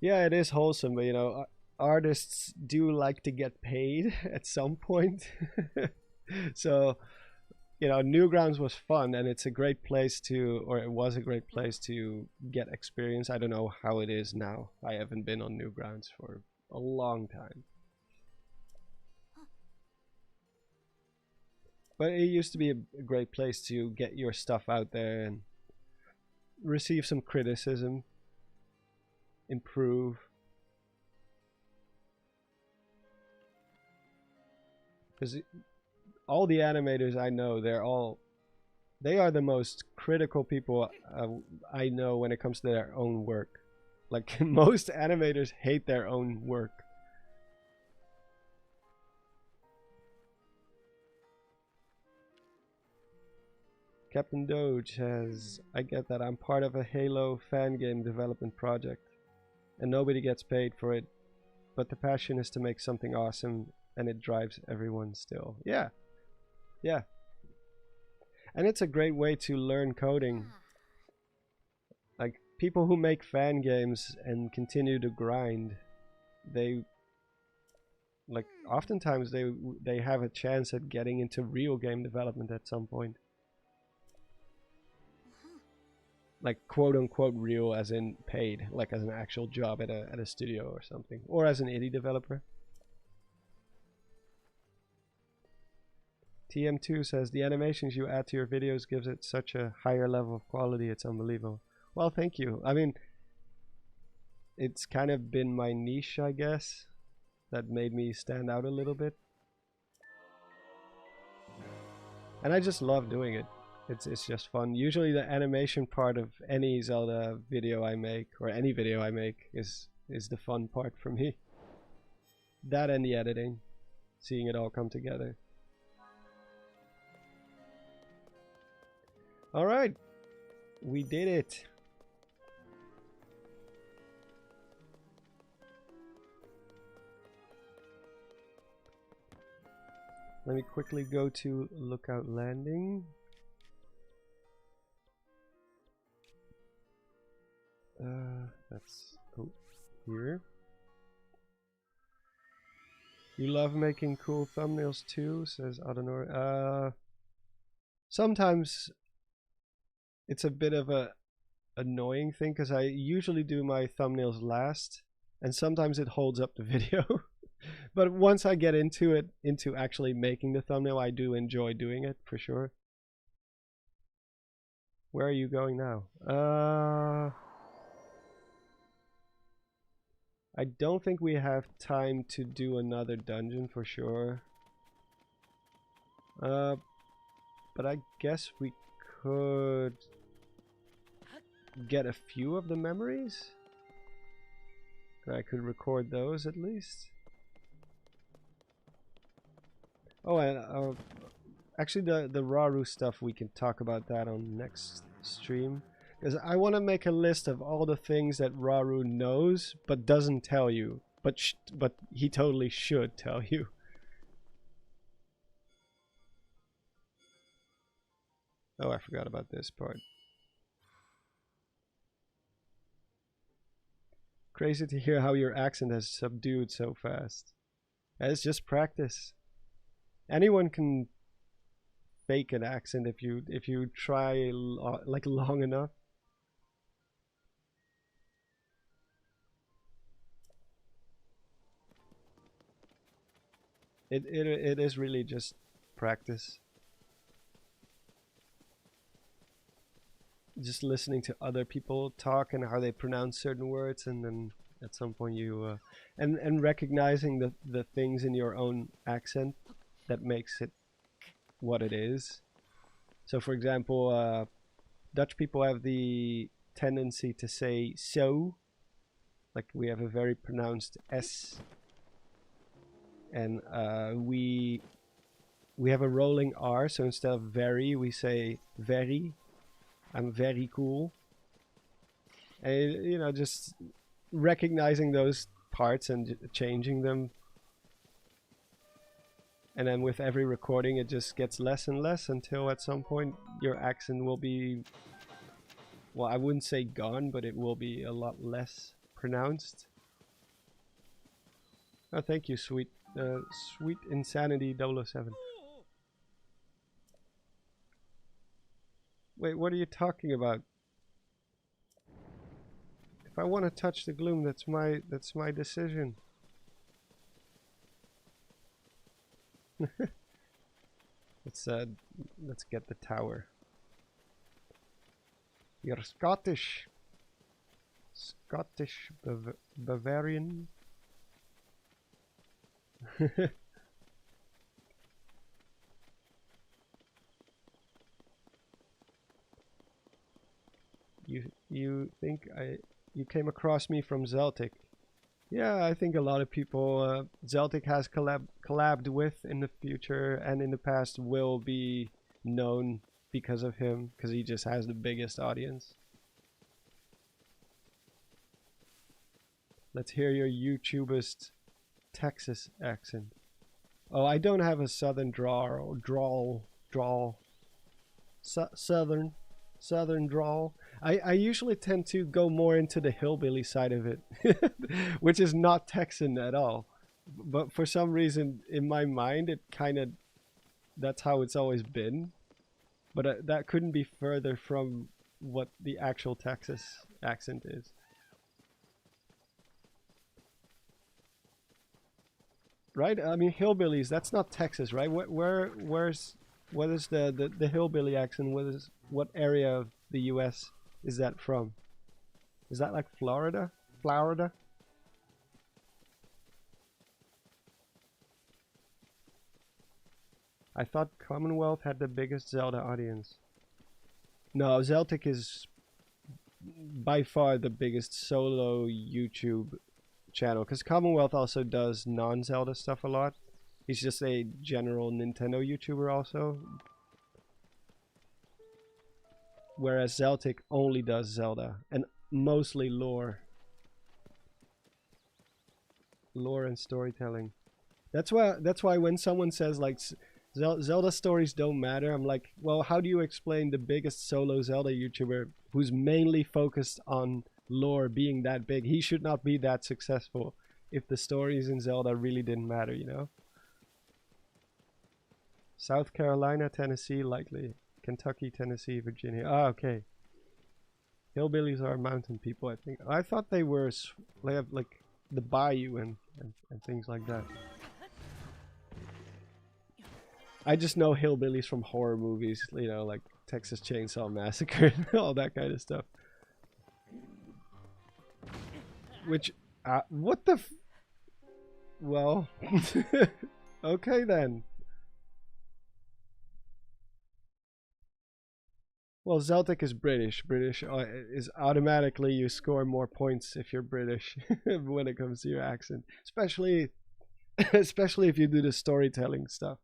Yeah, it is wholesome, but you know, artists do like to get paid at some point. So, you know, Newgrounds was fun, and it's a great place to, or it was a great place to get experience. I don't know how it is now. I haven't been on Newgrounds for a long time. But it used to be a great place to get your stuff out there and receive some criticism, improve. Because all the animators I know, they are the most critical people I know when it comes to their own work. Like, most animators hate their own work. Captain Doge says, I get that I'm part of a Halo fan game development project and nobody gets paid for it, but the passion is to make something awesome and it drives everyone still. Yeah. Yeah. And it's a great way to learn coding. Like, people who make fan games and continue to grind, they like oftentimes they have a chance at getting into real game development at some point. Like, quote unquote real, as in paid, like as an actual job at a studio or something, or as an indie developer. TM2 says, the animations you add to your videos gives it such a higher level of quality, it's unbelievable. Well, thank you. I mean, it's kind of been my niche, I guess, that made me stand out a little bit. And I just love doing it. It's just fun. Usually the animation part of any Zelda video I make, or any video I make, is the fun part for me. That and the editing. Seeing it all come together. Alright. We did it. Let me quickly go to Lookout Landing. That's here. You love making cool thumbnails too, says Adenor. Sometimes it's a bit of a annoying thing because I usually do my thumbnails last, and sometimes it holds up the video. But once I get into it, into actually making the thumbnail, I do enjoy doing it for sure. Where are you going now? I don't think we have time to do another dungeon for sure. But I guess we could get a few of the memories. I could record those at least. Oh, and actually the Rauru stuff, we can talk about that on next stream. Because I want to make a list of all the things that Rauru knows but doesn't tell you, but he totally should tell you. Oh, I forgot about this part. Crazy to hear how your accent has subdued so fast. It's just practice. Anyone can fake an accent if you try like long enough. It is really just practice. Just listening to other people talk and how they pronounce certain words, and then at some point you and recognizing the things in your own accent that makes it what it is. So for example, Dutch people have the tendency to say so, like we have a very pronounced S, and we have a rolling R, so instead of very we say very. I'm very cool. And you know, just recognizing those parts and changing them. And then with every recording it just gets less and less until at some point your accent will be, well, I wouldn't say gone, but it will be a lot less pronounced. Oh, thank you, Sweet Insanity 007. Wait, what are you talking about? If I want to touch the gloom, that's my decision. Let's get the tower. You're Scottish. Scottish Bavarian. You think you came across me from Zeltic? Yeah, I think a lot of people Zeltic has collabed with in the future and in the past will be known because of him, because he just has the biggest audience. Let's hear your YouTubist Texas accent. Oh, I don't have a southern drawl. Southern drawl. I usually tend to go more into the hillbilly side of it, which is not Texan at all. But for some reason, in my mind, it kind of, that's how it's always been. But that couldn't be further from what the actual Texas accent is. Right? I mean, hillbillies, that's not Texas, right? What is the hillbilly accent? What area of the US is that from? Is that like Florida? Florida? I thought Commonwealth had the biggest Zelda audience. No, Zeltic is by far the biggest solo YouTube channel, because Commonwealth also does non-Zelda stuff a lot. He's just a general Nintendo YouTuber also. Whereas Zeltic only does Zelda and mostly lore. Lore and storytelling. That's why when someone says like Zelda stories don't matter, I'm like, well, how do you explain the biggest solo Zelda YouTuber who's mainly focused on lore being that big? He should not be that successful if the stories in Zelda really didn't matter, you know? South Carolina, Tennessee, likely. Kentucky, Tennessee, Virginia. Ah, okay. Hillbillies are mountain people, I think. I thought they were, they have like the bayou and things like that. I just know hillbillies from horror movies, you know, like Texas Chainsaw Massacre and all that kind of stuff. Which, what the well, okay then. Well, Zeltic is British. British is automatically, you score more points if you're British when it comes to your accent. Especially if you do the storytelling stuff.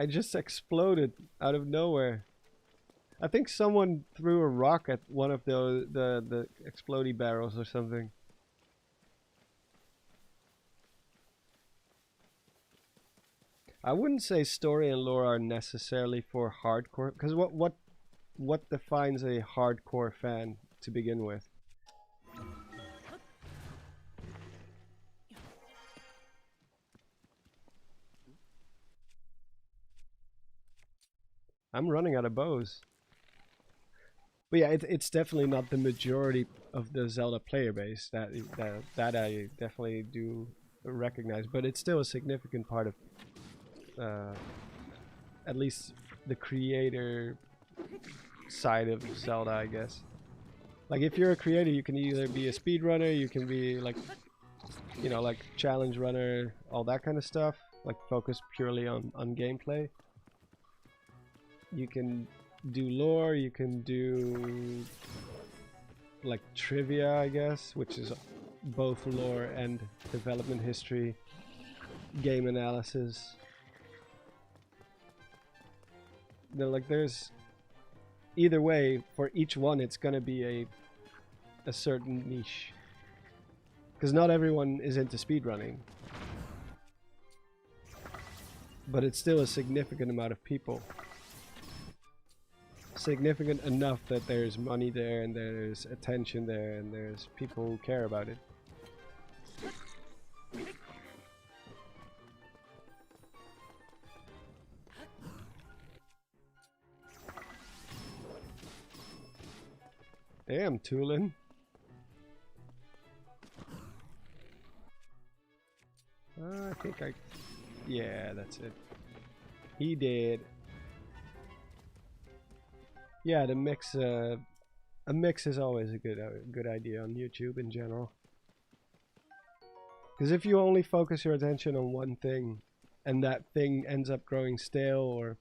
I just exploded out of nowhere. I think someone threw a rock at one of the explodey barrels or something. I wouldn't say story and lore are necessarily for hardcore, because what defines a hardcore fan to begin with? I'm running out of bows. But yeah, it's definitely not the majority of the Zelda player base. That I definitely do recognize. But it's still a significant part of, at least the creator side of Zelda, I guess. Like if you're a creator, you can either be a speedrunner, you can be like, you know, like challenge runner, all that kind of stuff. Like focus purely on gameplay. You can do lore, you can do like trivia, I guess, which is both lore and development history, game analysis. There's either way, for each one it's gonna be a certain niche, because not everyone is into speedrunning, but it's still a significant amount of people. Significant enough that there's money there and there's attention there and there's people who care about it. Damn, Tulin. I think I... Yeah, that's it. He did. Yeah, the mix, a mix is always a good idea on YouTube in general. Because if you only focus your attention on one thing, and that thing ends up growing stale, or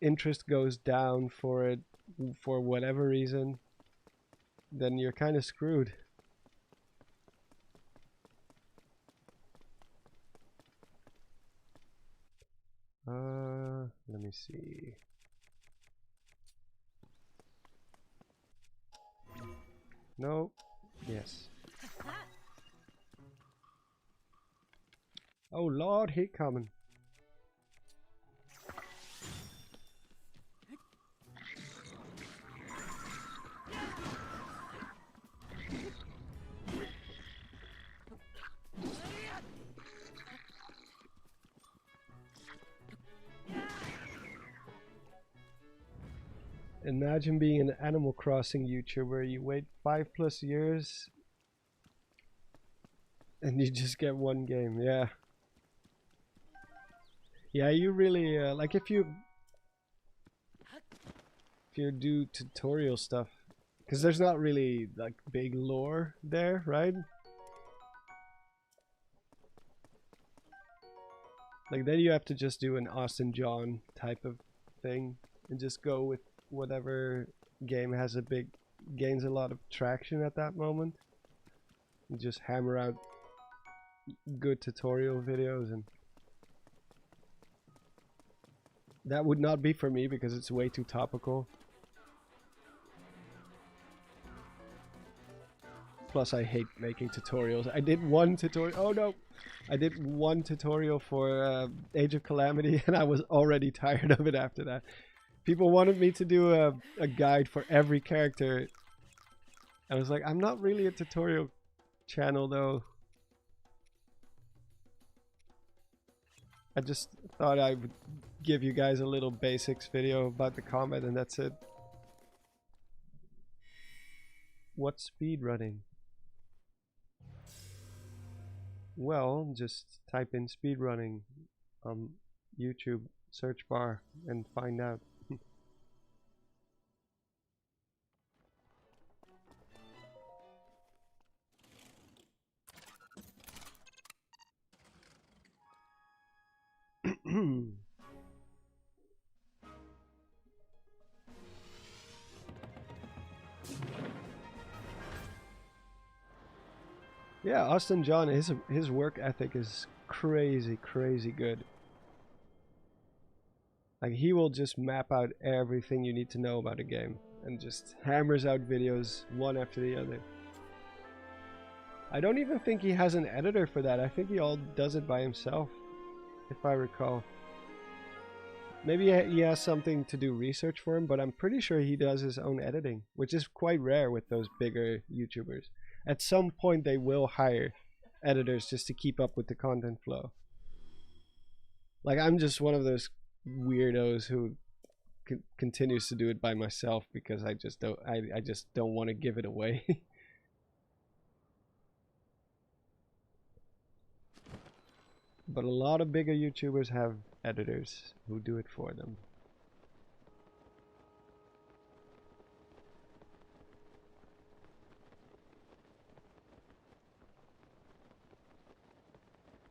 interest goes down for it for whatever reason, then you're kind of screwed. Let me see. No. Yes. Oh Lord, he coming. Imagine being an Animal Crossing YouTuber. You wait 5+ years and you just get one game. Yeah. Yeah, you really like if you do tutorial stuff, because there's not really like big lore there, right? Like then you have to just do an Austin John type of thing and just go with whatever game has gains a lot of traction at that moment. And just hammer out good tutorial videos, and that would not be for me because it's way too topical. Plus I hate making tutorials. I did one tutorial. Oh no! I did one tutorial for Age of Calamity and I was already tired of it after that. People wanted me to do a guide for every character. I was like, I'm not really a tutorial channel though. I just thought I would give you guys a little basics video about the combat and that's it. What's speedrunning? Well, just type in speedrunning on YouTube search bar and find out. Yeah, Austin John, his work ethic is crazy good. Like he will just map out everything you need to know about a game and just hammers out videos one after the other. I don't even think he has an editor for that. I think he all does it by himself, if I recall. Maybe he has something to do research for him, but I'm pretty sure he does his own editing, which is quite rare with those bigger YouTubers. At some point they will hire editors just to keep up with the content flow. Like I'm just one of those weirdos who continues to do it by myself because I just don't want to give it away. But a lot of bigger YouTubers have editors who do it for them.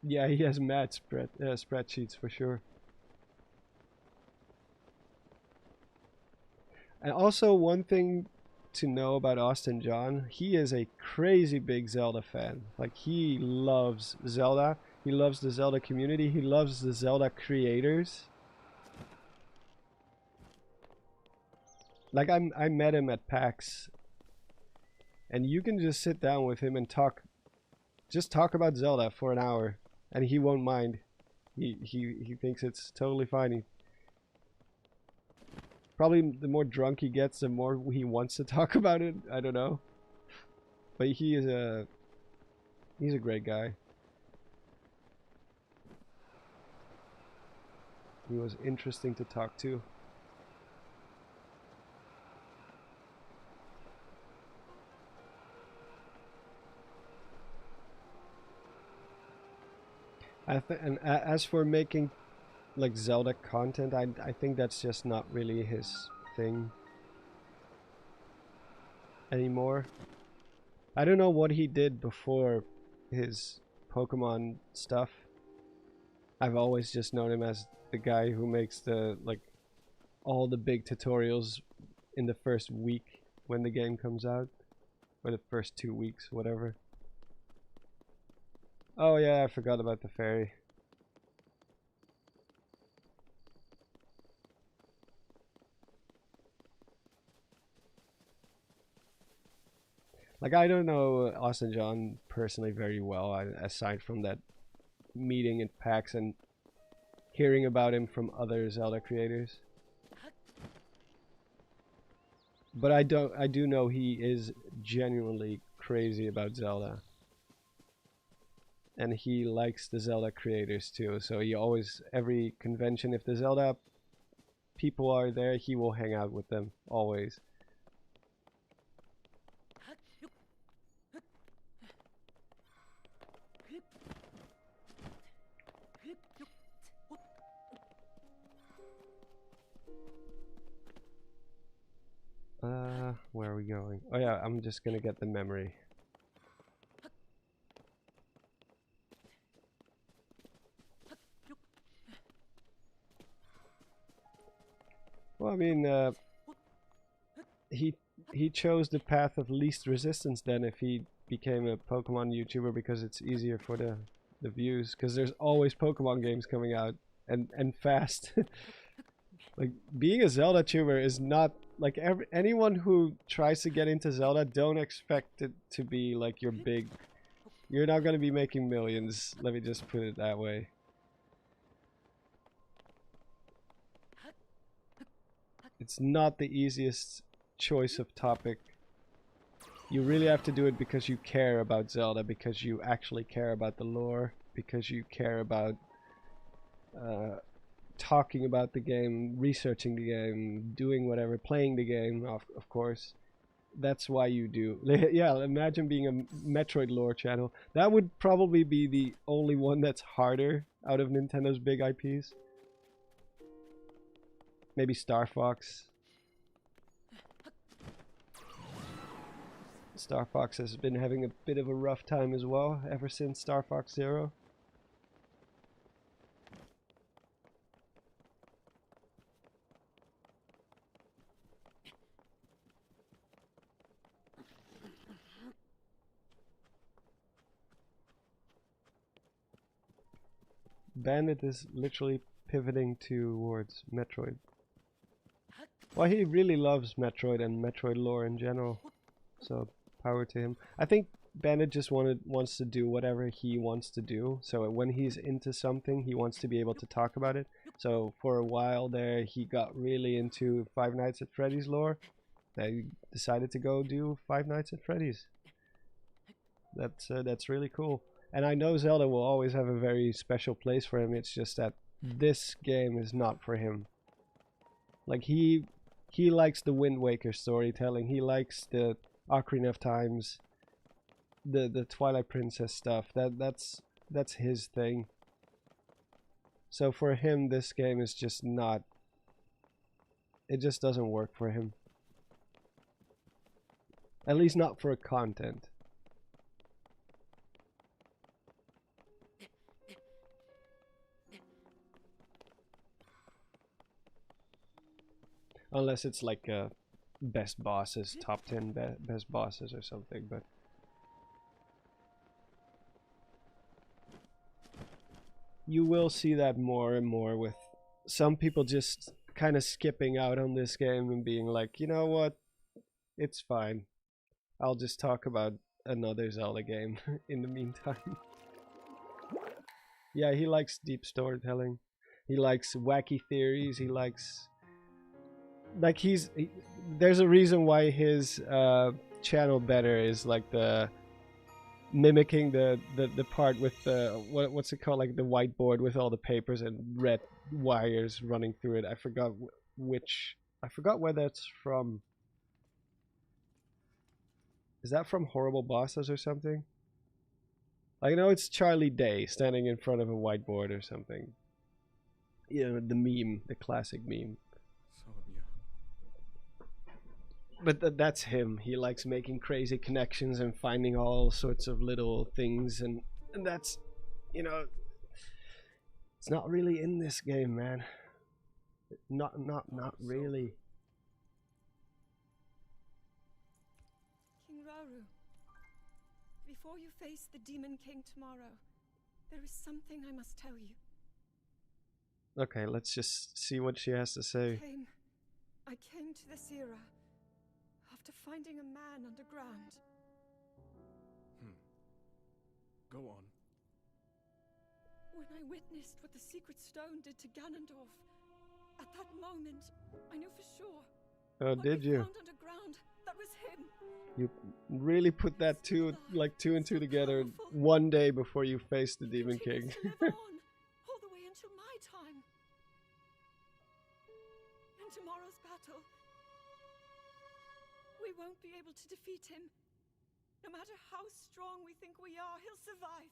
Yeah, he has mad spreadsheets for sure. And also one thing to know about Austin John, he is a crazy big Zelda fan. Like he loves Zelda. He loves the Zelda community. He loves the Zelda creators. Like I met him at PAX, and you can just sit down with him and talk about Zelda for an hour, and he won't mind. He thinks it's totally fine. Probably the more drunk he gets, the more he wants to talk about it. I don't know, but he's a great guy. He was interesting to talk to. As for making like Zelda content, I think that's just not really his thing anymore. I don't know what he did before his Pokemon stuff. I've always just known him as the guy who makes the like all the big tutorials in the first week when the game comes out, or the first 2 weeks, whatever. Oh yeah, I forgot about the fairy. Like, I don't know Austin John personally very well, aside from that meeting at PAX and hearing about him from other Zelda creators. But I do know he is genuinely crazy about Zelda. And he likes the Zelda creators too, so he always, every convention, if the Zelda people are there, he will hang out with them, always. Where are we going? Oh yeah, I'm just gonna get the memory. Well, I mean, he chose the path of least resistance then if he became a Pokemon YouTuber, because it's easier for the views, because there's always Pokemon games coming out and fast. Like, being a Zelda tuber is not like anyone who tries to get into Zelda, don't expect it to be like your big. You're not gonna be making millions. Let me just put it that way. It's not the easiest choice of topic. You really have to do it because you care about Zelda, because you actually care about the lore, because you care about talking about the game, researching the game, doing whatever, playing the game, of course. That's why you do. Yeah, imagine being a Metroid lore channel. That would probably be the only one that's harder out of Nintendo's big IPs. Maybe Star Fox. Star Fox has been having a bit of a rough time as well ever since Star Fox Zero. Bandit is literally pivoting towards Metroid. Well, he really loves Metroid and Metroid lore in general, so power to him. I think Bandit just wants to do whatever he wants to do, so when he's into something, he wants to be able to talk about it. So for a while there, he got really into Five Nights at Freddy's lore. They decided to go do Five Nights at Freddy's. That's really cool. And I know Zelda will always have a very special place for him. It's just that this game is not for him. Like, he likes the Wind Waker storytelling. He likes the Ocarina of Times, the Twilight Princess stuff. That's his thing. So for him, this game is just not. It just doesn't work for him. At least not for content. Unless it's like best bosses, top 10 best bosses or something, but you will see that more and more with some people just kind of skipping out on this game and being like, you know what, it's fine. I'll just talk about another Zelda game in the meantime. Yeah, he likes deep storytelling. He likes wacky theories. He likes... Like, there's a reason why his channel better is like the mimicking the part with the what's it called, like the whiteboard with all the papers and red wires running through it. I forgot where that's from. Is that from Horrible Bosses or something? I know it's Charlie Day standing in front of a whiteboard or something. You know, the meme, the classic meme. Sonia. But that's him. He likes making crazy connections and finding all sorts of little things, and that's, you know, it's not really in this game, man. Not really. King Rauru, before you face the Demon King tomorrow, there is something I must tell you. Okay, let's just see what she has to say. I came to this era after finding a man underground. Go on. When I witnessed what the Secret Stone did to Ganondorf, at that moment, I knew for sure. Oh, what did we you? found underground, that was him. You really put that two and two together one day before you faced the He Demon King. continues to live on, all the way until my time. In tomorrow's battle, we won't be able to defeat him. No matter how strong we think we are, he'll survive.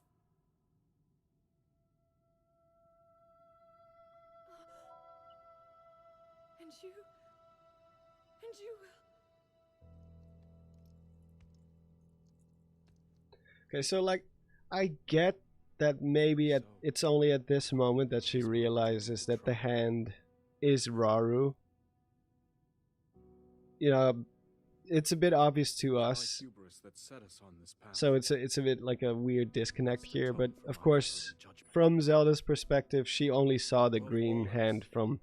And you will. Okay, so like, I get that maybe it's only at this moment that she realizes that the hand is Rauru. You know, it's a bit obvious to us, so it's a bit like a weird disconnect here. But of course, from Zelda's perspective, she only saw the green hand from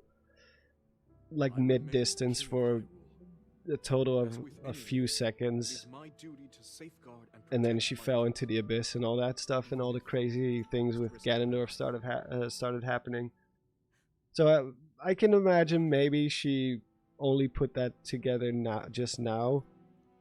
like mid-distance for a total of a few seconds, and then she fell into the abyss and all that stuff, and all the crazy things with Ganondorf started happening. So I can imagine maybe she only put that together just now.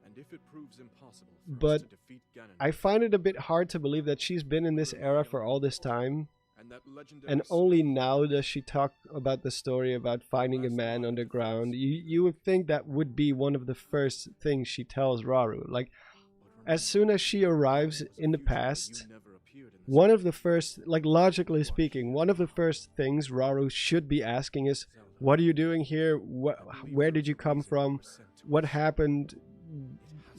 And if it proves impossible for But us to defeat Ganondorf, I find it a bit hard to believe that she's been in this era for all this time, and that legendary and only now does she talk about the story about finding a man underground. You would think that would be one of the first things she tells Rauru. Like, as soon as she arrives in the past, one of the first, like logically speaking, one of the first things Rauru should be asking is, what are you doing here? Where did you come from? What happened?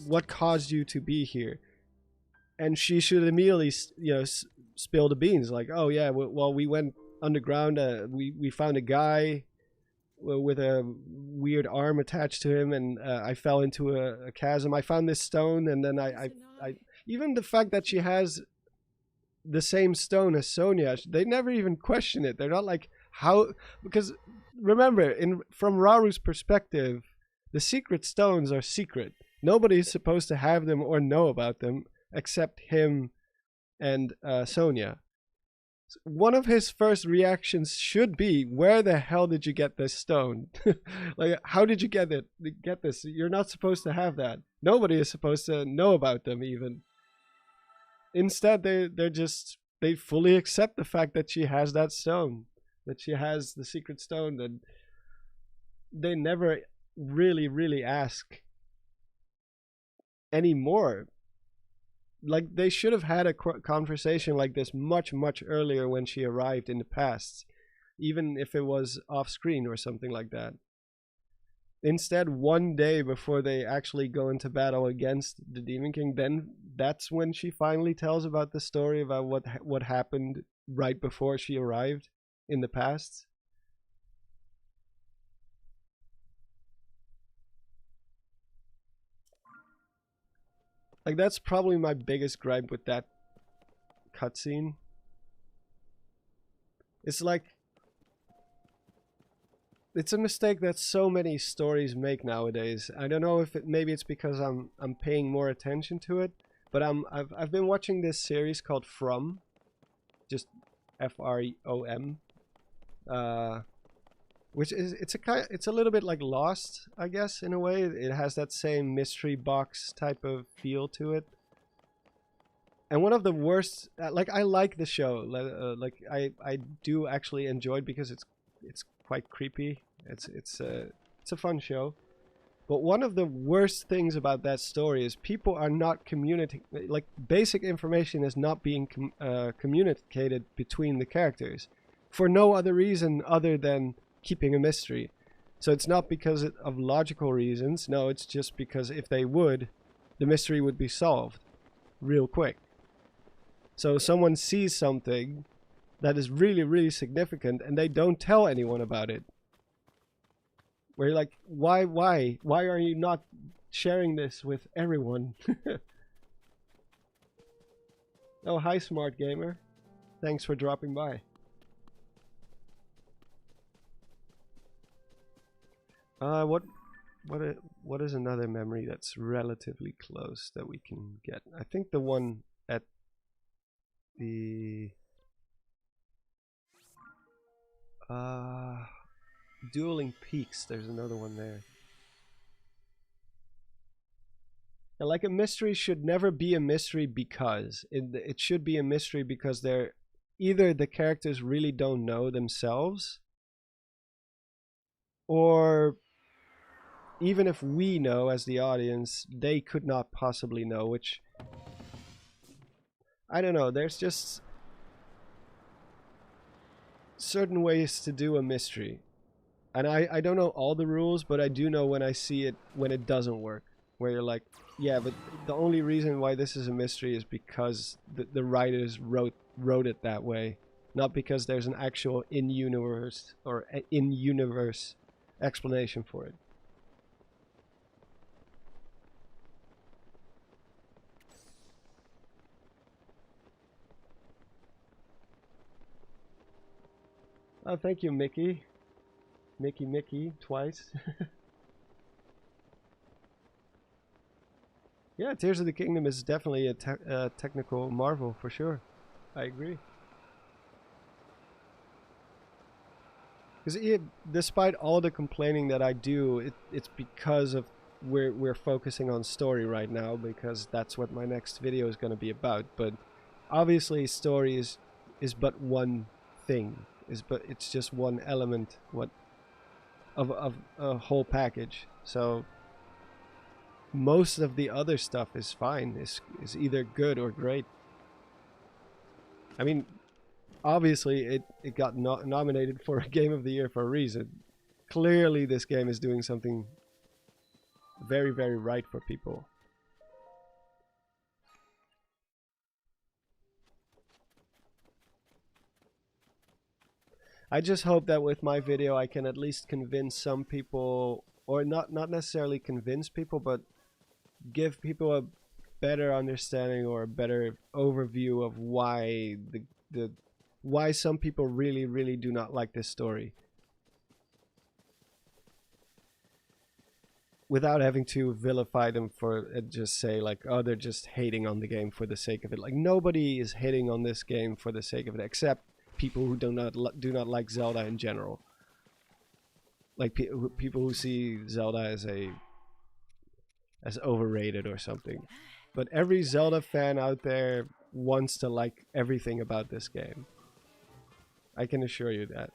What caused you to be here? And she should immediately, you know, spill the beans. Like, oh yeah, well, we went underground. We found a guy with a weird arm attached to him, and I fell into a chasm. I found this stone, and then I even the fact that she has the same stone as Sonia, they never even question it. They're not like, how, because remember, from Rauru's perspective, the secret stones are secret. Nobody is supposed to have them or know about them except him and Sonia. One of his first reactions should be, where the hell did you get this stone? Like, how did you get this? You're not supposed to have that. Nobody is supposed to know about them even. Instead, they fully accept the fact that she has that stone, that she has the secret stone, that they never really ask anymore. Like, they should have had a conversation like this much earlier when she arrived in the past, even if it was off screen or something like that. Instead, one day before they actually go into battle against the Demon King, then that's when she finally tells about the story about what happened right before she arrived in the past. Like, that's probably my biggest gripe with that cutscene. It's like, it's a mistake that so many stories make nowadays. I don't know if maybe it's because I'm paying more attention to it, but I've been watching this series called From, just FROM, which is it's a little bit like Lost, I guess, in a way. It has that same mystery box type of feel to it. And one of the worst, like, I like the show, like I do actually enjoy it because it's quite creepy. It's a fun show. But one of the worst things about that story is people are not communicating. Like, basic information is not being communicated between the characters for no other reason other than keeping a mystery. So it's not because of logical reasons. No, it's just because if they would, the mystery would be solved real quick. So someone sees something that is really, really significant and they don't tell anyone about it. Where you're like, why are you not sharing this with everyone? Oh, hi, Smart Gamer. Thanks for dropping by. What is another memory that's relatively close that we can get? I think the one at the Dueling Peaks, there's another one there. And like, a mystery should never be a mystery because it should be a mystery because they're either the characters really don't know themselves, or even if we know as the audience, they could not possibly know, which I don't know, there's just certain ways to do a mystery. And I don't know all the rules, but I do know when I see it, when it doesn't work. Where you're like, yeah, but the only reason why this is a mystery is because the writers wrote it that way. Not because there's an actual in-universe or in-universe explanation for it. Oh, thank you, Mickey. Mickey, twice. Yeah, Tears of the Kingdom is definitely a technical marvel, for sure. I agree. Because despite all the complaining that I do, it's because of we're focusing on story right now, because that's what my next video is going to be about. But obviously, story is but one thing. It's just one element of a whole package. So most of the other stuff is fine, is either good or great. I mean, obviously it got nominated for a Game of the Year for a reason. Clearly this game is doing something very, very right for people. I just hope that with my video I can at least convince some people, or not necessarily convince people, but give people a better understanding or a better overview of why why some people really, really do not like this story, without having to vilify them for just say like, oh, they're just hating on the game for the sake of it. Like, nobody is hating on this game for the sake of it, except people who do not like Zelda in general. Like people who see Zelda as overrated or something. But every Zelda fan out there wants to like everything about this game. I can assure you that.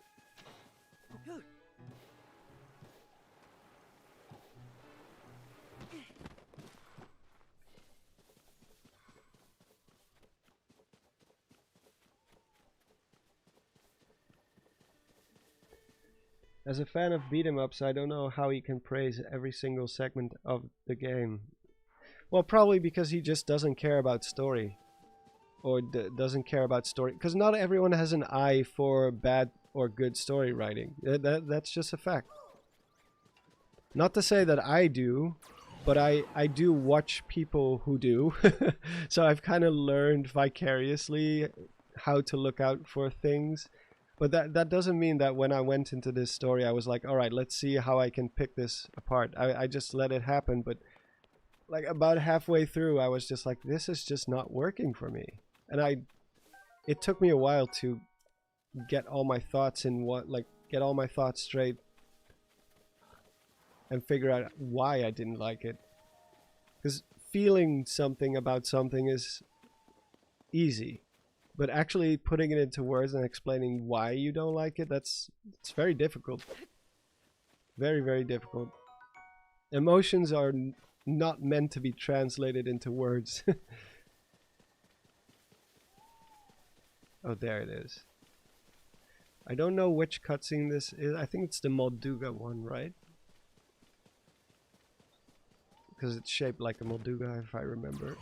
As a fan of beat-em-ups, I don't know how he can praise every single segment of the game. Well, probably because he just doesn't care about story. Or doesn't care about story. Because not everyone has an eye for bad or good story writing. That's just a fact. Not to say that I do, but I do watch people who do. So I've kind of learned vicariously how to look out for things. But that doesn't mean that when I went into this story, I was like, all right, let's see how I can pick this apart. I just let it happen. But like about halfway through, I was just like, this is just not working for me. And it took me a while to get all my thoughts get all my thoughts straight and figure out why I didn't like it. Because feeling something about something is easy. But actually putting it into words and explaining why you don't like it, it's very difficult. Very, very difficult. Emotions are not meant to be translated into words. Oh, there it is. I don't know which cutscene this is. I think it's the Molduga one, right? Because it's shaped like a Molduga, if I remember.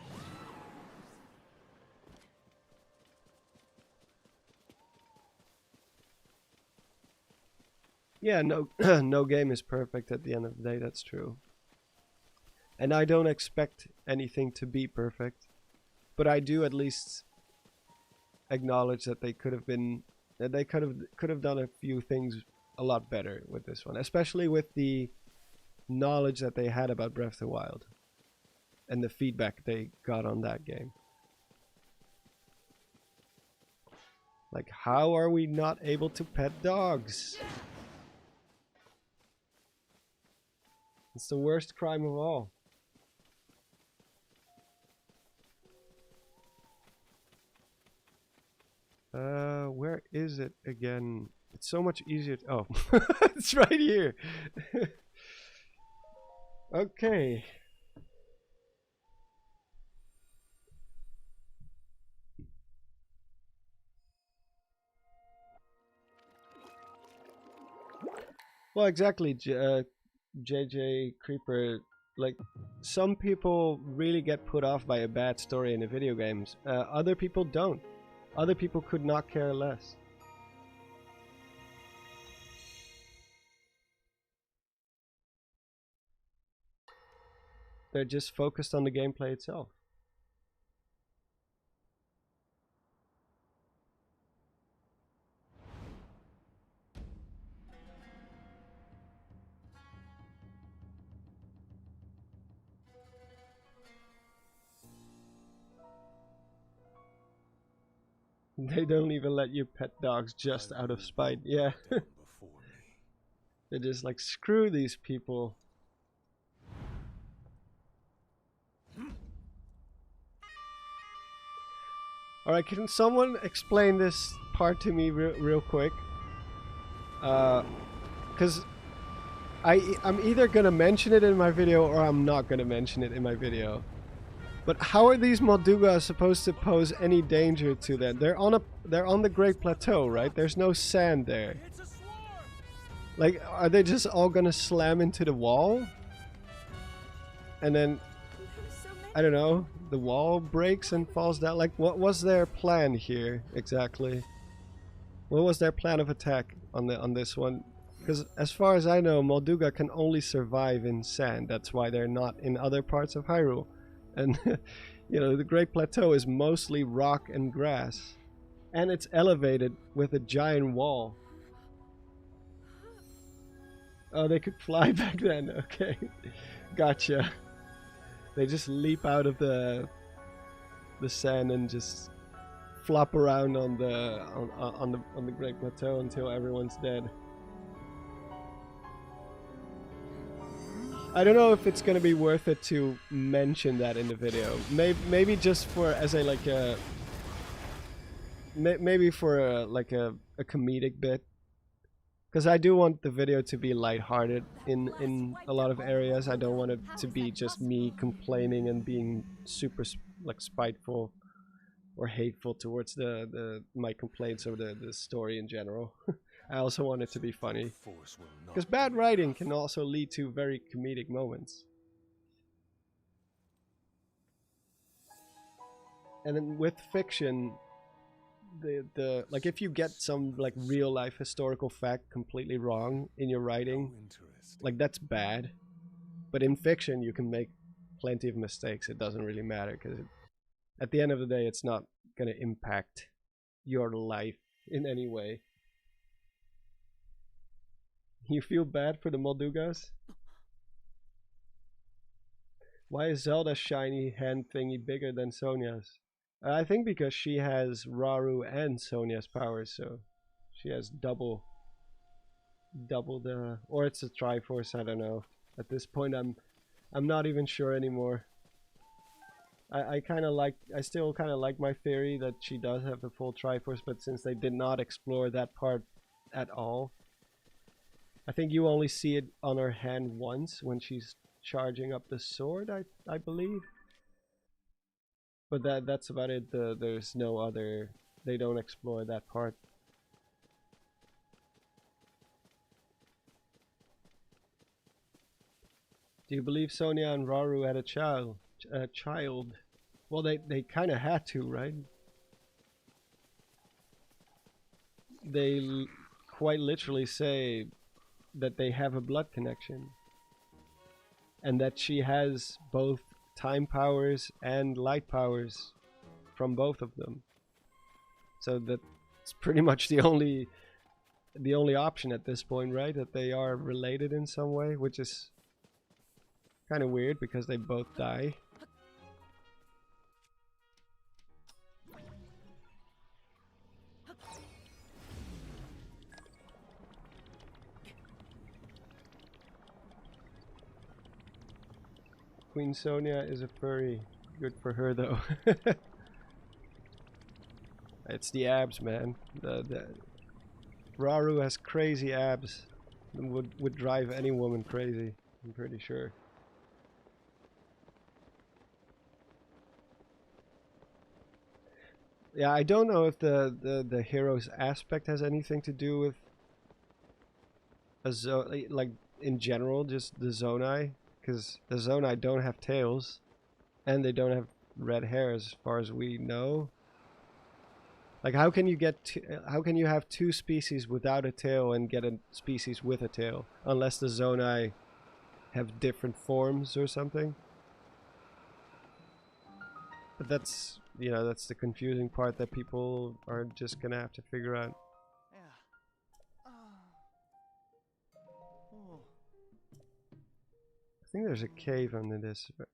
Yeah, no, no game is perfect at the end of the day, that's true. And I don't expect anything to be perfect. But I do at least acknowledge that they could have been, that they could have done a few things a lot better with this one. Especially with the knowledge that they had about Breath of the Wild. And the feedback they got on that game. Like, how are we not able to pet dogs? It's the worst crime of all. Where is it again? It's so much easier to, oh, it's right here. Okay. Well, exactly, JJ Creeper. Like, some people really get put off by a bad story in the video games. Other people don't. Other people could not care less. They're just focused on the gameplay itself. They don't even let you pet dogs just out of spite. Yeah. They're just like, screw these people. Alright, can someone explain this part to me real quick? Because I'm either gonna mention it in my video or I'm not gonna mention it in my video. But how are these Moldugas supposed to pose any danger to them? They're on the Great Plateau, right? There's no sand there. Like, are they just all gonna slam into the wall? And then, I don't know, the wall breaks and falls down? Like, what was their plan here exactly? What was their plan of attack on this one? Because as far as I know, Molduga can only survive in sand. That's why they're not in other parts of Hyrule. And, you know, the Great Plateau is mostly rock and grass. And it's elevated with a giant wall. Oh, they could fly back then. Okay. Gotcha. They just leap out of the sand and just flop around on the Great Plateau until everyone's dead. I don't know if it's gonna be worth it to mention that in the video. Maybe just for as a like a maybe for a comedic bit, because I do want the video to be lighthearted in a lot of areas. I don't want it to be just me complaining and being super like spiteful or hateful towards my complaints of the story in general. I also want it to be funny, because bad writing can also lead to very comedic moments. And then with fiction, the like, if you get some like real life historical fact completely wrong in your writing, like, that's bad. But in fiction you can make plenty of mistakes. It doesn't really matter, because at the end of the day it's not gonna impact your life in any way. You feel bad for the Moldugas? Why is Zelda's shiny hand thingy bigger than Sonia's? I think because she has Rauru and Sonia's powers, so she has double the, or it's a Triforce, I don't know. At this point I'm not even sure anymore. I still kind of like my theory that she does have the full Triforce, but since they did not explore that part at all, I think you only see it on her hand once when she's charging up the sword, I believe. But that's about it. There's no other. They don't explore that part. Do you believe Sonia and Rauru had a child? Well, they kind of had to, right? They quite literally say that they have a blood connection, and that she has both time powers and light powers from both of them. So that's pretty much the only option at this point, right? That they are related in some way, which is kind of weird because they both die. Queen Sonia is a furry. Good for her though. It's the abs, man. The Rauru has crazy abs. Would drive any woman crazy, I'm pretty sure. Yeah, I don't know if the hero's aspect has anything to do with like in general, just the Zonai, because the Zonai don't have tails, and they don't have red hair as far as we know. Like, how can you have two species without a tail and get a species with a tail, unless the Zonai have different forms or something? But that's, you know, that's the confusing part that people are just gonna have to figure out. I think there's a cave under this. But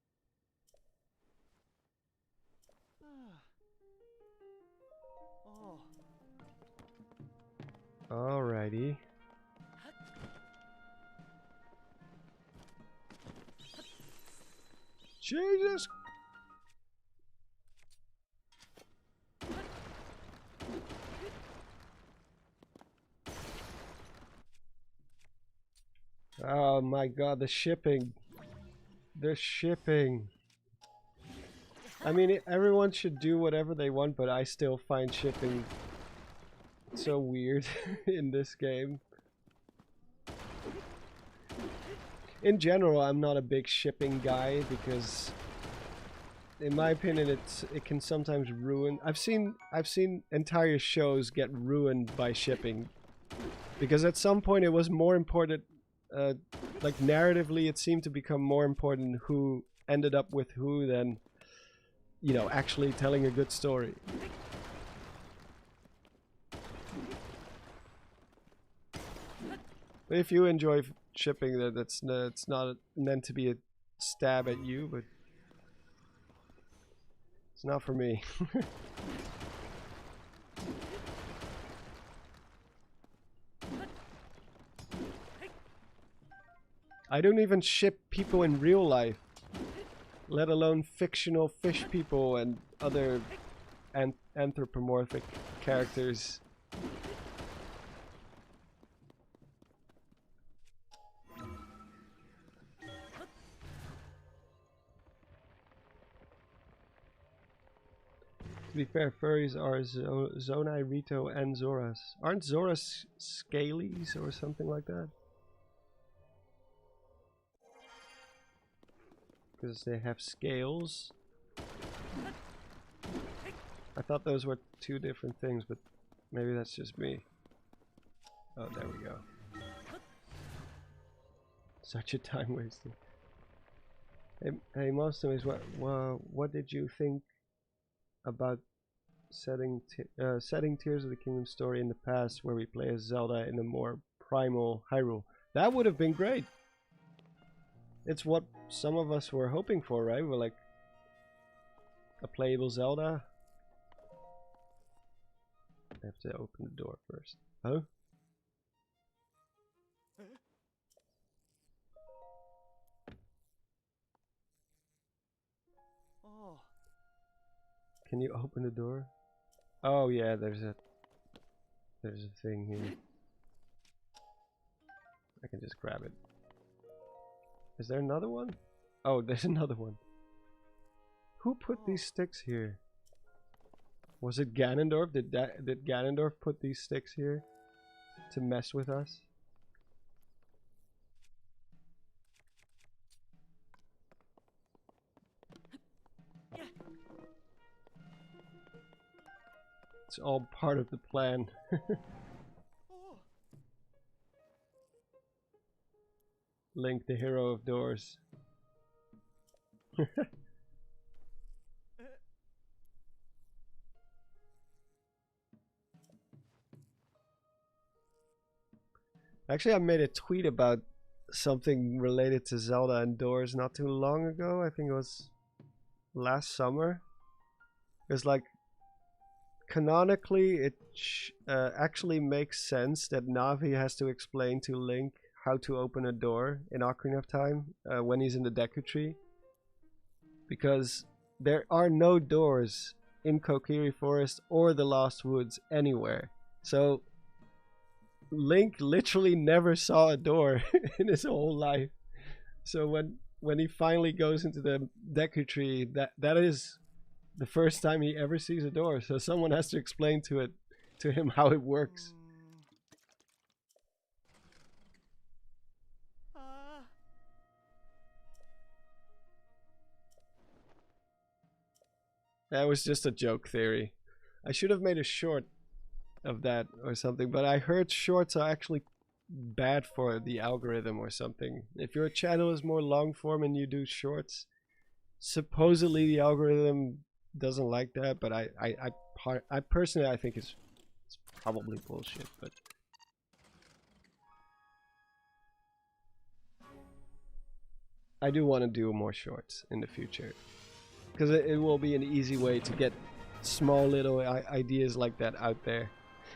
alrighty. Jesus! Oh my god, the shipping. The shipping. I mean, everyone should do whatever they want, but I still find shipping so weird in this game. In general, I'm not a big shipping guy because, in my opinion, it can sometimes ruin. I've seen entire shows get ruined by shipping, because at some point it was more important. Like narratively, it seemed to become more important who ended up with who than, you know, actually telling a good story. But if you enjoy shipping, it's not meant to be a stab at you, but it's not for me. I don't even ship people in real life, let alone fictional fish people and other anthropomorphic characters. To be fair, furries are Zonai, Rito, and Zoras. Aren't Zoras scalies or something like that? Because they have scales. I thought those were two different things, but maybe that's just me. Oh, there we go. Such a time waster. Hey Monsters, what did you think about setting Tears of the Kingdom story in the past, where we play as Zelda in a more primal Hyrule? That would have been great. It's what some of us were hoping for, right? We're like a playable Zelda. I have to open the door first. Huh? Can you open the door? Oh yeah, there's a thing here. I can just grab it. Is there another one? Oh, there's another one. Who put these sticks here? Was it Ganondorf? Did Ganondorf put these sticks here to mess with us? It's all part of the plan. Link, the hero of doors. Actually, I made a tweet about something related to Zelda and doors not too long ago. I think it was last summer. It was like, canonically, it actually makes sense that Navi has to explain to Link how to open a door in Ocarina of Time when he's in the Deku Tree. Because there are no doors in Kokiri Forest or the Lost Woods anywhere. So Link literally never saw a door in his whole life. So when he finally goes into the Deku Tree, that is the first time he ever sees a door. So someone has to explain to him how it works. That was just a joke theory. I should have made a short of that or something, but I heard shorts are actually bad for the algorithm or something. If your channel is more long form and you do shorts, supposedly the algorithm doesn't like that, but I personally I think it's probably bullshit, but I do want to do more shorts in the future because it will be an easy way to get small little ideas like that out there.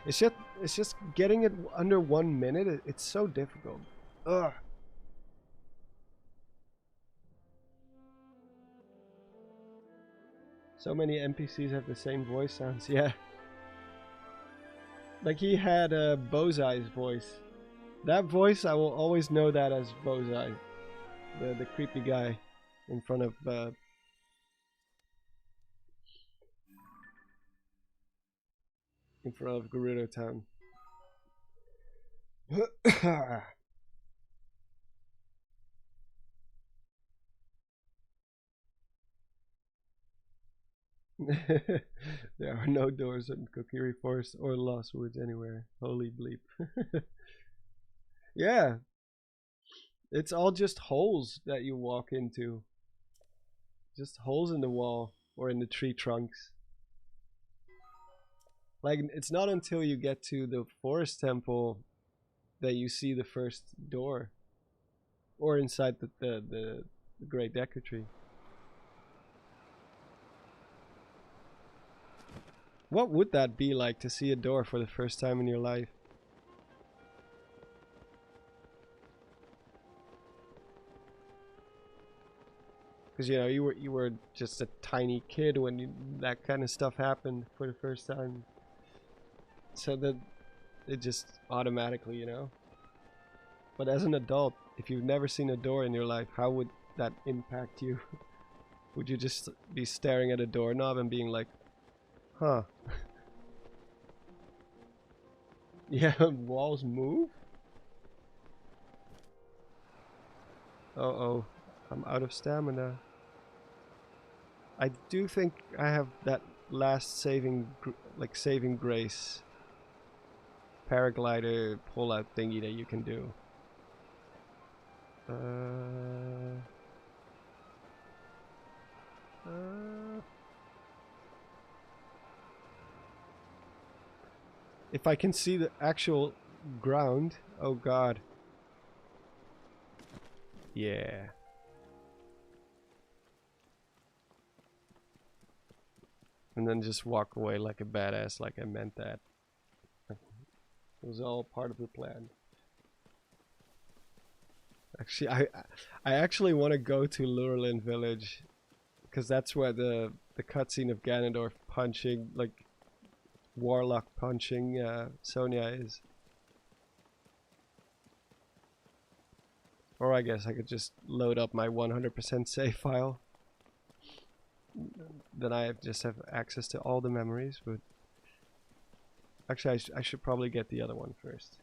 It's just getting it under 1 minute. It's so difficult. Ugh. So many NPCs have the same voice sounds. Yeah. Like he had Bozai's voice. That voice, I will always know that as Bozai, the creepy guy in front of Gerudo Town. There are no doors in Kokiri Forest or Lost Woods anywhere. Holy bleep. Yeah. It's all just holes that you walk into. Just holes in the wall or in the tree trunks. Like, it's not until you get to the Forest Temple that you see the first door. Or inside the Great Deku Tree. What would that be like to see a door for the first time in your life? Because you know you were just a tiny kid when that kind of stuff happened for the first time. So that it just automatically, you know. But as an adult, if you've never seen a door in your life, how would that impact you? Would you just be staring at a doorknob and being like, huh? Yeah, walls move? Uh-oh, I'm out of stamina. I do think I have that last saving grace paraglider pull-out thingy that you can do. If I can see the actual ground, oh god. Yeah. And then just walk away like a badass, like I meant that. It was all part of the plan. Actually, I actually want to go to Lurelin Village, because that's where the cutscene of Ganondorf punching, like Warlock punching Sonia is. Or I guess I could just load up my 100% save file. Then I just have access to all the memories, but actually I should probably get the other one first.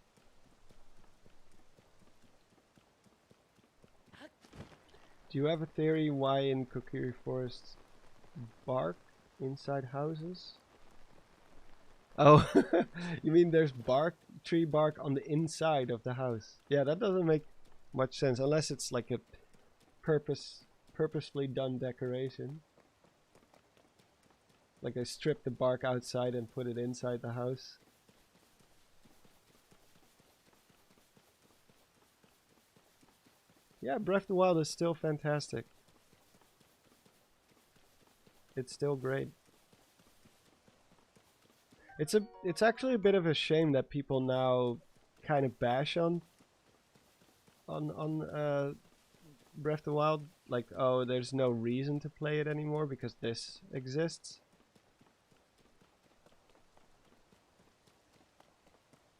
Do you have a theory why in Kokiri Forest bark inside houses? Oh, you mean there's tree bark on the inside of the house? Yeah, that doesn't make much sense unless it's like a purposefully done decoration. Like I strip the bark outside and put it inside the house. Yeah, Breath of the Wild is still fantastic. It's still great. It's actually a bit of a shame that people now kind of bash on Breath of the Wild. Like, oh, there's no reason to play it anymore because this exists.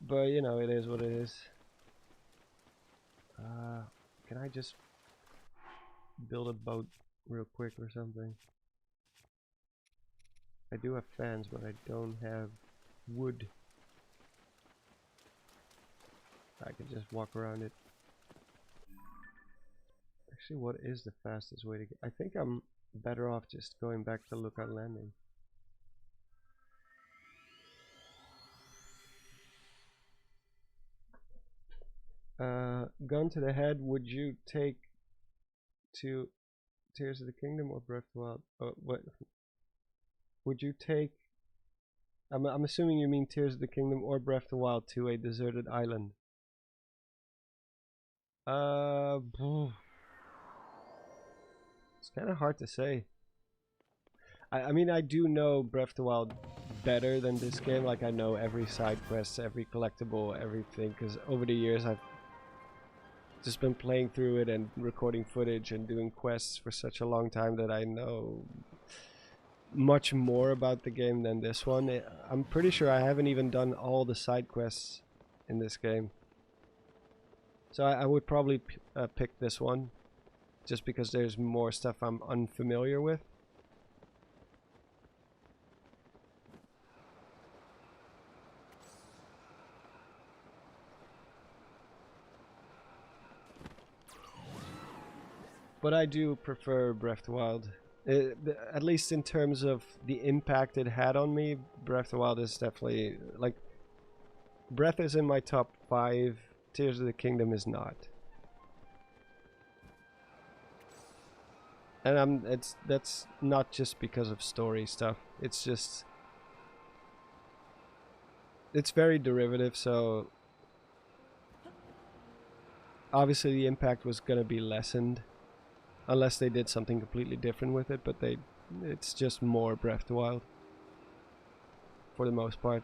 But you know, it is what it is. Can I just build a boat real quick or something? I do have fans, but I don't have wood. I can just walk around it. Actually, what is the fastest way to get? I think I'm better off just going back to Lookout Landing. Gun to the head, would you take to Tears of the Kingdom or Breath of the Wild? What would you take? I'm assuming you mean Tears of the Kingdom or Breath of the Wild to a deserted island. It's kind of hard to say. I mean, I do know Breath of the Wild better than this game. Like, I know every side quest, every collectible, everything, because over the years I've just been playing through it and recording footage and doing quests for such a long time that I know much more about the game than this one. I'm pretty sure I haven't even done all the side quests in this game. So I would probably pick this one just because there's more stuff I'm unfamiliar with. But I do prefer Breath of the Wild. At least in terms of the impact it had on me, Breath of the Wild is definitely, like, Breath is in my top 5, Tears of the Kingdom is not. And that's not just because of story stuff. It's just, it's very derivative, so obviously the impact was gonna be lessened unless they did something completely different with it, but it's just more Breath of the Wild for the most part.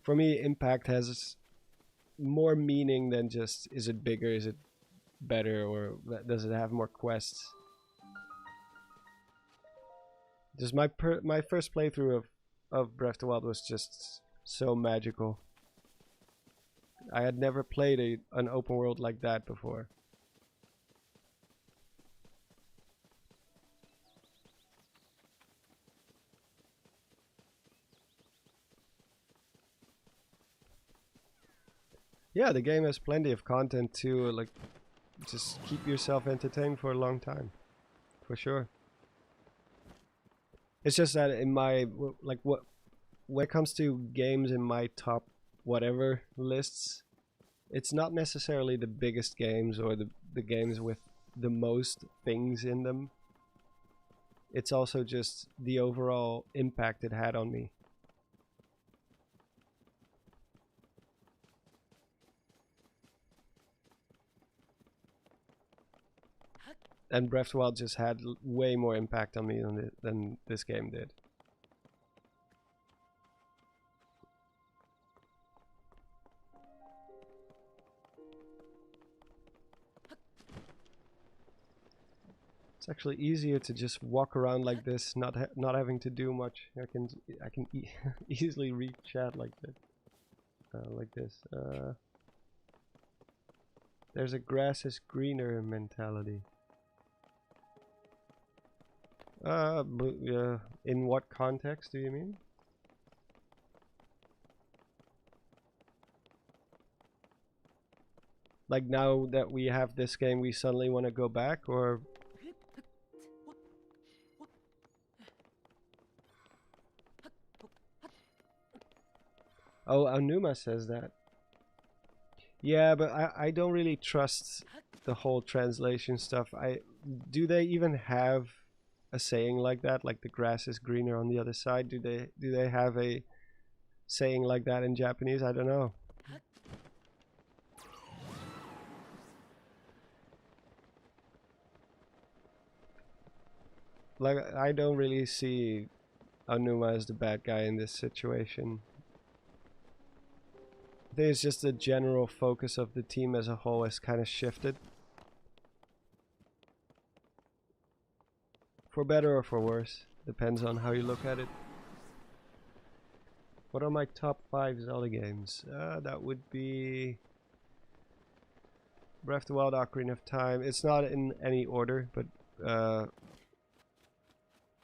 For me, impact has more meaning than just, is it bigger, is it better, or does it have more quests? Just my first playthrough of Breath of the Wild was just so magical. I had never played an open world like that before. Yeah, the game has plenty of content to, like, just keep yourself entertained for a long time, for sure. It's just that in my, like, when it comes to games in my top whatever lists, it's not necessarily the biggest games or the games with the most things in them. It's also just the overall impact it had on me. And Breath of the Wild just had way more impact on me than this game did. actually easier to just walk around like this, not having to do much. I can easily read chat like that, like this. There's a grass is greener mentality. In what context do you mean? Like now that we have this game, we suddenly want to go back, or? Oh, Anuma says that. Yeah, but I don't really trust the whole translation stuff. Do they even have a saying like that? Like the grass is greener on the other side? Do they have a saying like that in Japanese? I don't know. Like, I don't really see Anuma as the bad guy in this situation. I think it's just the general focus of the team as a whole has kind of shifted. For better or for worse. Depends on how you look at it. What are my top 5 Zelda games? That would be Breath of the Wild, Ocarina of Time. It's not in any order, but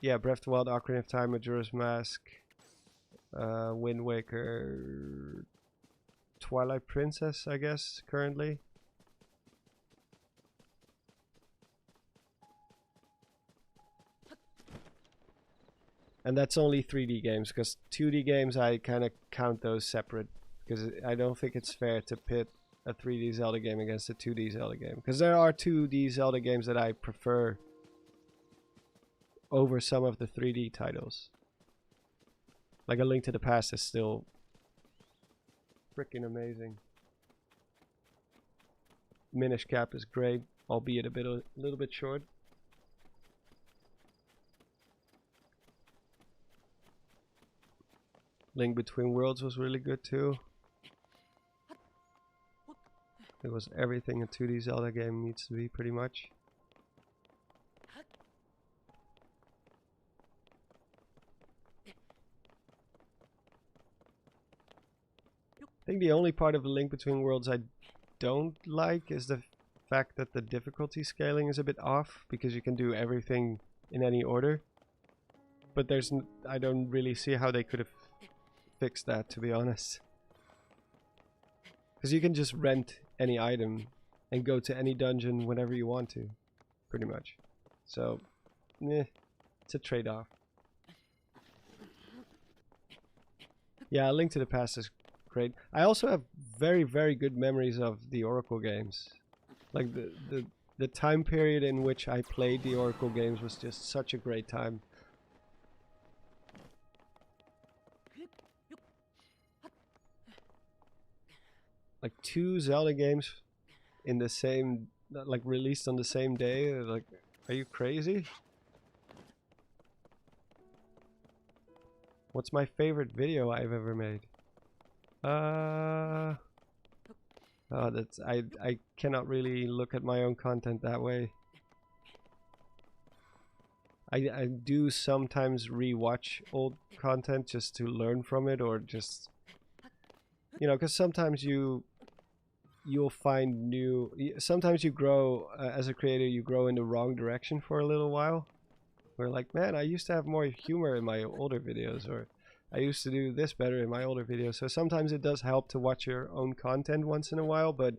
yeah, Breath of the Wild, Ocarina of Time, Majora's Mask, Wind Waker, Twilight Princess, I guess, currently. And that's only 3D games, because 2D games I kind of count those separate, because I don't think it's fair to pit a 3D Zelda game against a 2D Zelda game. Because there are 2D Zelda games that I prefer over some of the 3D titles. Like A Link to the Past is still freaking amazing. Minish Cap is great, albeit a little bit short. Link Between Worlds was really good too. It was everything a 2D Zelda game needs to be, pretty much. I think the only part of the Link Between Worlds I don't like is the fact that the difficulty scaling is a bit off, because you can do everything in any order. But I don't really see how they could have fixed that, to be honest. Because you can just rent any item and go to any dungeon whenever you want to, pretty much. So, it's a trade-off. Yeah, Link to the Past is great. I also have very, very good memories of the Oracle games. Like the time period in which I played the Oracle games was just such a great time. Like 2 Zelda games in the same, like released on the same day. Like, are you crazy? What's my favorite video I've ever made? Oh, that's I cannot really look at my own content that way. I do sometimes re-watch old content just to learn from it, or just, you know, because sometimes you'll find sometimes you grow as a creator, you grow in the wrong direction for a little while. We're like, man, I used to have more humor in my older videos, or I used to do this better in my older videos. So sometimes it does help to watch your own content once in a while, but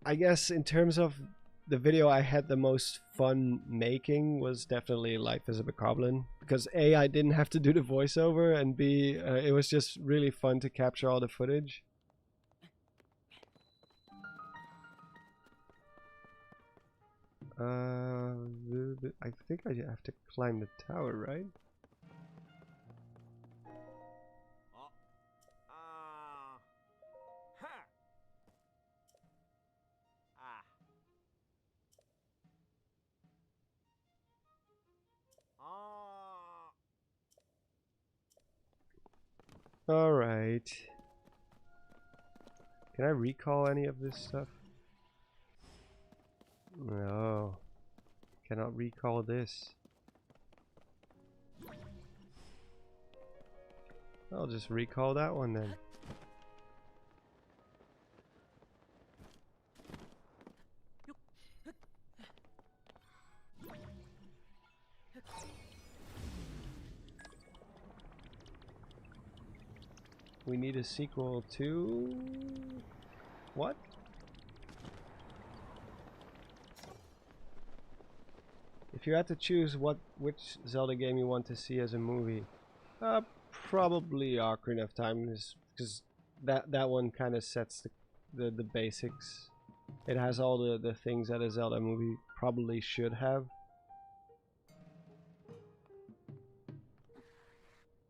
I guess in terms of the video I had the most fun making was definitely Life as a Bokoblin, because A, I didn't have to do the voiceover, and B, it was just really fun to capture all the footage. I think I have to climb the tower, right? Alright. Can I recall any of this stuff? No. Cannot recall this. I'll just recall that one then. We need a sequel to... what? If you had to choose which Zelda game you want to see as a movie, probably Ocarina of Time, is because that one kind of sets the basics. It has all the things that a Zelda movie probably should have,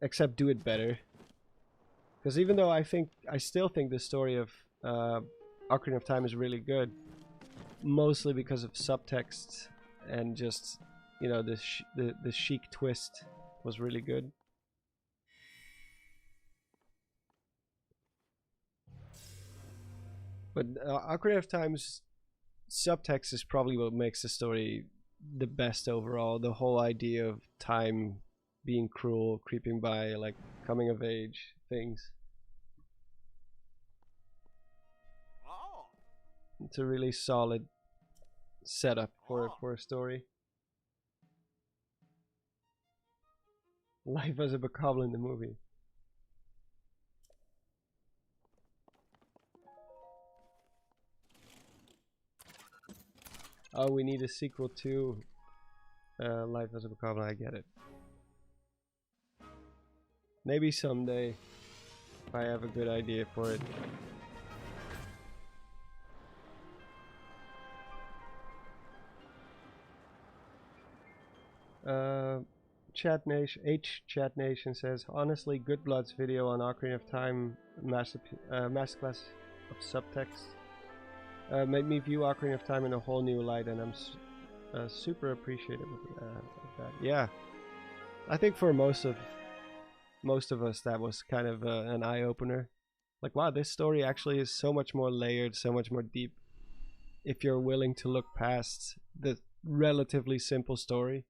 except do it better. Because even though I still think the story of Ocarina of Time is really good, mostly because of subtext and just, you know, the chic twist was really good. But Ocarina of Time's subtext is probably what makes the story the best overall. The whole idea of time being cruel, creeping by, like coming of age things. It's a really solid setup for a story. Life as a Bokoblin in the movie. Oh, we need a sequel to Life as a Bokoblin. I get it. Maybe someday, if I have a good idea for it. Chat Nation says, honestly, Good Blood's video on Ocarina of Time masterclass of subtext made me view Ocarina of Time in a whole new light, and I'm super appreciative of that. Yeah, I think for most of us that was kind of an eye-opener. Like, wow, this story actually is so much more layered, so much more deep, if you're willing to look past the relatively simple story.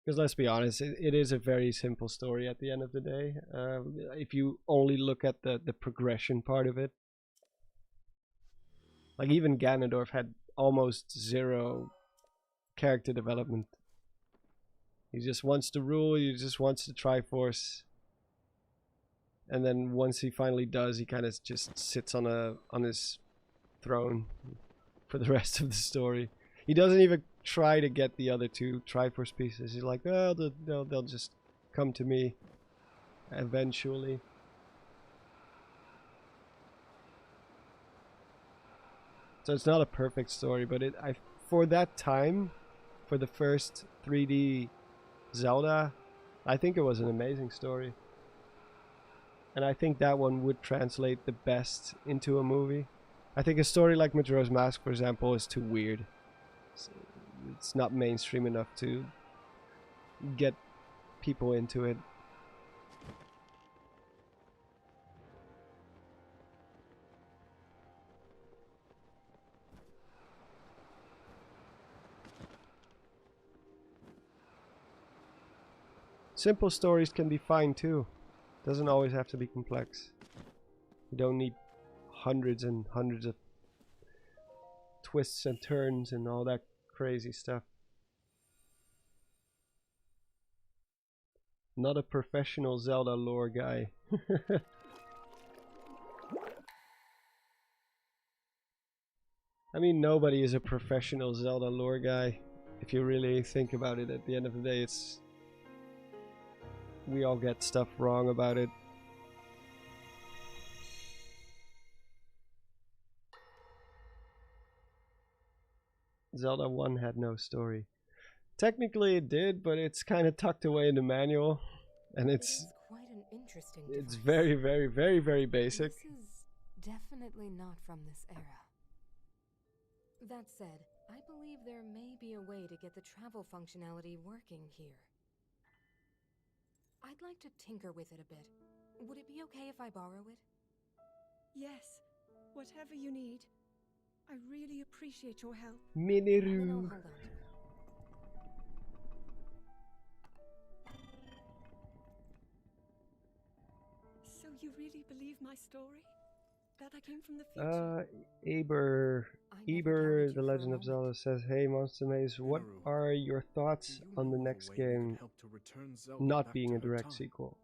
Because let's be honest, it is a very simple story at the end of the day. If you only look at the progression part of it. Like, even Ganondorf had almost zero character development. He just wants to rule, he just wants the Triforce. And then once he finally does, he kind of just sits on his throne for the rest of the story. He doesn't even try to get the other two Triforce pieces. He's like, oh, they'll just come to me eventually. So it's not a perfect story, but for that time, for the first 3D Zelda, I think it was an amazing story. And I think that one would translate the best into a movie. I think a story like Majora's Mask, for example, is too weird. It's not mainstream enough to get people into it. Simple stories can be fine too. Doesn't always have to be complex. You don't need hundreds and hundreds of twists and turns and all that crazy stuff. Not a professional Zelda lore guy. I mean, nobody is a professional Zelda lore guy. If you really think about it, at the end of the day, we all get stuff wrong about it. Zelda 1 had no story. Technically it did, but it's kind of tucked away in the manual, and it's quite an interesting it's device. very, very, very, very basic. This is definitely not from this era. That said, I believe there may be a way to get the travel functionality working here. I'd like to tinker with it a bit. Would it be okay if I borrow it? Yes, whatever you need. I really appreciate your help. No, Miniru. hold on. So you really believe my story? That I came from the future? Eber. I never Eber, doubted The you for a Legend of Zelda moment. says, "Hey, Monster Maze, what Minoru, are your thoughts do you on the know next a way we can game help to return Zelda not back being to a her direct time? sequel?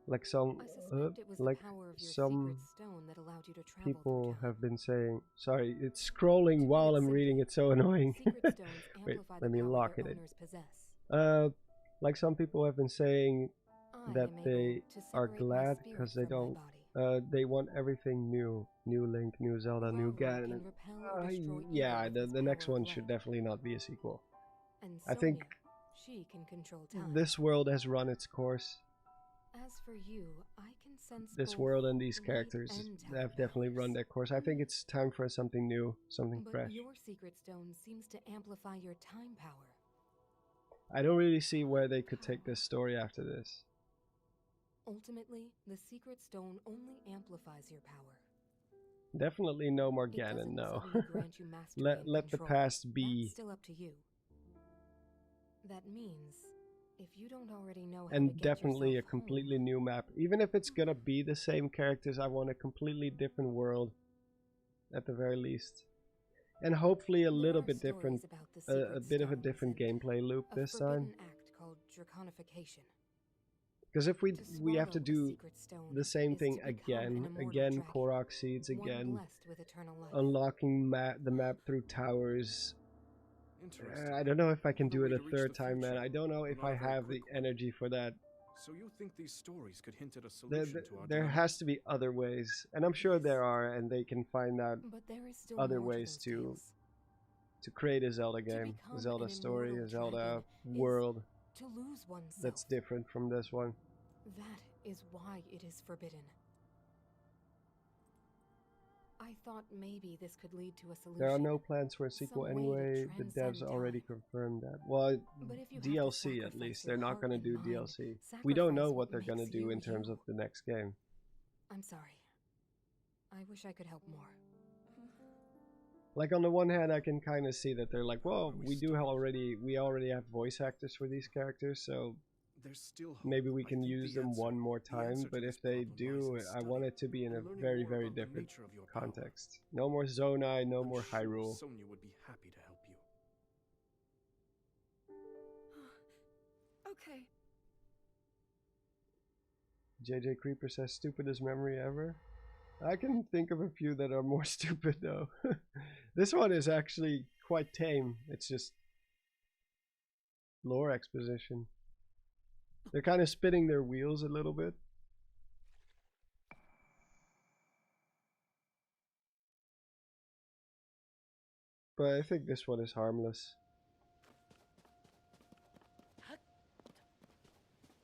Like some, I suspect it was like the power of your some secret stone that allowed you to travel people through time. have been saying." Sorry, it's scrolling To put while it I'm reading. simply, It's so annoying. Secret stones Wait, amplify let the me power lock their it in. owners possess. Like some people have been saying I that am they able to are separate my glad spirit because they from my don't. body. They want everything new, new Link, new Zelda, new Lava Ganon. can repel or destroy Yeah, evil with the its next power of one should light. definitely not be a sequel. And I think Sonia, she can control time. this world has run its course. As for you, I can sense This both world and these light characters and time have definitely run powers. their course. I think it's time for something new, something But fresh. your secret stone seems to amplify your time power. I don't really see where they could take this story after this. Ultimately, the secret stone only amplifies your power. Definitely no more It Ganon, doesn't no. suddenly grant you mastery and let the control. past be. That's still up to you. That means, if you don't already know how to And get definitely a yourself completely home, new map. Even if it's gonna be the same characters, I want a completely different world. At the very least. And hopefully a there little are bit stories different. about the A secret bit of a stones different and gameplay loop a this forbidden time. act called draconification. Because if we have to swallow a do secret stone the same is thing to become an again, immortal again, dragon, Korok seeds one again, blessed with eternal life. unlocking the map through towers. Interesting. I don't know if I can Another do it way a to reach third the time, man. future, I don't know though if not I a very have the quick one. energy for that. So you think these stories could hint at a There, solution to our there dilemma? has to be other ways, and I'm sure there are, and they can find out But there is still other more to ways those to tales. create a Zelda To game, a become Zelda an story, immortal a Zelda dragon is world to lose oneself. that's different from this one. That is why it is forbidden. I thought maybe this could lead to a solution. There are no plans for a sequel Some way to anyway. The devs transcend already time. confirmed that. Well, But if you have to DLC at sacrifice least. your They're not heart going to and do mind, DLC. We don't know sacrifice what they're going to makes do you in terms you. of the next game. I'm sorry. I wish I could help more. Like on the one hand, I can kind of see that they're like, well, Where we we started. already have voice actors for these characters, so There's still hope. maybe we I can think use the them answer- one more the time. answer to But this if they problem do, lies in I want it to be in a and learning very, more very about the different nature of your power. context. No more Zonai, no I'm more sure Hyrule. Sonia would be happy to help you. Okay. JJ Creeper says, stupidest memory ever. I can think of a few that are more stupid though. This one is actually quite tame. It's just lore exposition. They're kind of spinning their wheels a little bit. But I think this one is harmless.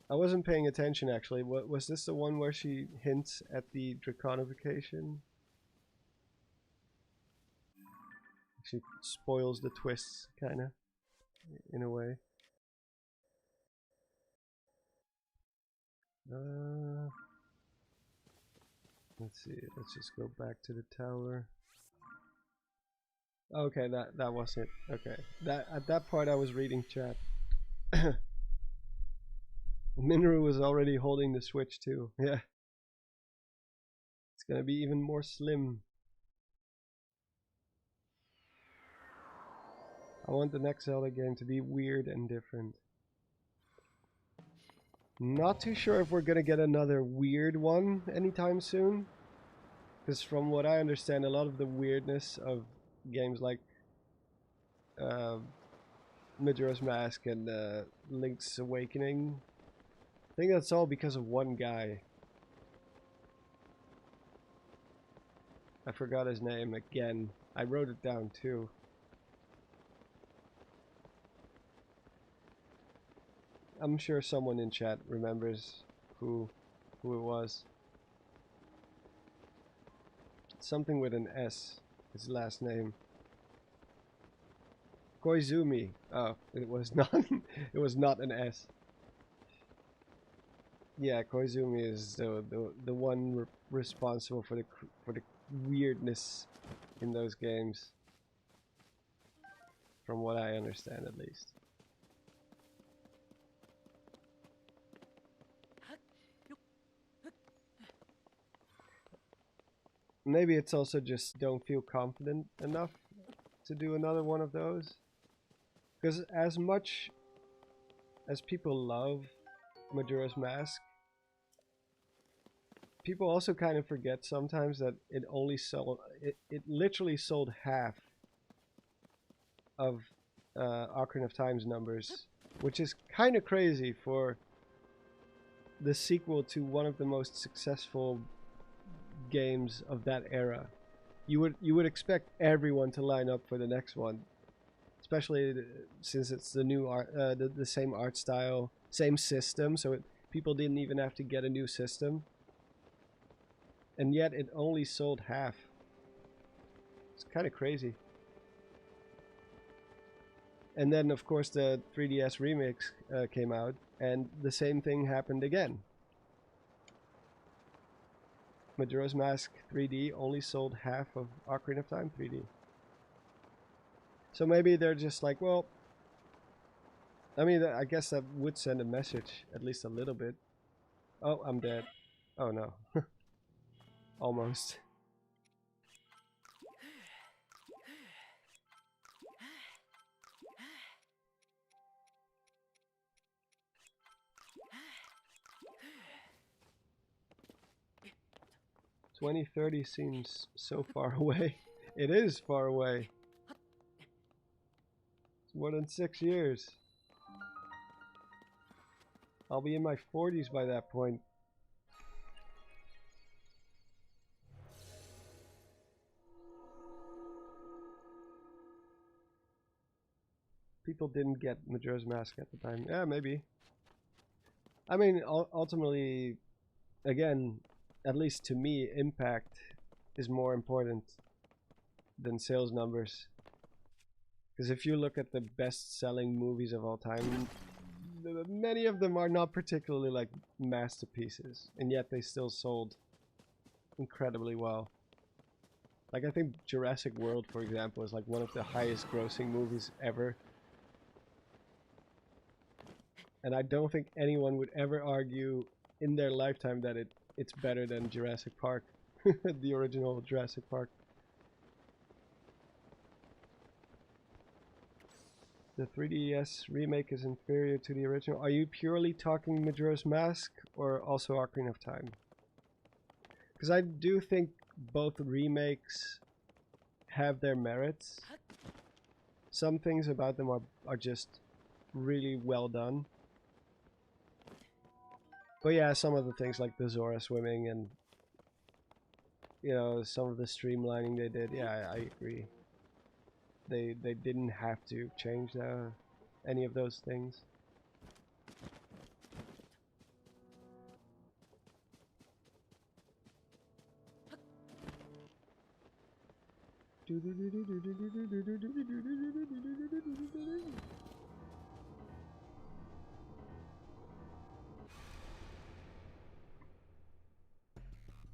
I wasn't paying attention actually. What was this, the one where she hints at the draconification? She spoils the twists, kinda, in a way. Let's see. Let's just go back to the tower. Okay, that was it. Okay, that at that part I was reading chat. Minoru was already holding the switch too. Yeah, it's gonna be even more slim. I want the next Zelda game to be weird and different. Not too sure if we're gonna get another weird one anytime soon. Because from what I understand, a lot of the weirdness of games like Majora's Mask and Link's Awakening, I think that's all because of one guy. I forgot his name again. I wrote it down too. I'm sure someone in chat remembers who it was. Something with an S. His last name. Koizumi. Oh, it was not. It was not an S. Yeah, Koizumi is the one responsible for the weirdness in those games, from what I understand at least. Maybe it's also just don't feel confident enough to do another one of those. Because as much as people love Majora's Mask, people also kind of forget sometimes that it only sold, it literally sold half of Ocarina of Time's numbers, which is kind of crazy for the sequel to one of the most successful games of that era. You would expect everyone to line up for the next one, especially since it's the new art, the same art style, same system. So people didn't even have to get a new system, and yet it only sold half. It's kind of crazy. And then of course the 3DS remix came out, and the same thing happened again. Majora's Mask 3D only sold half of Ocarina of Time 3D. So maybe they're just like, well, I mean, I guess that would send a message, at least a little bit. Oh, I'm dead. Oh no. Almost. "2030 seems so far away." It is far away. It's more than 6 years. I'll be in my 40s by that point. People didn't get Majora's Mask at the time. Yeah, maybe. I mean, ultimately, again, at least to me, impact is more important than sales numbers. Because if you look at the best-selling movies of all time, many of them are not particularly like masterpieces, and yet they still sold incredibly well. Like, I think Jurassic World, for example, is like one of the highest grossing movies ever. And I don't think anyone would ever argue in their lifetime that it's better than Jurassic Park, the original Jurassic Park. The 3DS remake is inferior to the original. Are you purely talking Majora's Mask or also Ocarina of Time? Because I do think both remakes have their merits. Some things about them are just really well done. But yeah, some of the things like the Zora swimming and, you know, some of the streamlining they did, yeah, I agree. They didn't have to change any of those things.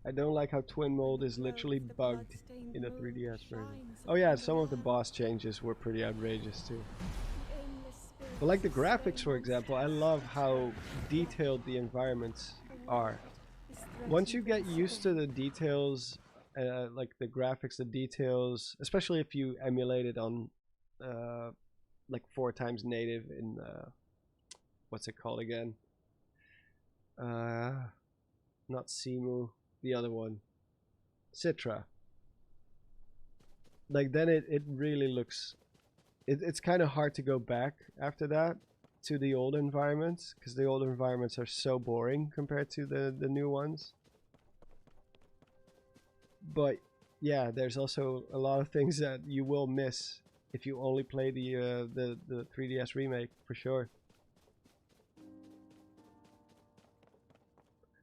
I don't like how Twin Mold is literally bugged in the 3DS version. Oh yeah, some of the boss changes were pretty outrageous too. But like the graphics, for example, I love how detailed the environments are. Once you get used to the details, like the graphics, the details, especially if you emulate it on like 4x native in what's it called again? Not Cemu. The other one, Citra. Like then it really looks, it's kind of hard to go back after that to the old environments, because the old environments are so boring compared to the new ones. But yeah, there's also a lot of things that you will miss if you only play the 3DS remake, for sure.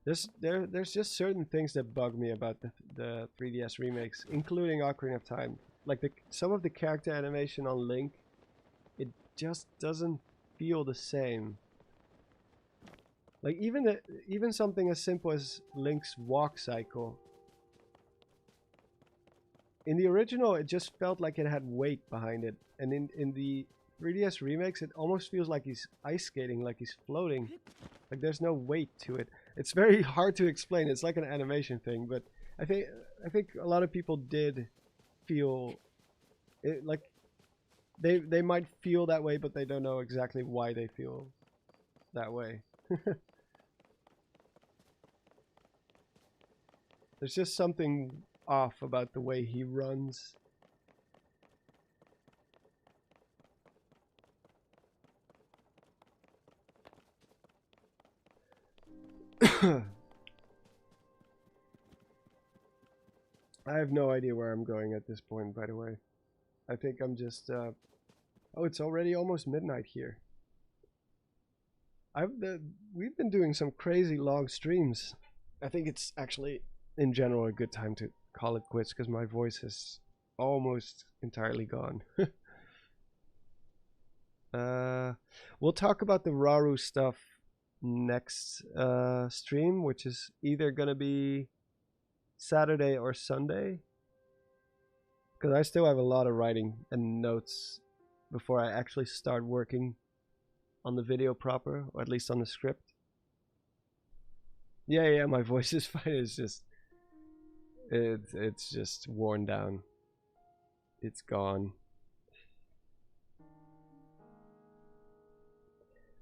There's just certain things that bug me about the 3DS remakes, including Ocarina of Time. Like some of the character animation on Link, it just doesn't feel the same. Like even something as simple as Link's walk cycle. in the original, it just felt like it had weight behind it, and in the 3DS remakes, it almost feels like he's ice skating, like he's floating. Like there's no weight to it. It's very hard to explain. It's like an animation thing, but I think a lot of people did feel it, like they might feel that way, but they don't know exactly why they feel that way. There's just something off about the way he runs. I have no idea where I'm going at this point, by the way. I think I'm just oh, it's already almost midnight here. We've been doing some crazy long streams. I think it's actually in general a good time to call it quits because my voice is almost entirely gone. We'll talk about the Rauru stuff next stream, which is either gonna be Saturday or Sunday, because I still have a lot of writing and notes before I actually start working on the video proper, or at least on the script. Yeah, my voice is fine. It's just it's just worn down. It's gone.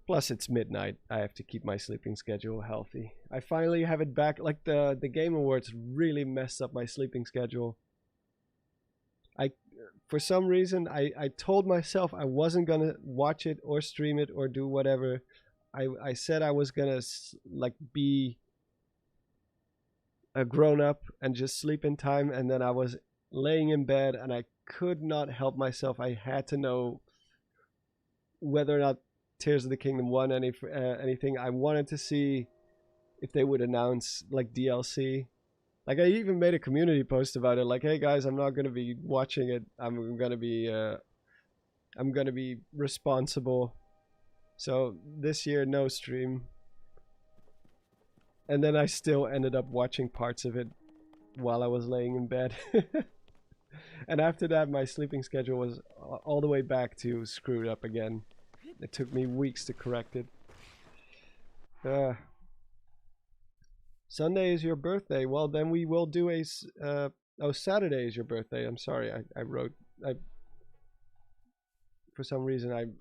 Plus it's midnight. I have to keep my sleeping schedule healthy. I finally have it back. Like the Game Awards really messed up my sleeping schedule. For some reason I told myself I wasn't gonna watch it or stream it or do whatever. I said I was gonna like be a grown up and just sleep in time, and then I was laying in bed and I could not help myself. I had to know whether or not Tears of the Kingdom won anything. I wanted to see if they would announce like DLC. Like I even made a community post about it. Like, hey guys, I'm not gonna be watching it. I'm gonna be responsible. So this year, no stream. And then I still ended up watching parts of it while I was laying in bed. And after that, my sleeping schedule was all the way back to screwed up again. It took me weeks to correct it. Sunday is your birthday. Well, then we will do a... oh, Saturday is your birthday. I'm sorry. For some reason,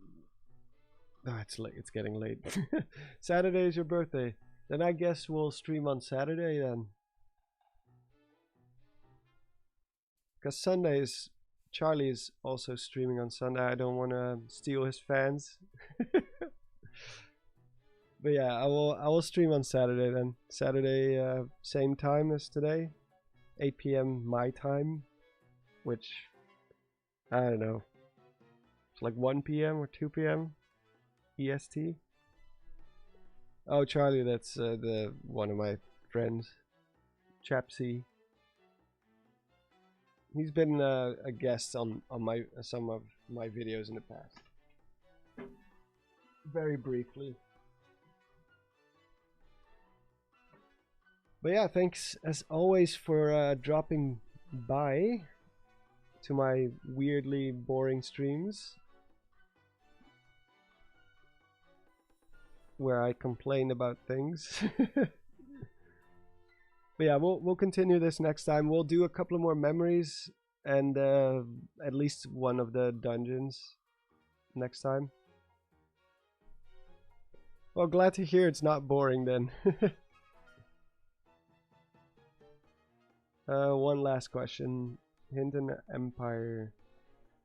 oh, it's late. It's getting late. Saturday is your birthday. Then I guess we'll stream on Saturday then. Because Sundays, Charlie is also streaming on Sunday. I don't want to steal his fans. But yeah, I will stream on Saturday then. Saturday, same time as today, 8 p.m. my time, which I don't know. It's like 1 p.m. or 2 p.m. EST. Oh, Charlie, that's the one of my friends, Chapsy. He's been a guest on some of my videos in the past. Very briefly. But yeah, thanks as always for dropping by to my weirdly boring streams where I complain about things. But yeah, we'll continue this next time. We'll do a couple of more memories and at least one of the dungeons next time. Well, glad to hear it's not boring then. One last question. Hinton Empire.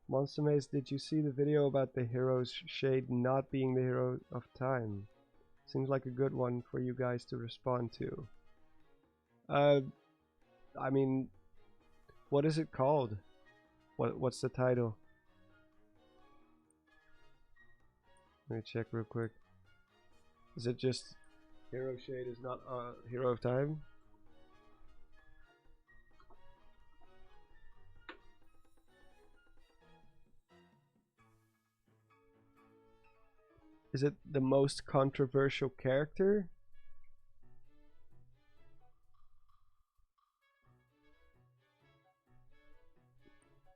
Monster Maze, did you see the video about the hero's shade not being the hero of time? Seems like a good one for you guys to respond to. I mean, what is it called? What's the title? Let me check real quick. Is it just Hero Shade is not Hero of Time? Is it the most controversial character?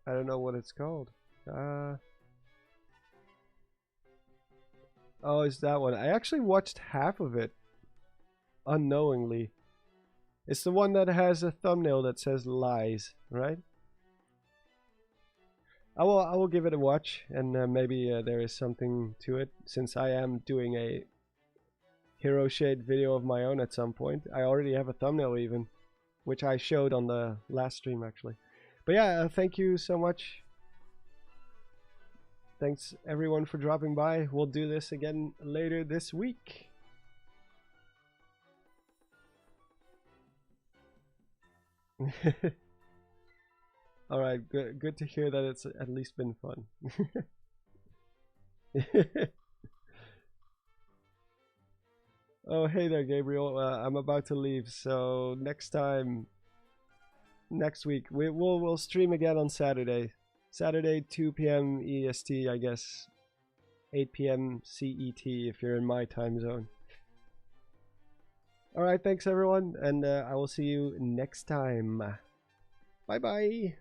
I don't know what it's called. Oh, it's that one. I actually watched half of it unknowingly. It's the one that has a thumbnail that says lies, right? I will give it a watch, and maybe there is something to it, since I am doing a Hero Shade video of my own at some point. I already have a thumbnail even, which I showed on the last stream actually. But yeah, thank you so much. Thanks everyone for dropping by. We'll do this again later this week. Alright, good to hear that it's at least been fun. Oh, hey there, Gabriel. I'm about to leave, so next week, we'll stream again on Saturday. Saturday, 2 p.m. EST, I guess. 8 p.m. CET if you're in my time zone. Alright, thanks everyone, and I will see you next time. Bye-bye.